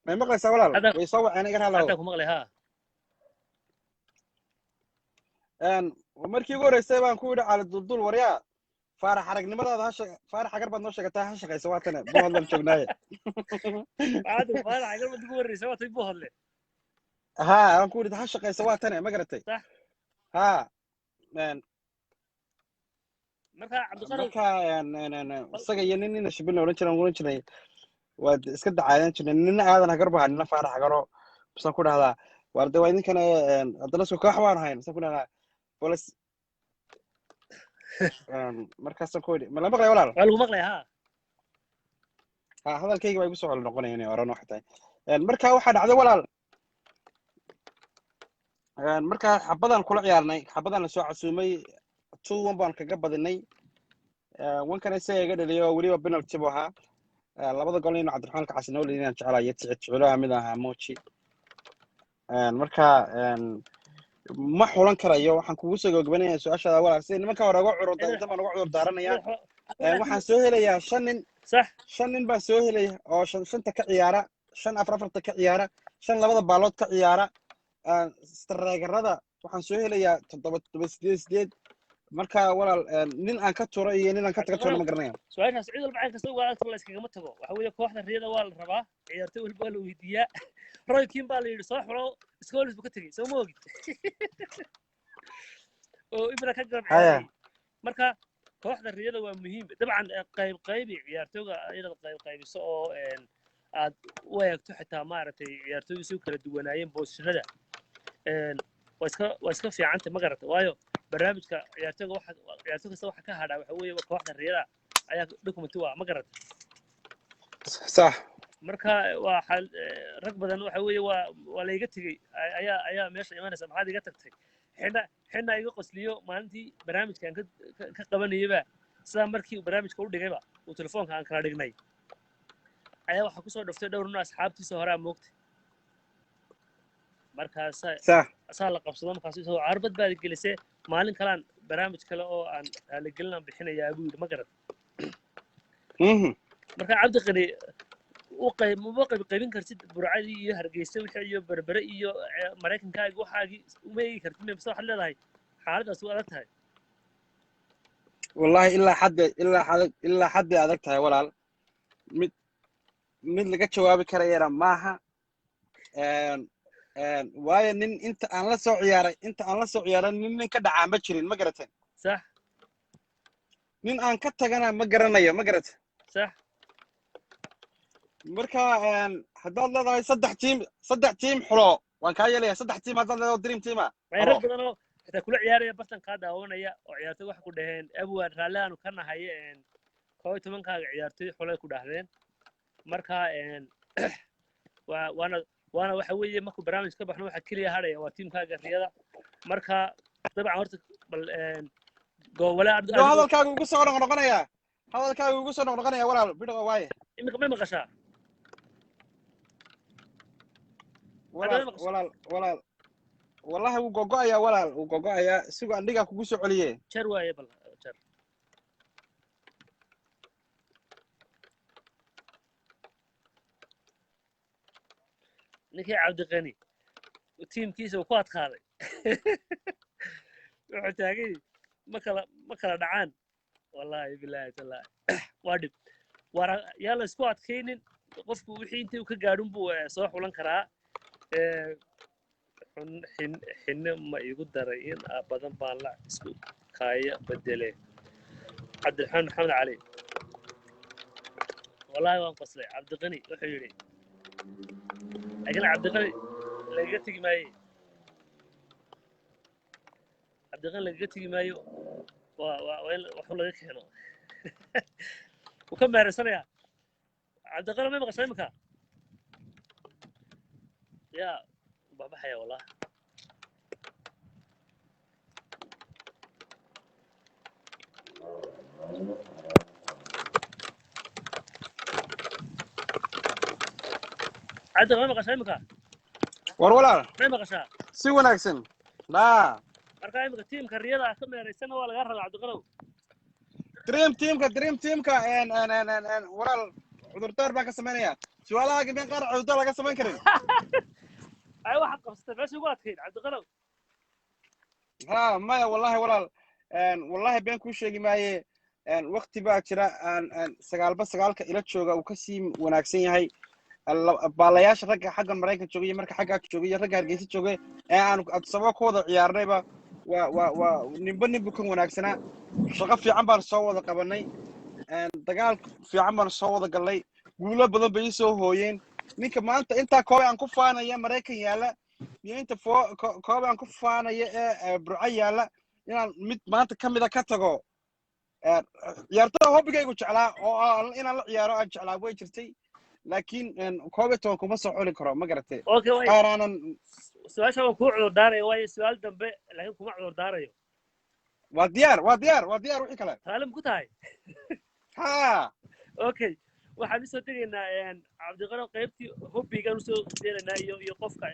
may maqlaysaa walaal way soo waceen iga raalaho hadda ku maqlay ha markii ugu horreysay baan ku yidhi cali duldul waryaa faarax aragnimadaada faarax agar baad noo sheegataa ha shaqaysa waa tane buuhoodlaan joognaaye faarax agar baad ugu horreysay waa tay buuhoodle ha aan ku yidhi ha shaqaysa waa tane ma garatay ha marka cabdiqanow isaga iyo nin shibin oran jiray waad iska dacaadan jirnay nina aadan hagar baa nina faarax hagaro bisaan ku dhahdaa waarde waa idinkana haddana soo koox baan ahayn bisaan ku dhahdaa bolis markaasaan ku yidhi mala maqlay walaal waa lagu maqlay ha hadalkayga baa igu soo colo noqonaya inay oran wax tahay markaa waxaa dhacday walaal markaa xabadaan kula ciyaarnay xabadaan la soo casuumay 2-1 baan kaga badinay wankana isaga iga dhaliyo weliba penalty buu ahaa labada gool inuu cabdiraxmaan kacasi noo leeyahay inaan jeclahay jecelaha mid ahaa mochi marka ma xulan karayo waxaan kugu soo gabagabanayaa su'aashaada walaal sida nimanka hore uga cururda inta baan uga cudur daaranayaa waxaan soo helayaa 5 nin sax 5 nin baan soo helay oo shanta ka ciyaara 5 afarta ka ciyaara 5 labada baalood ka ciyaara streegarada waxaan soo helayaa 7 marka walaal nin aan ka turo iyo nin aan ka taga toona ma garanaya su-aashaas cid walba caan kasta uga adagta la iskagama tago waxa weeye kooxda riyada waa la rabaa ciyaartoy walba waa la weydiiyaa roy kin baa la yidhi soo xulo schoolis buu ka tegey soo ma ogid oo ibra ka garab ciyaarayay marka kooxda riyada waa muhiim dabcan qaybi ciyaartooyga iyada qaybiso oo aad u eegto xitaa maaragtay ciyaartooydu si kala duwanaayeen boosashada waa iska fiicanta ma garata waayo barnaamijka ciyaartooyga ciyaartooy kasta waxa ka hadhaa waxa weeye kooxda riyada ayaa documenty waa ma garata sax marka waa rag badan waxa weeye waa la iga tegey ayaa meesha imanaysa maxaad iga tagtay xina iga qosliyo maalintii barnaamijkan ka qabanayaba sidaa markii barnaamijka u dhigayba uu telefoonka aan kala dhignay ayaa waxaa kusoo dhaftay dhowr nin asxaabtiisa hore aa moogtay markaasaa la qabsado markaas isagoo carbad baad gelisee maalin kalaan barnaamij kale oo aan raaligelinaan bixinayaa buu yidhi ma garad marka cabdiqani maba qaybin kartid burcadii iyo hargeysa wixii iyo berbere iyo maraykankaagi waxaagii uma eegi kartid mise waxaad leedahay xaaladaas u adag tahay wallahi ilaa xadday adag tahay walaal mid laga jawaabi karayana maaha waayo nin inta aan la soo ciyaaray nin ka dhacaa ma jirin ma garateen sax nin aan ka tagana ma garanayo ma garata sax marka haddaad leedahay saddex tiim xulo waan kaa yeelaya 3 tiim haddaad leedahay dream teama rag badan oo xitaa kula ciyaaraya bartan kaa daawanaya oo ciyaartooy waxa ku dhaheen abwaan raalli aanu ka nahay 11kaaga ciyaartooy xulay ku dhahdeen marka waana waxa weeye markuu barnaamij ka baxno waxa keliya hadhaya waa tiimkaaga riyada marka dabcan horta bal goowale hadalkaaga ugu soo noqnoqonaya walaal bidho waaye imika ma maqashaa walaal wallahi wuu gogo'ayaa isigu andhigaa kugu soo celiye jar waaye bal jar ninkii cabdiqani tiimkiisa uu ku adkaaday wuxuu taagay ma kala dhacaan wallahi bilaahi tallaahi waa dhib yaa la isku adkaynin qofku wixii intii uu ka gaadhin buu soo xulan karaa xinne ma igu daray in badan baan la isku kaaya bedele cabdiraxmaan maxamed cali wallahi waan qoslay cabdiqani wuxuu yidhi laakiin cabdiqani lagaga tegi maaye waa in waxu laga keeno wuu ka meeraysanayaa cabdiqani ma maqashay imika يا بابا حيا والله عاد ما مقشا imika war walaal ma maqashaa si wanaagsan la marka imika tiimka riyada ka meeraysana waa laga rabaa cabdiqalow dream teamka walaal cudurdaar baan ka sameynaya su'aalaha gaben qaar cudurdaar laga samayn karin ay waxaad qabsatay meesha ugu adkayd cabdiqalow ها ما والله ولا والله بين كل شيء ما وقت باكرة سقالك إلى تشوجا وكسيم وناكسين هاي بالاياش رجع حق المرايك تشوجي مرك حقك تشوجي رجع رجيت تشوجي أنا أتصور كوضع عيار ريبا ونبني بكون وناكسنا شغف في عمر صوّد قبلني دقال في عمر صوّد قال لي قوله بدل بيسو هوين نيك ما أنت كوي عن كفانا يا مريك يلا inta kooban ku faanaya burcaya la inaan mid maanta kamida ka tago ciyaartada hobbigaygu jeclaa oo inaan la ciyaaro aan jeclaa way jirtay laakiin koobaton kuma soo xuli karo ma garatay qaaraanan su'aasha waan ku cudur daaray waayo su'aal dambe laakiin kuma cudur daarayo waa diyaar wixii kale taalim ku tahay ha okay waxaan isoo tegaynaa cabdiqano qaybtii hobbigaan usoo deelaynaa iyo qofka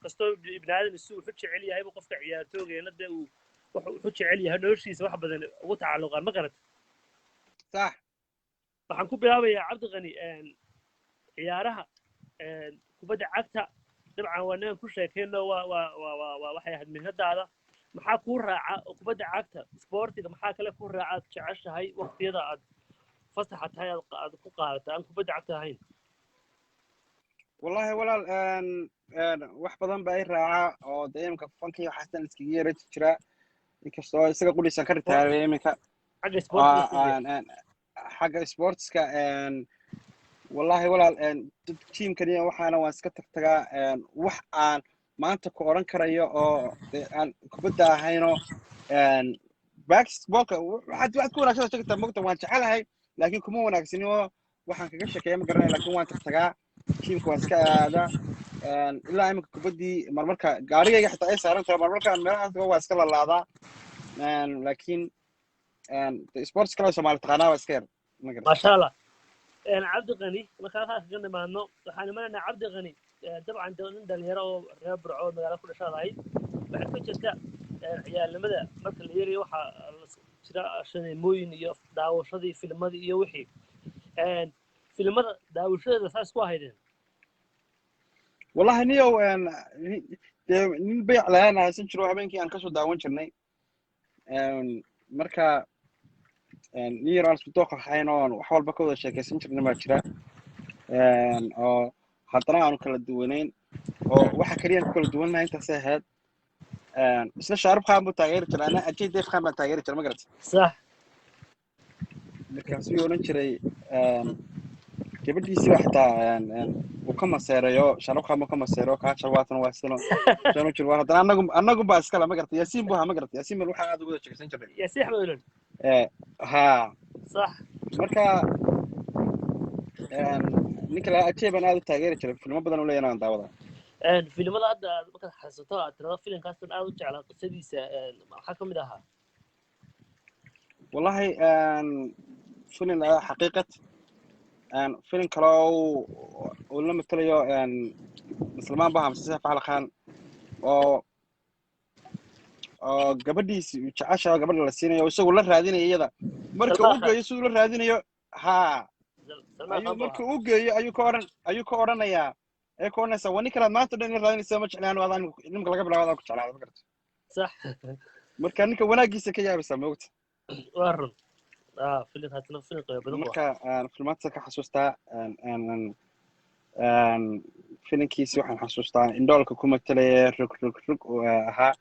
kastoo ibn aadan isu wuxuu jecel yahay qofka ciyaartoogeena dee uu wuxuu jecel yahay noloshiisa wax badan ugu tacalluqaan ma garata sax waxaan ku bilaabayaa cabdiqani ciyaaraha kubadda cagta dabcan waa ninaan ku sheekayno waa waxay ahayd mihnadaada maxaa kuu raaca oo kubadda cagta isboortiga maxaa kale kuu raaca aad jeceshahay waqtiyada aad fasaxa tahay aad ku qaadata aan kubadda cagta ahayn wallahi walaal wax badan baa i raaca oo dee iminka fankii waxaastan iskaga yara jiraa inkastoo isaga qudhiisan ka ritaaray iminka xagga isboortiga xagga sportska wallahi walaal tiimkaniya waxaana waan iska tagtagaa wax aan maanta ku odhan karayo oo aan kubadda ahayno basketballka waxaad ku wanaagsan sheegtaa mogta waan jecelahay laakiin kuma wanaagsanin oo waxaan kaga sheekeeya ma garanay laakiin waan tagtagaa tiimka waan iska aadaa ilaa iminka kubaddii marmarka gaarigayga xitaa ay saaran tahay marmarka meelahaas waa iska lalaadaa laakiin sports kale Soomaali taqaanaa waa iska yar ma garanay maasha allah cabdi qani markaan halkaas kaga nimaadno waxaan imanaynaa cabdi qani dabcan nin dhalinyaro oo reer burco magaalo ku dhashaadahay waxaa ka jirta ciyaalnimada marka la yarayo waxaa jira shaneemooyin iyo daawashadii filmadii iyo wixii filmada daawashadeeda saas ku ahaydeen wallahi niyow nin bayc lahaan haysan jiro habeenkii aan kasoo daawan jirnay marka nin yar aan isku dooq ahayn oon wax walba ka wada sheekaysan jirnay baa jira oo haddana aanu kala duwanayn oo waxa kaliya ku kala duwannahay intaasay ahayd isla shaarub khan buu taageeri jiray ana ajay deef khan baan taageeri jiray ma garatay sax markaasuu odhan jiray gabadhiisii baa xitaa uu ka maseerayo shaarub khan buu ka maseero kaajar waatan waa sino sano jir waa haddana annagu baa iskala ma garatay yaasiin buu ahaa ma garatay yaasiin bal waxaa aad uga wada sheekaysan jirnay yaasiin axmed olol ها صح marka ninka la ajay baan aad u taageeri jiray filmo badan oo leeyahay aan daawada filimada hadda markaad xasuusto aad tirada filimkaastan aad u jeclaa qisadiisa maxaa ka mid ahaa wallahi filim xaqiiqad filim kale oo la matalayo islamaan baa hamsa faal khan oo gabadhiisi jecesha gabadha la siinayo isagu la raadinayo iyada marka uu geeyo sidoo la raadinayo ayuu marka uu geeyo ayuu ka oranayaa ee ka oranaysa wani kala maanta dhan la raadinaysa ma jeclaan wadan nimka laga bilaabo ku jeclaado ma garto sax marka ninka wanaagiisa ka yaabisa moogta warun filimkaasna filim qayb badan marka filmaadka ka xasuustaa filimkiisi waxaan xasuustaa indhoolka ku matalaya rug ahaa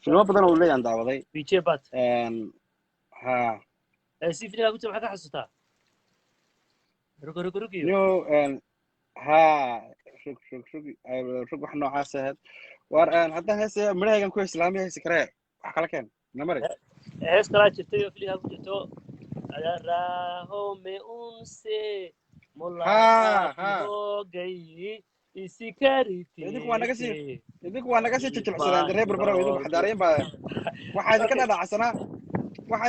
filmo badan oo leeyahay daawaday BJ Bat ha si filimka ku maxaa ka xasuustaa rug yo ha rug wax noocaas ah war haddaan heese maraygan ku islaamiya heese kare wax kala keen namare hees kala jirtay oo filimka ku jirto raho me unse mola gay isikariti idinku waa naga sii jilcsadaan reer barbaro idinku xadaareen baa waxaa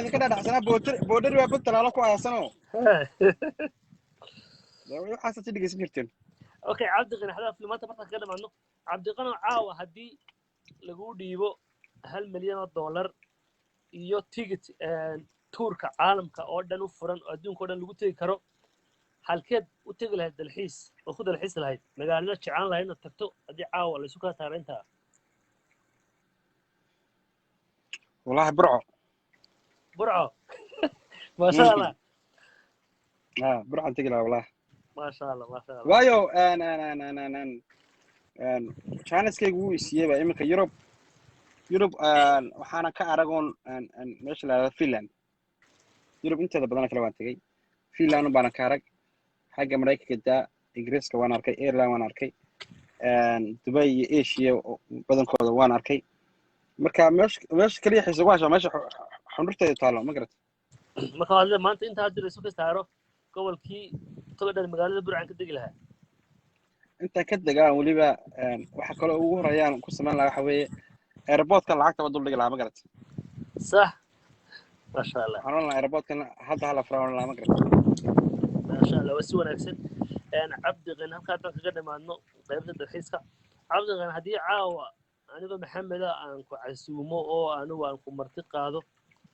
idinka dhadhacsanaa boodhari waa badtalaalo ku aasano waxaasa si dhegeysan jirteen okay cabdiqani hadaa filmaanta markaan kaga dhamaadno cabdiqano caawa haddii lagu dhiibo $1 milyan iyo ticket tuurka caalamka oo dhan u furan oo adduunka oo dhan lagu tegi karo halkeed u tegi lahayd dalxiis oo ku dalxiis lahayd magaalada jeclaan lahayd inaad tagto haddii caawa la isu kaa taarayntaa wallahi burco maasha allah burcan tegi lahaa wallahi maasha allah waayo janiskaygu wuu isiiyey baa iminka yurub waxaana ka aragoon meesha la Finland yurub inteeda badan kale waan tagay Finland baan ka arag xagga Mareykanka daa Ingiriiska waan arkay Ireland waan arkay Dubai iyo Asia badankooda waan arkay marka meesha kaliya xiiso waasha meesha xunurteeda taalo ma garat marka hadda maanta inta hadda isu ka saaro gobolkii togadhan magaalada Burcan ka degi lahaa inta ka degaa waliba waxa kale ugu horeeyaan ku sameyn lahaa waxa weeye airportka lacagta wad dul dhigi lahaa ma garat صح ما شاء الله waxaan la airportkana hadda hala faraon la ma garat ما شاء الله وسي wanaagsan cabdi qan halka aad kaga dhamaadno qaybta dalxiiska cabdi qan hadii caawa aniga maxamed aan ku casuumo oo anigu aan ku marti qaado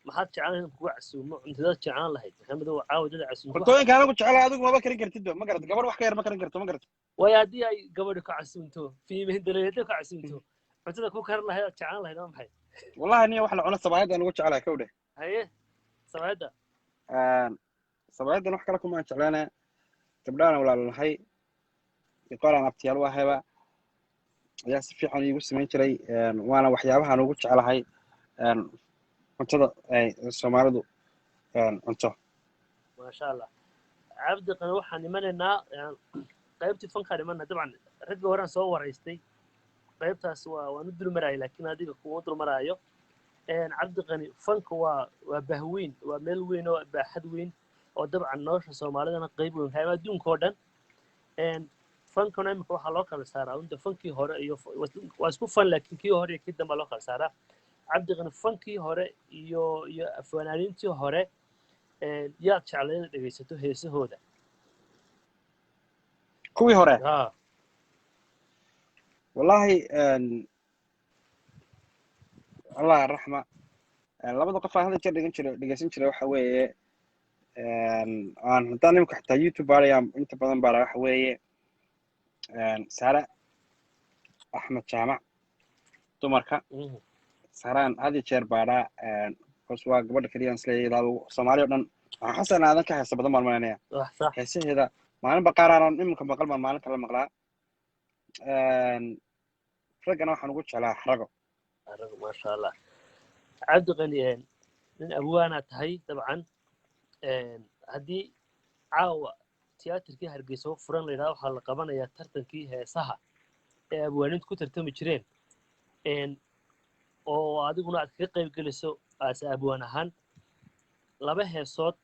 maxaad jeclaan in kugu casuumo cuntada jeclaan lahayd maxamedow caawadada casuumto wax cuntooyinka anagu jecelahay adigu maba karin kartid ma garad gabadh wax ka yar ma karin karto ma garad waayo haddii ay gabadhi ka casuumto fiimahin daleedo ka casuumto cuntada ku karin lahayd aad jeclaan lahayd waa maxay wallahi niyo wax la cuno sabaayadda anagu jecelahay kowdhe haye sabaayadda sabaayaddan wax kale kumaan jeclaane gabdhaana walaalanahay qoraan abtiyaal u ahayba ayaa si fiican iigu samayn jiray waana waxyaabahaan ugu jecelahay cuntada ay soomaalidu cunto maasha allah cabdi qani waxaan imanaynaa qaybtii fankaan imanaa dabcan raggii horaan soo waraystay qaybtaas waan u dulmarayay laakiin adiga kuma dulmaraayo cabdi qani fanka waa bahweyn waa meel weyn oo baaxad weyn oo dabcan nolosha soomaalidana qayb weyn kaama adduunka oo dhan fankana imika waxaa loo kala saaraa inta fankii hore iyo waa isku fan laakiin kii hore iyo kii dambe loo kala saaraa cabdi qani fankii hore iyo fanaaniintii hore yaad jeclay inaad dhegaysato heesahooda kuwii hore ها wallahi allah raxma labada qof aan hadda jeer dhegeysan jiray waxa weeye aan haddaan imika xataa youtube baaraya inta badan baara waxa weeye saare axmed jaamac dumarka saaraan had iyo jeer baadhaa hoos waa gabadha keliya isleeyahay soomaali oo dhan waxaan xasan aadan ka heesa badan baan malinaya صح heesaheeda maalinba qaar aanan iminka maqal baan maalin kale maqlaa raggana waxaan ugu jeclaa xarago ما شاء الله عبد الغني من أبوانا تهي طبعا هدي عاوة تياتر كي هرقيسو فران لي راوحة لقبانا يا ترتن كي هي سها أبوانين تكو ترتمي جرين oo adiguna aad ka qayb geliso aas abwaanahan laba heesood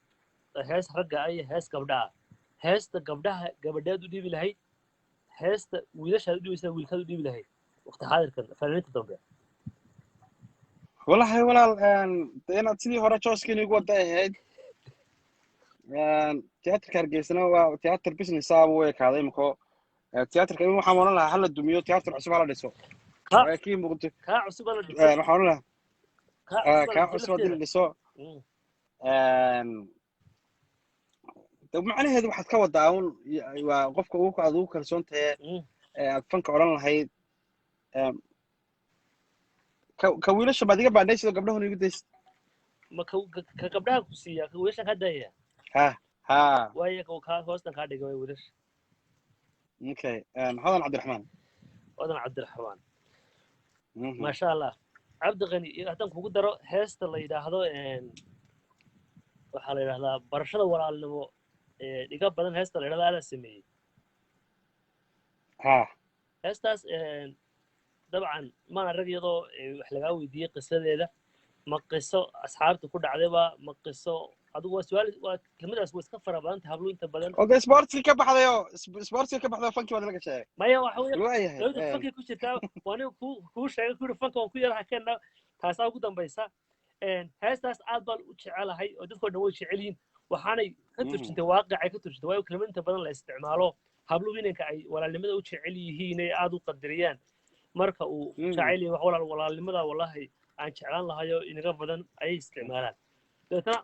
hees ragga ay hees gabdhaha heesta gabdhaha gabadheed u dhiibi lahayd heesta wiilashaad u dhiibaysaa wiilkaad u dhiibi lahayd waqti xaadirkan fanaaniinta dambe wallahi walaal inaad sidii hore jooskiin igu wada ahayd tiyaatarka hargeysana waa tiyaatar business ah buu ekaaday imiko tiyaatarka in waxaan oran lahaa hala dumiyo tiyaatar cusub hala dhiso kii muuqdo kaa cusub la dhiso waxaan oran lahaa kaa cusub hadii la dhiso macnaheedu waxaad ka wadaa un waa qofka aad ugu kalsoon tahay aad fanka odhan lahayd ka wiilasha baad iga baandhaysidoo gabdhahuna igu daysid ma ka gabdhaha ku siiya ka wiilasha ka daya ha waayo kaa hoostan kaa dhiga way wiilasha okay hodan cabdiraxmaan wadan cabdiraxmaan ما شاء الله عبد الغني هدان kugu daro heesta la yiraahdo waxa la yiraahdaa barashada walaalnimo dhiga badan heesta la yiraahdo ala sameeyay heestaas dabcan ma rag iyadoo wax laga weydiiyay qisadeeda ma qiso asxaabta ku dhacdayba ma qiso adigu waa su'aal waa kelmadaas way iska fara badan tahay hablo inta badan oo sportski ka baxdayo sportski ka baxdayo fanki wada laga sheegay maya waxa weeye fanki ku jirtaa waana ku sheegay ku fanka oo ku yaraha keena taas ugu dambaysa heestaas aad baan u jecelahay oo dadku dhan way jecel yihiin waxaanay ka turjintay waaqicay ka turjintay waayo kelmad inta badan la isticmaalo hablo inanka ay walaalnimada u jecel yihiin ay aad u qadariyaan marka uu jecel yahay wax walaalnimada wallahi aan jeclaan lahayo inaga badan ay isticmaalaan dadka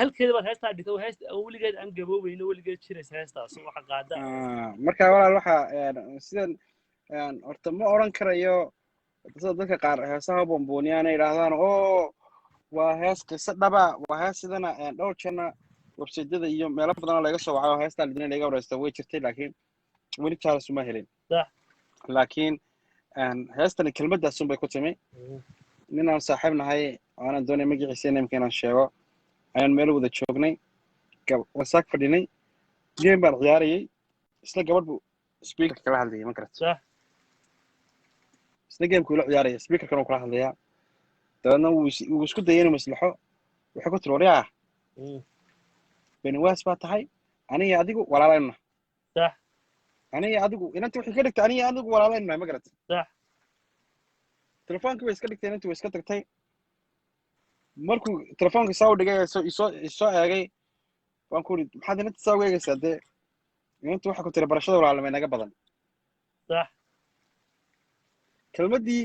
halkeeda baad heestaa dhigto heesta weligeed aan gaboobayno weligeed jiraysa heestaas waxa qaada marka walaal waxa sidan horta ma oran karayo dadka qaar heesaha bombooniyaan ay yiraahdaan oo waa hees qiso dhaba waa hees sidana dhowr jeerna website-yada iyo meelo badan laga soo wacayo heestaa lidina laga wareysto way jirtay laakiin weli jaalas uma helin sax laakiin heestani kelmadaas un bay ku timi ninaan saaxiib nahay aanan doonay magaciisa inamka inaan sheego ayaan meel wada joognay wasaag fadhinay game baan ciyaarayay isla gabadh buu speaker kala hadlayay ma garat sax isla gamekuu la ciyaaraya speakerkan uu kala hadlayaa dabeedna wuu isku dayay inuu maslaxo wuxuu ku tiri waryaa beniwaas baa tahay aniga adigu walaalayna sax aniga adigu inanta waxay ka dhigtay aniga adigu walaalayna ma garat sax telefoonka way iska dhigtay inantii way iska tagtay markuu telefoonka saa u dhigay isoo eegay waan ku uri maxaad inanta saa uga eegaysaa dee inanta waxa ku tiri barashada walaalnimo naga badan sax kelmaddii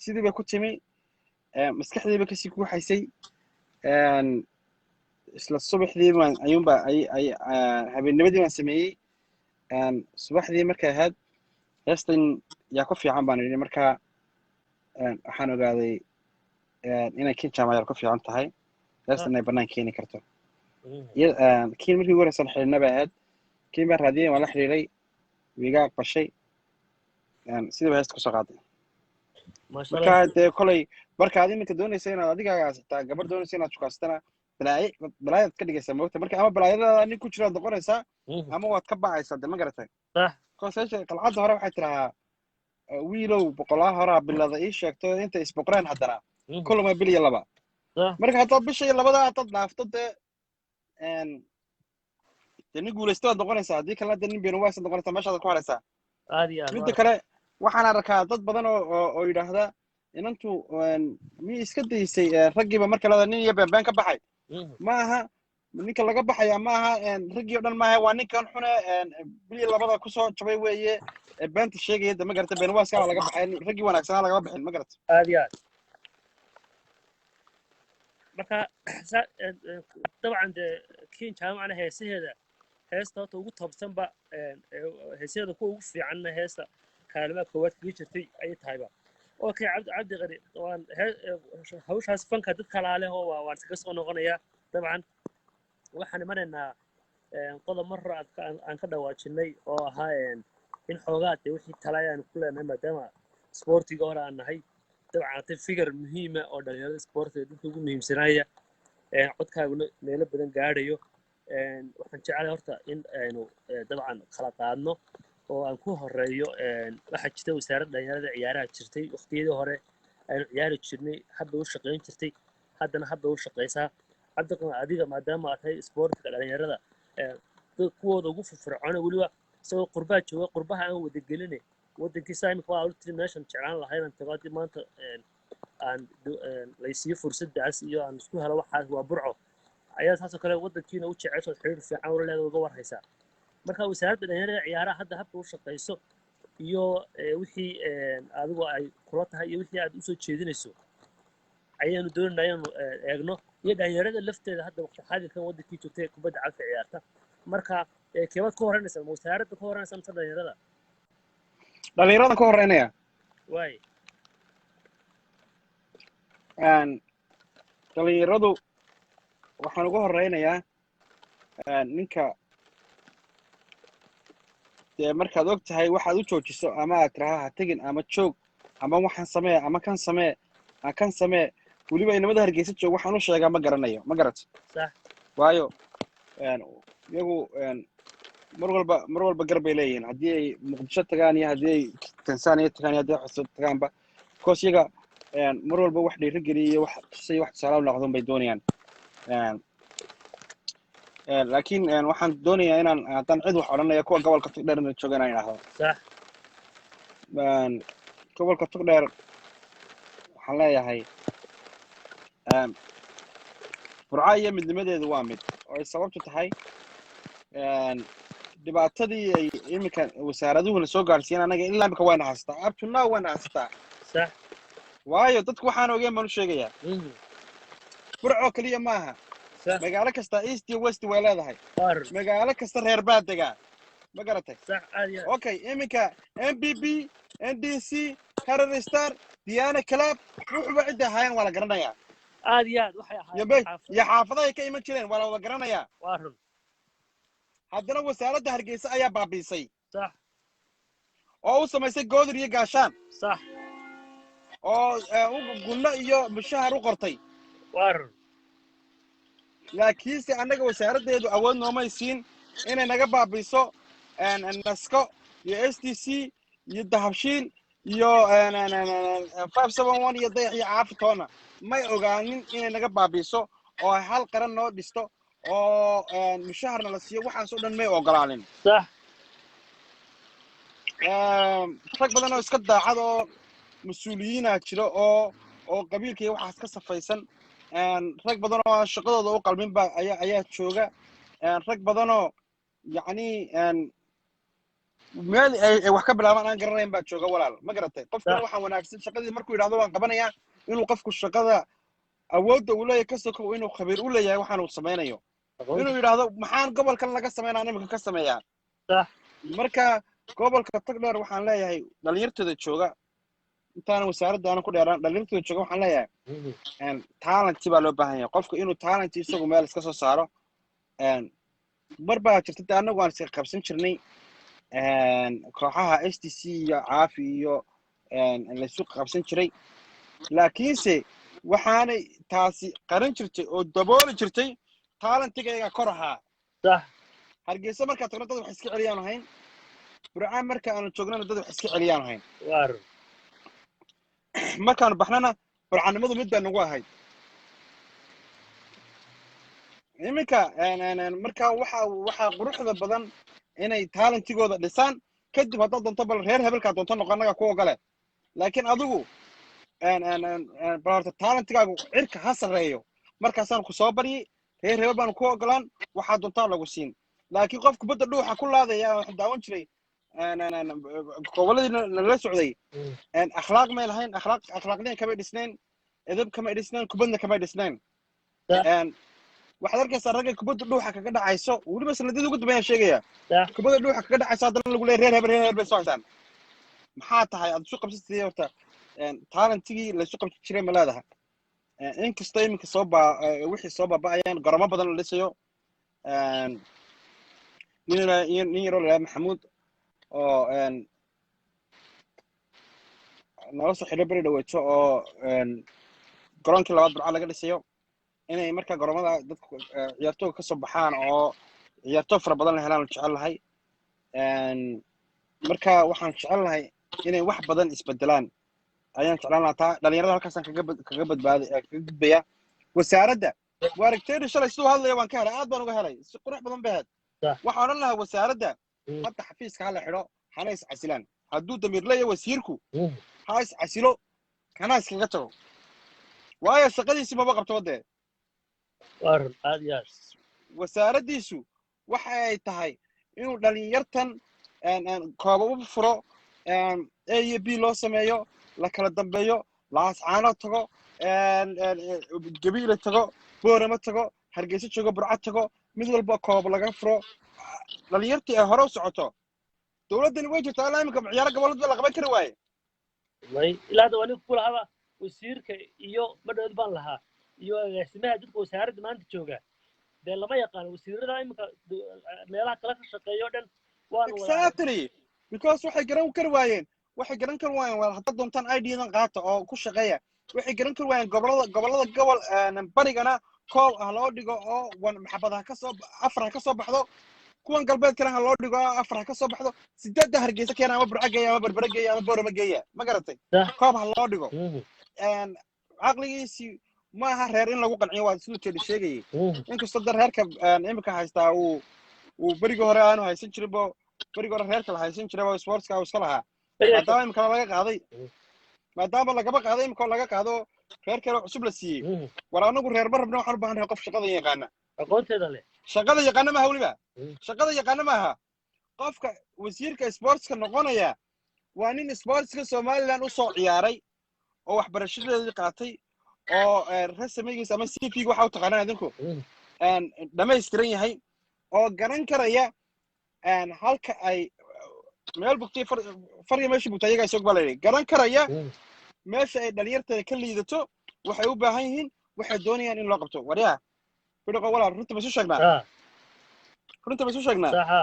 sidii bay ku timi maskaxdayba kasii guuxaysay isla subaxdii habeennimadii baan sameeyey subaxdii markay ahayd heestan yaa ku fiican baan idhi markaa waxaan ogaaday inay kiin jaamacayaal ku fiican tahay heestan ay bannaan keeni karto kiin markii ugu horeysan xidhiidhna bay ahayd kiin baan raadiyey waan la xidhiidhay wiiga aqbashay sidii ba heesta kusoo qaaday marka dee kolay markaad iminka doonaysa inaad adigaaga xitaa gabar doonaysa inaad shukaastana balaayaad ka dhigaysaa moogta marka ama balaayadaada nin ku jiraad noqonaysaa ama waad ka bacaysaa de ma garatay koosesha qalcadda hore waxay tirahaa wiilow boqolaha horaa bilada ii sheegto intay isboqreen haddana kulama bil iyo laba marka haddaad bisha iyo labada haddaad dhaafto dee nin guulaysta waad noqonaysaa haddii kalena dee nin beenuwaasad noqonaysaa meeshaad ku haraysaa midda kale waxaan arkaa dad badan oo yidhaahda inantu miyay iska daysay raggiiba marka lada nin iyo beenbeen ka baxay ma aha ninka laga baxaya ma aha raggii o dhan maaha waa ninkan xune bil iyo labada kusoo jabay weeye beenta sheegaya de ma garata beenwaaska laga baxay raggii wanaagsanaa lagama bixin ma garata aad iyo aad marka dabcan dee kiin jaamacna heesaheeda heesta horta ugu toobsanba heesaheeda kuwa ugu fiicanna heesta kaalimaad koowaad kaga jirtay ayay tahayba okay cabdi qari waan hawshaas fanka dad kala leh oo waan iskaga soo noqonayaa dabcan waxaan imanaynaa qodob mar hore aan ka dhawaajinay oo ahaa in xoogaa dee wixii talay aan ku leenahay maadaama sportiga hore aan nahay dabcan ata figar muhiima oo dhalinyarada sportiga dadka ugu muhiimsanaya codkaaguna meelo badan gaadhayo waxaan jeclahay horta in aynu dabcan kala qaadno oo aan ku horeeyo waxaa jirta wasaaradda dhalinyarada ciyaaraha jirtay waqtiyadii hore aynu ciyaari jirnay habba u shaqayn jirtay haddana habba u shaqaysaa cabdiqan adiga maadaama aad tahay sportiga dhalinyarada dad kuwooda ugu firfircoona weliba isagoo qurbaa jooga qurbaha aan wada geline waddankiisa imika waa tiri meeshan jeclaan lahayn tago haddii maanta aan laysiiyo fursaddaas iyo aan isku helo waxaas waa burco ayaa taasoo kale waddankiina u jeceshood xiriir fiican ula leeda uga warhaysaa marka wasaaradda dhalinyarada ciyaaraha hadda habka u shaqayso iyo wixii adigu ay kula tahay iyo wixii aad usoo jeedinayso ayaanu doonayna ayaanu eegno iyo dhalinyarada lafteeda hadda waqti xaadirkan waddankii joogtay ee kubadda cagta ciyaarta marka keebaad ka horreynaysaa ma wasaaradda ka horreynaysaa mise dhalinyarada ka horreynaya waay dhalinyaradu waxaan uga horreynayaa ninka dee markaad og tahay waxaad u joojiso ama aad tiraha ha tegin ama joog ama waxaan samee ama kan samee weliba inamada hargeysa joog waxaan u sheegaa ma garanayo ma garat waayo iyagu mar walba gar bay leeyihiin haddii ay muqdisho tagaan iyo haddii ay tansaaniya tagaan iyo haddii ay xusuud tagaanba koos iyaga mar walba wax dhiirigeliya iyo wax tusay wax tusaale u noqdon bay doonayaan laakiin waxaan doonayaa inaan haddaan cid wax odhanaya kuwa gobolka togdheer inay jooga inaan idhaahdo gobolka togdheer waxaan leeyahay burca iyo midnimadeedu waa mid oo ay sababtu tahay dhibaatadii ay iminka wasaaraduhuna soo gaarsiiyeen anaga ilaa imika wayna haystaa up to now wayna haystaa waayo dadku waxaan ogeen baan u sheegayaa burco keliya maaha magaalo kasta east iyo west way leedahay magaalo kasta reer baa degaa ma garatay okay iminka mbb ndc harar star diana club wuxuba cidda ahaayeen waa la garanayaa aad iyo aad waxay ahaayeen iyo xaafadahay ka iman jireen waa la wada garanayaa haddana wasaaradda hargeysa ayaa baabiisay oo u samaysay goodir iyo gaashaan oo gunno iyo mushahar u qortay laakiinse annaga wasaaraddeedu awood noomay siin inay naga baabiiso nasko iyo s t c iyo dahabshiil iyo 571 iyo dayax iyo caafitoona may ogaanin inay naga baabiiso oo ay hal qaran noo dhisto oo mushaharna la siiyo waxaas oo dhan may ogolaanin rag badan oo iska daacad oo mas-uuliyiina jiro oo qabiilka iyo waxaas ka safaysan rag badan oo shaqadooda u qalmin ba ayaa jooga rag badanoo yacni meel ay wax ka bilaabaan aan garanayn baa jooga walaal ma garatay qofkana waxaan wanaagsan shaqadii markuu yidhahdo waan qabanayaa inuu qofku shaqada awoodda uu leeyahay ka sokow inuu khabiir u leeyahay waxaan uu samaynayo inuu yidhaahdo maxaan gobolkan laga sameynaa iminka ka sameeyaa صح marka gobolka tagdheer waxaan leeyahay dhalinyartooda jooga intaana wasaaradda aanan ku dheeraan dhalinyartooda jooga waxaan leeyahay talent baa loo baahan yahay qofka inuu talent isagu meel iska soo saaro mar baa jirta de annagu aan iska qabsan jirnay kooxaha STC iyo caafi iyo laysu qabsan jiray laakiinse waxaanay taasi qaran jirtay oo dabooli jirtay talentigayga kor ahaa صح hargeysa markaa tagno dad wax iska celiyaan ahayn burcaan marka aanu joognana dad wax iska celiyaan ahayn وار markaanu baxnana burcaannimadu mid baa nagu ahayd iminka marka waxaa quruxda badan inay talentigooda dhisaan kadib haddaad doonto bal reer hebelkaa doonto noqo annaga ku ogole laakiin adigu bal horta talentigaagu cirka ha sarreeyo markaasaan ku soo baryi reer hebel baanu ku ogolaan waxaa doontaa lagu siin laakiin qofku badda dhuuxa ku laadaya waxaan daawan jiray goboladii nala socday akhlaaq may lahayn akhlaaqniyan kamay dhisnayn edab kamay dhisnayn kubadna kamay dhisnayn waxaad arkaysaa ragga kubadda dhuuxa kaga dhacayso weliba sanadiyada ugu dambeeyaan sheegaya kubadda dhuuxa kaga dhacayso haddana lagu leeyahay reer hebel bay soo haysaan maxaa tahay aad isu qabsatay horta talentigii laysu qabsi jiray ma leedaha inkastoo iminka wixii soo baaba'ayaan garamo badan la dhisayo nin yaroo lalaha maxamuud oo nala soo xidho beri dhaweeto oo garoonkii labaad burca laga dhisayo inay markaa garoomada dadka ciyaartooga ka soo baxaan oo ciyaartoo fara badan la helaan jecel lahay marka waxaan jecel lahay inay wax badan isbedelaan ayaan jeclaan lahaa taa dhalinyarada halkaasaan kaga gudbaya wasaaradda waa aragtayda shalay siduu hadlaya waan ka helay aad baan uga helay si qurux badan bay ahayd waxaan odhan lahaa wasaaradda hadda xafiiska hala xidho hana is casilaan hadduu damiir leeyahay wasiirku ha is casilo hana iskaga tago waayo shaqadiisi maba qabto wadee wasaaraddiisu waxa ay tahay inuu dhalinyartan kooba u furo A iyo B loo sameeyo la kala dambeeyo laascaano tago gabiile tago boorama tago hargeysa joogo burca tago mid walba koob laga furo dhalinyartii ay hore u socoto dowladdani way jirtaa ilaa iminka ciyaaro gobolada la qaban kari waaye ilaa hadda waa nin ku lahaba wasiirka iyo madhowd baan lahaa iyo agaasimaha dadka wasaaradda maanta jooga dee lama yaqaano wasiirada iminka meelaha kala ka shaqeeyo o dhan exactly because waxay garan kari waayeen waa haddaad doontaan iddan qaata oo ku shaqeeya waxay garan kari waayeen gobolada gobol barigana koob ah loo dhigo oo maxabad afar ha ka soo baxdo kuwan galbeedkana ha loo dhigo oo afar ha ka soo baxdo sideedda hargeysa keena ama burco geeya ama berbere geeya ama boorama geeya ma garatay koob ha loo dhigo caqligiisii ma aha reer in lagu qanciyo waa siduu teedi sheegayay inkastoo da reerka iminka haystaa uu berigii hore aanu haysan jirinbo berigii hore reerka la haysan jiray oo sportska uu iska lahaa maadaama imika laga qaaday maadaama lagaba qaaday imika laga qaado reer kale cusub la siiyey war anagu reer ma rabna waxaan u baahanahay qof shaqada yaqaana aqoonteeda leh shaqada yaqaana maaha weliba shaqada yaqaana maaha qofka wasiirka sportska noqonaya waa nin sportska somaliland u soo ciyaaray oo waxbarashadeedii qaatay oo rasmigiisa ama CV-ga waxa u taqaanaan adinku dhamaystiran yahay oo garan karaya halka ay meel bugtay farya meeshii bugtay ayagaa isog baa la yidhi garan karaya meesha ay dhalinyarteeda ka liidato waxay u baahan yihiin waxay doonayaan in loo qabto waryaa bidhiqo walaal runta ma isu sheegnaa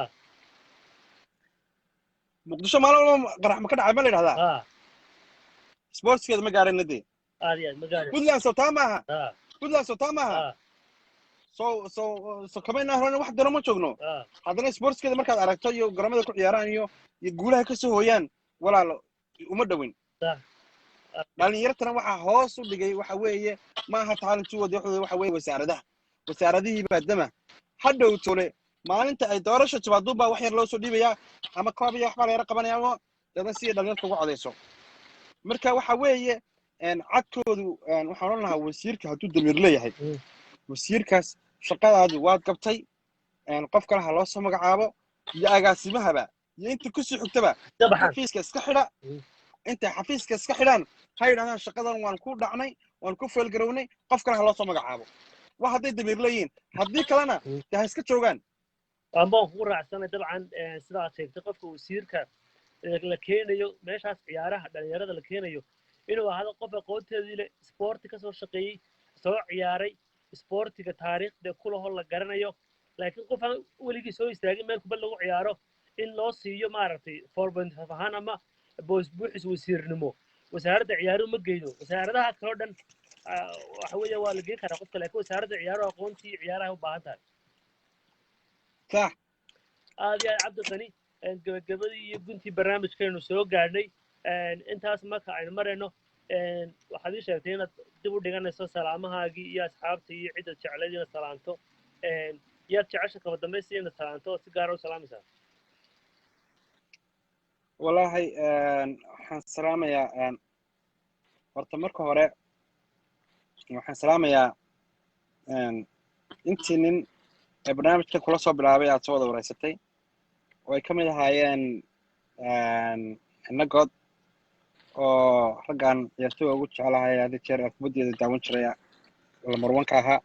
muqdisho maalin walba qarax ma ka dhacay ma la yidhahdaa sportskeeda ma gaarayna dee puntland soo taa maaha so kamayna horena wax daro ma joogno haddana sportskeeda markaad aragto iyo garoomada ku ciyaaraan iyo guulaha ka soo hooyaan walaalo uma dhowin dhalinyartana waxaa hoos u dhigay waxa weeye maaha taalintuwooda waxa weeye wasaaradihii baadama hadhow tole maalinta ay doorasho jabaaduun baa wax yar loo soo dhiibayaa ama koob iyo waxbaa la yara qabanaya ama dadan si dhalinyarta ugu codayso marka waxa weeye cadkoodu waxaan odhan lahaa wasiirka hadduu damiir leeyahay wasiirkaas shaqadaadu waad qabtay qof kale ha loo soo magacaabo iyo agaasimahaba iyo inta kusii xigtaba xafiiska iska xidha intay xafiiska iska xidhaan ha yidhahdaan shaqadan waan ku dhacnay waan ku feelgarownay qof kale ha loo soo magacaabo wax hadday damiir leeyihiin haddii kalena dee ha iska joogaan ambaan kugu raacsanay dabcan sidaad sheegtay qofka wasiirka la keenayo meeshaas ciyaaraha dhalinyarada la keenayo inuu ahaado qof aqoonteedii leh isboorti kasoo shaqeeyey soo ciyaaray isboortiga taariikhda kulaho la garanayo laakiin qof aan weligii soo istaagin meel kubad lagu ciyaaro in loo siiyo maaragtay forbonf ahaan ama boos buuxis wasiirnimo wasaaradda ciyaaruhu ma geyno wasaaradaha kale oo dhan waxa weeye waa la geyn karaa qofka laakiin wasaaradda ciyaaruhu aqoontii ciyaaraha u baahan tahay sax aad iyo aad cabdiqani gabagabadii iyo guntii barnaamijkeenu soo gaadhnay intaas marka aynu marayno waxaad ii sheegtay inaad dib u dhiganayso salaamahaagii iyo asxaabta iyo cidda jeclayd inaad salaanto yaad jecesha kaba dambaysi inaad salaanto oo si gaara u salaamaysaa wallaahi waxaan salaamayaa horta marka hore waxaan salaamayaa intii nin ee barnaamijka kula soo bilaabay aad soo wada wareysatay oo ay ka mid ahaayeen inagood oo raggan ciyaartooyga ugu jeclahay hadda jeer kubaddeeda daawan jiray lamarwanka ahaa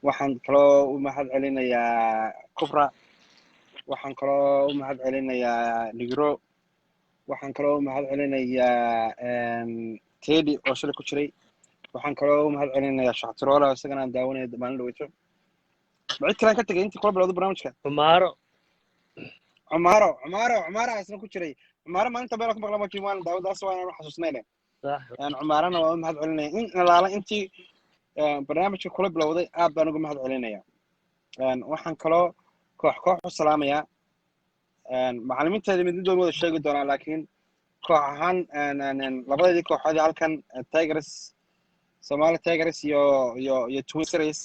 waxaan kaloo u mahad celinayaa kubra waxaan kaloo u mahad celinayaa nigro waxaan kaloo u mahad celinayaa tedi oo shalay ku jiray waxaan kaloo u mahad celinayaa shactiroole oo isagana aan daawanaya maalin dhaweyto ma cid kalaan ka tegay intii kula bilowda barnaamijka cumaaro isna ku jiray cumaaro maalinta beela ku maqla ma jirin waan daawadaas waa inaan u xasuusnayne cumaarana waa u mahad celinaya in alaala intii barnaamijka kula bilowday aad baan uga mahad celinaya waxaan kaloo koox u salaamayaa macallimiinteeda midnidood wada sheegi doonaa laakiin koox ahaan labadeedii kooxoodii halkan tigers Somali Tigers iyo Twin Series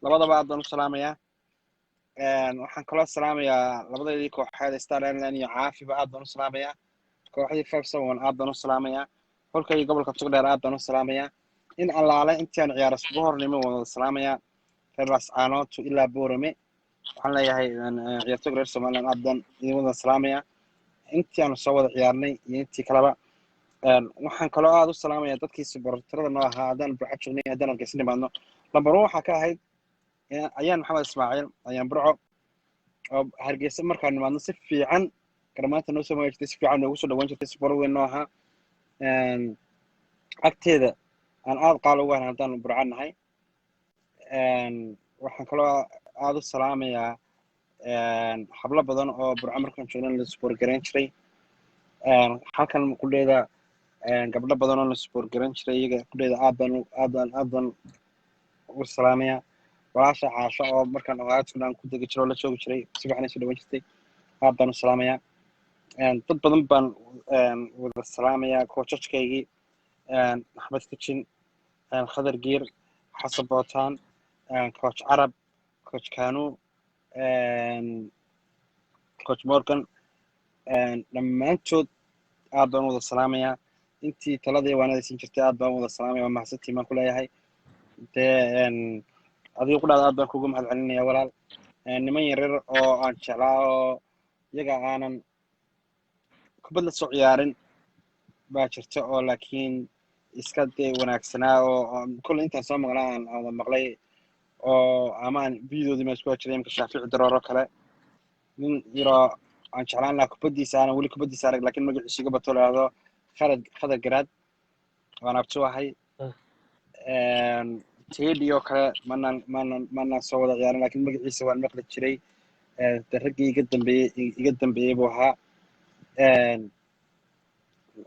labadaba aad baan u salaamayaa waxaan kaloo salaamayaa labadeedii kooxood Star Airline iyo Caafiba aad baan u salaamayaa kooxdii 571 aad baan u salaamayaa holkay gobolka Togdheer aad baan u salaamayaa in allaale intii aan ciyaar isku hornimo wada salaamayaa reer Caanood ilaa Boorame waxaan leeyahay ciyaartooyga reer Soomaaliland aad baan idin wada salaamayaa intii aan soo wada ciyaarnay iyo intii kaleba waxaan kaloo aad u salaamayaa dadkii subartarada noo ahaa haddaan burco joognay haddaan Hargeysa nimaadno lambar 1 waxaa ka ahayd ayaan maxamed ismaaciil ayaan burco oo Hargeysa markaan nimaadno si fiican garmaanta noo soo maajirtay si fiican noogu soo dhawaan jirtay subar weyn noo ahaa agteeda aan aad qaal uga haddaan burco nahay waxaan kaloo aad u salaamayaa hablo badan oo burco markaan joognan la subar garan jiray halkan kudheeda gabdho badan oo la subar garan jiray iyaga kudheeda aad baan u salaamayaa walaasha caasho oo markaan ogaadkunaan ku degi jiro la joogi jiray si fiican soo dhawan jirtay aad baan u salaamayaa dad badan baan wada salaamayaa koojajkaygii axmed kijin khadar giir xasan bootaan coach carab coach kanu coach morgan dhammaantood aad baan wada salaamayaa intii taladii waanadaysan jirtay aad baan wada salaamaya waa mahadsantiin baan ku leeyahay dee adiga ku dhaada aad baan kugu mahad celinaya walaal niman yaryar oo aan jeclaa oo iyaga aanan kubad la soo ciyaarin baa jirta oo laakiin iska dee wanaagsanaa oo kolley intaan soo maqlaa aan wada maqlay oo ama aan videodoodii ma isku jiray imka shaafici darooro kale nin yaroo aan jeclaan lahaa kubaddiisa aanan weli kubaddiisa arag laakiin magaciisa iga bato lahaado khadar garaad waan abtu ahay tedi oo kale manaan soo wada ciyaarin laakiin magaciisa waan maqli jiray raggii iga dambeeyey buu ahaa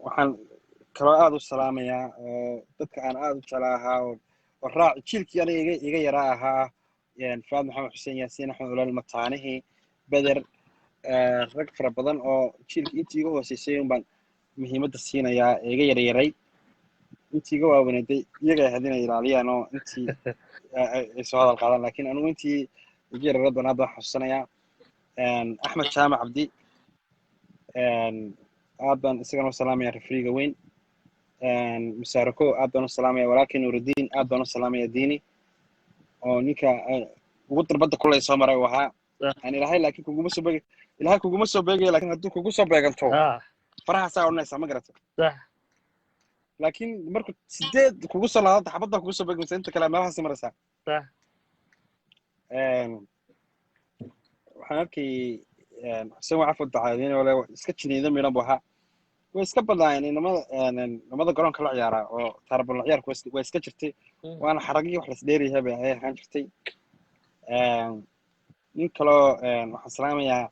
waxaan kaloo aad u salaamayaa dadka aan aad u jeclaa ahaa oo raaci jiilkii aniga iga yaraa ahaa faad maxamed xuseen yaasiin axmed ulaal mataanihii beder rag fara badan oo jiilkii intii iga hooseysay un baan muhiimadda siinayaa iga yaryaray intii iga waaweynaday iyaga ahayd inay ilaaliyaan oo intii ay soo hadal qaadaan laakiin anigu intii iga yaryarad baan aad baan xasuusanayaa axmed jaamac cabdi aad baan isagana u salaamaya rafriiga weyn musaarako aad baan u salaamaya walaalkii nuurudiin aad baan u salaamaya diini oo ninka ugu darbadda kulay soo maray uu ahaa aan ilaahay laakiin ilaahay kuguma soo beegayo laakiin hadduu kugu soo beeganto faraha saa odhanaysaa ma garata صح laakiin markuu sideed kugu soo laabata xabadda kugu soo beegmaysa inta kale meelahaasi maraysaa صح waxaan arkay xuseen waa cafod dacaadeen ole iska jiniido midhan bu ahaa way iska badnaayeen inamada garoonka la ciyaaraa oo taarabal ciyaarku waa iska jirtay waana xaragii wax lasdheeriyahay bay ayay ahaan jirtay nin kaloo waxaan salaamayaa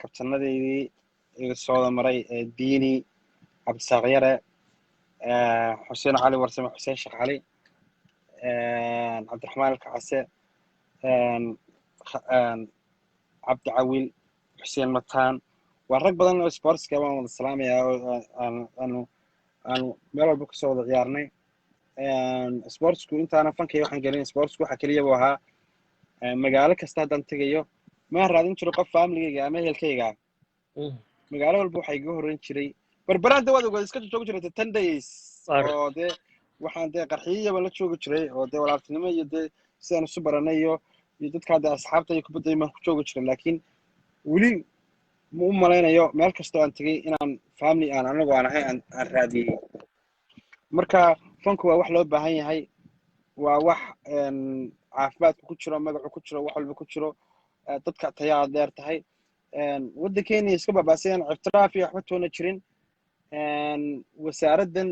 kabtanadeydii iga sooda maray diini cabdisaaq yare xuseen cali warsame xuseen sheekh cali cabdiraxmaan alkacase cabdi cawil xuseen mataan waa rag badan oo sportska waan wada salaamayaa oo aanu meel walba kasoo wada ciyaarnay sportsku intaana fankay waxaan gelin sportsku waxa keliya buu ahaa magaalo kasta haddaan tegayo maan raadin jiro qof familigayga ama ehelkayga magaalo walba waxaa iga horreyn jiray berberaanta waad ogaad iska joogi jiray 10 days oo dee waxaan dee qarxiyaba la joogi jiray oo dee walaaltinimo iyo dee sidaan isu baranay iyo dadka hadda asxaabta iyo kubadda imaan ku joogi jiray laakiin weli ma u malaynayo meel kastoo aan tegay inaan family aan anagu aan ahay aan raadiyey marka fanku waa wax loo baahan yahay waa wax caafimaadku ku jiro magacu ku jiro wax walba ku jiro dadka tayaa dheer tahay waddankeena iska baabaasayaan ictiraaf iyo waxba toona jirin wasaaraddan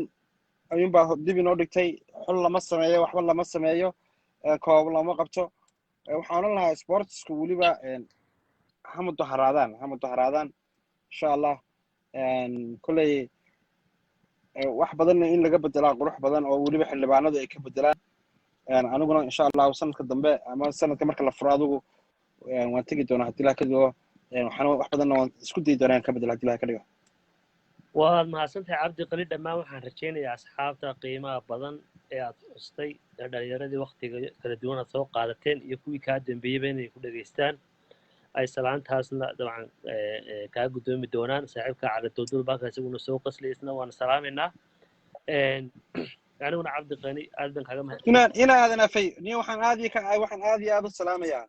ayuunbaa dib inoo dhigtay xul lama sameeyo waxba lama sameeyo koob lama qabto waxaan odhan lahaa sportsku weliba ha mudaharaadaan insha allah kolley wax badanna in laga bedelaa qurux badan oo weliba xildhibaanadu ay ka bedelaan aniguna insha allahu sanadka dambe ama sanadka marka la furo adigu waan tegi doonaa haddii ilaha ka dhigo waxaan wax badanna waan isku dayi doonaa in ka bedelo haddii ilaha ka dhigo waad mahadsantahay cabdi qali dhammaan waxaan rajaynayaa asxaabta qiimaha badan ee aad xustay ee dhalinyaradii waktiga kala duwan aad soo qaadateen iyo kuwii kaa dambeeyeyba inay ku dhageystaan ay salaantaasna dabcan kaa guddoomi doonaan saaxiibka cali dowdul baaka isaguna soo qasliysna waana salaamaynaa aniguna cabdi qani aad baan kaaga mahadsan inaadan afay nin waxaan aad iyo aad u salaamayaa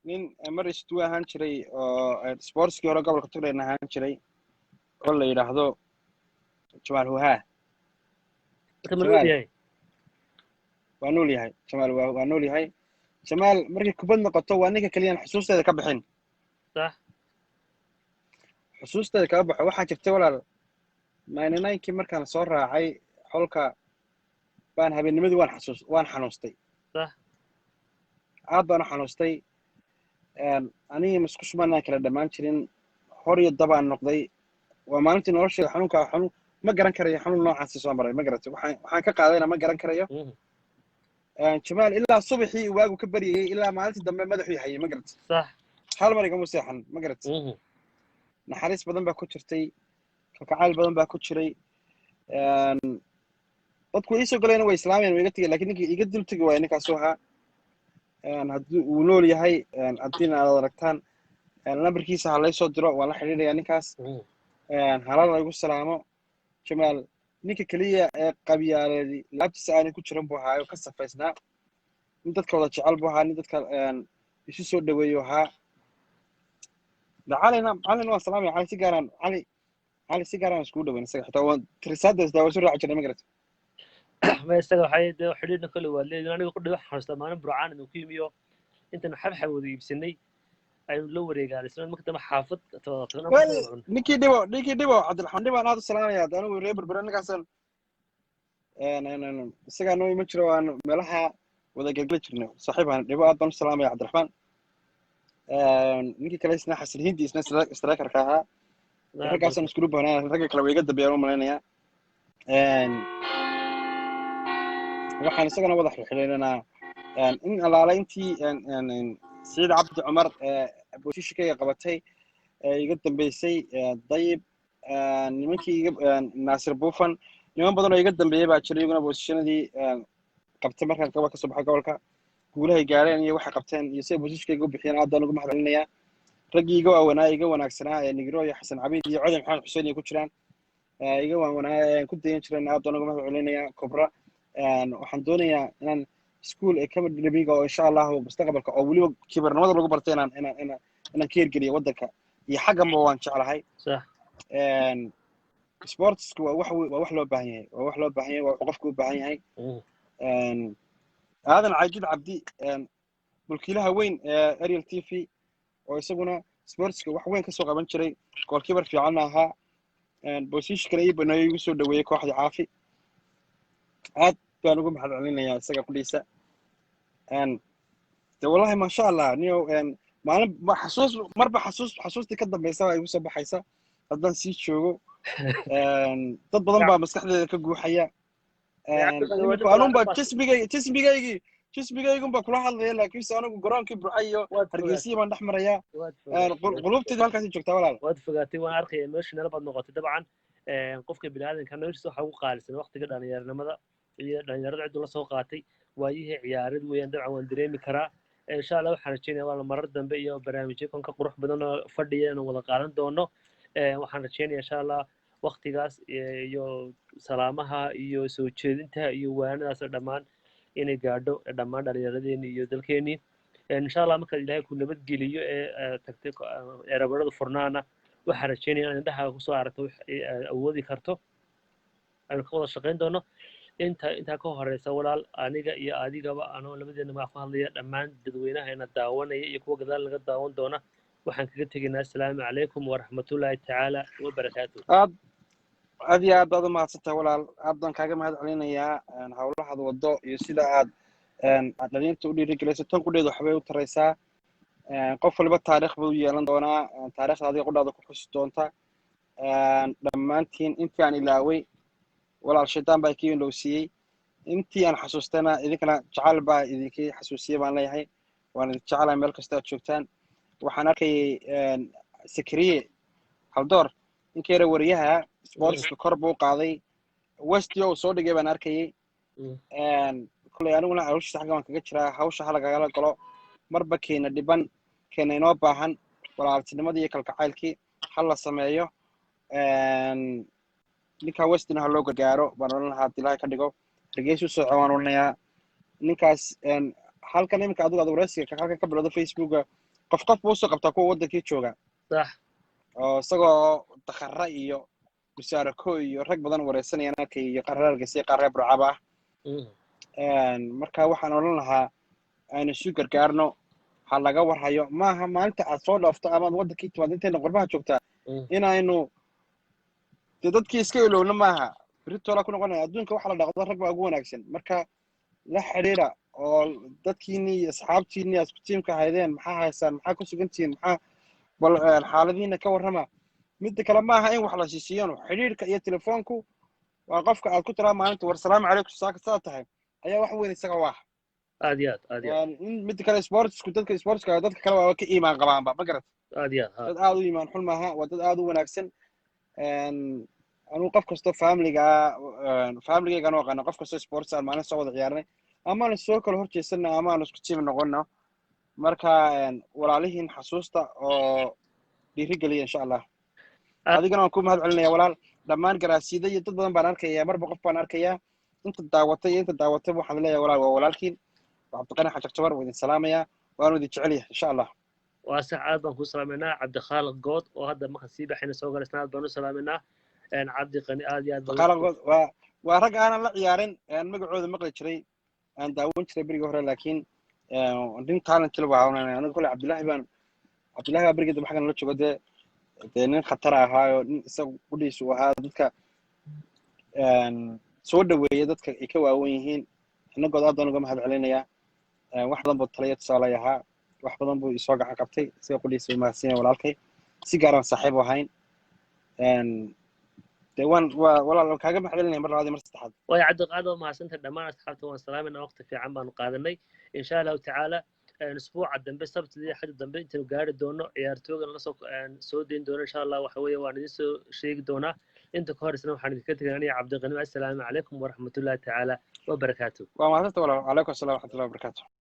nin mar istuu ahaan jiray oo sportskii hore gobolka tugreedna ahaan jiray oo la yidhaahdo jamaal huhaa waa nool yahay jamaal waa nool yahay jamaal markay kubad noqoto waa ninka keliyaan xusuusteeda ka bixin صح xusuusteeda kaga baxo waxaa jirtay walaal 99kii markaan soo raacay xolka baan habeennimadii waan xanuustay صح aad baan u xanuustay anigii maskushumanaan kala dhammaan jirin hor iyo dabaan noqday waa maalintii nolosheeda xanuun ma garan karayo xanuun noocaasi soo maray ma garatay waxaan ka qaadayna ma garan karayo jamaal ilaa subaxii waagu ka baryayay ilaa maalintii dambe madaxuu hayay ma garatay صح hal mar igama seexan ma garatay naxariis badan baa ku jirtay kalgacayl badan baa ku jiray dadku way iisoo galayna way islaamayaan way iga tegay lakiin ninkii iga dul tegi waaya ninkaasuu ahaa haddii uu nool yahay haddiina aad aragtaan lambarkiisa ha laysoo diro waan la xidhiidhayaa ninkaas halala igu salaamo jamaal ninka keliya ee qabyaaleedi laabtiisa aanay ku jiran buu ahaa oo ka safaysnaa nin dadka wada jecel buu ahaa nin dadka isu soo dhaweeyo ahaa calina waan salaamaya cali si gaaraan iskugu dhaweyn isaga xitaa waan tirisaadaas daa soo raaci jirnay ma garatay ma isaga waxay dee xidhiidhna kale waa leedahay aniga ku dhigo xanuustaa maalin burcaan inuu ku yimiyo intaynu xabxab wada iibsanay aynu la wareegaan isla marka dambe xaafad ninkii dhibo cabdiraxmaan dhibaan aad u salaamaya anigu reer berbera ninkaasan isagaa noo ima jiro waan meelaha wada gelgeli jirnay saaxiibaan dhibo aad baan u salaamaya cabdiraxmaan ninkii kale isna xasan hindi isna strikerka ahaa raggaasaan iskulu bahnaa ragga kale way iga dambeeyaan u malaynayaa waxaan isagana wada xilxilinaynaa in alaala intii سعيد عبد عمر بوشيش كي قبتي يقدم بيسي طيب نمكي ناصر بوفن نيوم بدنا يقدم بيه بعد شري يقولنا بوشيشنا دي قبتي مركز كوا كسبحة قولك قولها يقارن يوحى قبتين يصير بوشيش كي يقول بحين عاد نقول محل لنا رجي يجوا ونا يجوا وناكسنا يعني يقولوا يا حسن عبيد يعود محمد حسين يكوتشران يجوا ونا كنت ينشرن عاد نقول محل لنا كبرى وحمدوني إن سكول كم دبيقة إن شاء الله مستقبلك أو ولي كبر نمط لو برتين أنا كير قلي ودك هي حاجة ما وان شاء الله هاي صح sportsku waa wax loo baahan yahay waa wax loo baahan yahay waa wax qofku u baahan yahay aadan caajid cabdi mulkiilaha weyn ee Ariel TV oo isaguna sportska wax weyn ka soo qaban jiray goalkeeper fiican ahaa position kale iyo banaayo ugu soo dhaweeyay kooxda caafi aad baan ugu mahadcelinayaa isaga qudhiisa de wallahi ma sha Allah niyo maalin xasuustii ka dambaysa ay ugu soo baxaysa haddaan sii joogo dad badan baa maskaxdeeda ka guuxaya anun baa jismigaygun baa kula hadlaya laakiinse anigu garoonkii burcay iyo hargeysa baan dhex marayaa qulubteedu halkaasay joogtaa walaal waad fogaatay waan arkaya emotional baad noqotay dabcan qofka bini'aadanka noloshiisa waxa ugu qaalisan waqtiga dhalinyaranimada iyo dhalinyarada ciduu la soo qaatay waayihii ciyaarid weeyaan dabcan waan dareemi karaa insha Allah waxaan rajeynayaa waa marar dambe iyo barnaamijyo kan ka qurux badan oo fadhiya inaan wada qaadan doono waxaan rajeynayaa insha Allah waqtigaas iyo salaamaha iyo soo jeedinta iyo waanadaas dhammaan inay gaadho dhammaan dhalinyaradeenii iyo dalkeenii insha Allah marka Ilaahay ku nabad geliyo tagtay erabarada furnaana waxaan rajeynayaa in indhaha ku soo aragto awoodi karto aynu ka wada shaqeyn doono inta ka horeysa walaal aniga iyo adigaba anoo labadeena ma ku hadlaya dhammaan dadweynaheena daawanaya iyo kuwa gadaal laga daawan doona waxaan kaga tegaynaa assalaamu calaykum waraxmatullaahi tacaala wabarakaatuh aad iyo aad baad u mahadsantahay walaal aad baan kaaga mahad celinayaa howlahaad wado iyo sida aad dhalinta u dhiirigelisay tan qudheedu waxbay u taraysaa qof waliba taariikh buu yeelan doonaa taariikhda adiga qudhaada ku xusi doonta dhammaantiin intii aan ilaaway walaal shaydaan baa kii indhowsiiyey intii aan xasuustana idinkana jacayl baa idinkii xasuusiyey baan leeyahay waan idin jecelahay meel kasta aad joogtaan waxaan arkayay sakriye haldoor ninkii yara wariyaha sportska kor buu qaaday westio soo dhigay baan arkayay kolay aniguna hawshiisa xagga waan kaga jiraa hawsha halagagala galo marba keena dhiban keena inoo baahan walaaltinimadii iyo kalgacaylkii hal la sameeyo ninkaa westina ha loo gargaaro baan odhan lahaa haddii ilaahay ka dhigo hargeysa u sooco waan odhanayaa ninkaas halkan iminka adigu aad waraysiga halkan ka bilowda facebooka qof buu usoo qabtaa kuwa waddankii jooga sax oo isagoo dakhara iyo musaarako iyo rag badan waraysanayaan arkay iyo qaar reer hargeysa qaar reer burcaba marka waxaan odhan lahaa aynu isu gargaarno ha laga warhayo maaha maalinta aad soo dhaafto amaad waddankii timaad intayna qurbaha joogtaa inaynu dee dadkii iska ilowna maaha beritoolaa ku noqonaya adduunka waxa la dhaqdo rag baa ugu wanaagsan marka la xidhiidha oo dadkiinii iyo asxaabtiinii aad isku tiimka ahaydeen maxaa haysaan maxaa ku sugantihiin maxaa bal xaaladiina ka warrama midda kale maaha in wax la siisiyano xidhiidhka iyo telefoonku waa qofka aad ku tiraa maalinta war salaamu calaykum saaka sidaa tahay ayaa wax weyn isaga waa aad iyo aad midda kale sportsku dadka sportska dadka kale waa ka iimaan qabaanba ma garat aad iyo aad dad aad u iimaan xun maaha waa dad aad u wanaagsan anuu qof kastoo familygayga anoo aqaana qof kastoo sports aan maalin soo wada ciyaarnay amaana soo kala hor jeesanna amaana isku tiim noqono marka walaalihiin xasuusta oo dhiirigeliya insha Allah adigana waan ku mahad celinaya walaal dhammaan garaasiyada iyo dad badan baan arkayaa marba qof baan arkayaa inta daawatay waxaan leeyahay walaal waa walaalkiin cabdiqani xajar jabar waa idin salaamayaa waanu idin jecelyahay insha Allah waa sax aad baan ku salaameynaa cabdikhaalid good oo hadda marka sii baxayna soo galaysna aad baan u salaameynaa cabdiqani aad iyo aad waa rag aanan la ciyaarin magacooda maqli jiray aan daawan jiray berigii hore laakiin nin talent la waawnaa aniga kule cabdillahi baa berigii dambe xaggan la joogo dee nin khatar ahaayo nin isaga qudhiisu ahaa dadka soo dhaweeya dadka ay ka waawan yihiin inagood aad baan uga mahad celinayaa wax badan buu talaya tusaale ahaa wax badan buu isoo gacan qabtay isaga qudhiisa u mahadsanaya walaalkay si gaaraan saaxiib u ahayn dee walaal kaaga mahad celinaya mar labaad iyo mar saddexaad way cabdiqaad oo mahadsantahay dhammaan asxaabta waan salaamayna waqti fiican baanu qaadanay insha allahu tacaala usbuuca dambe sabtidii xadda dambe intaynu gaari doono ciyaartooygan la soo dayn doono insha allah waxa weeye waan idin soo sheegi doonaa inta ka horeysana waxaan idinka tegay aniga cabdiqani assalaamu calaykum waraxmatullaahi tacaala wabarakaatuh waa mahadsantahay walaal calaykum asalaam waraxmatullahi wabarakaatuh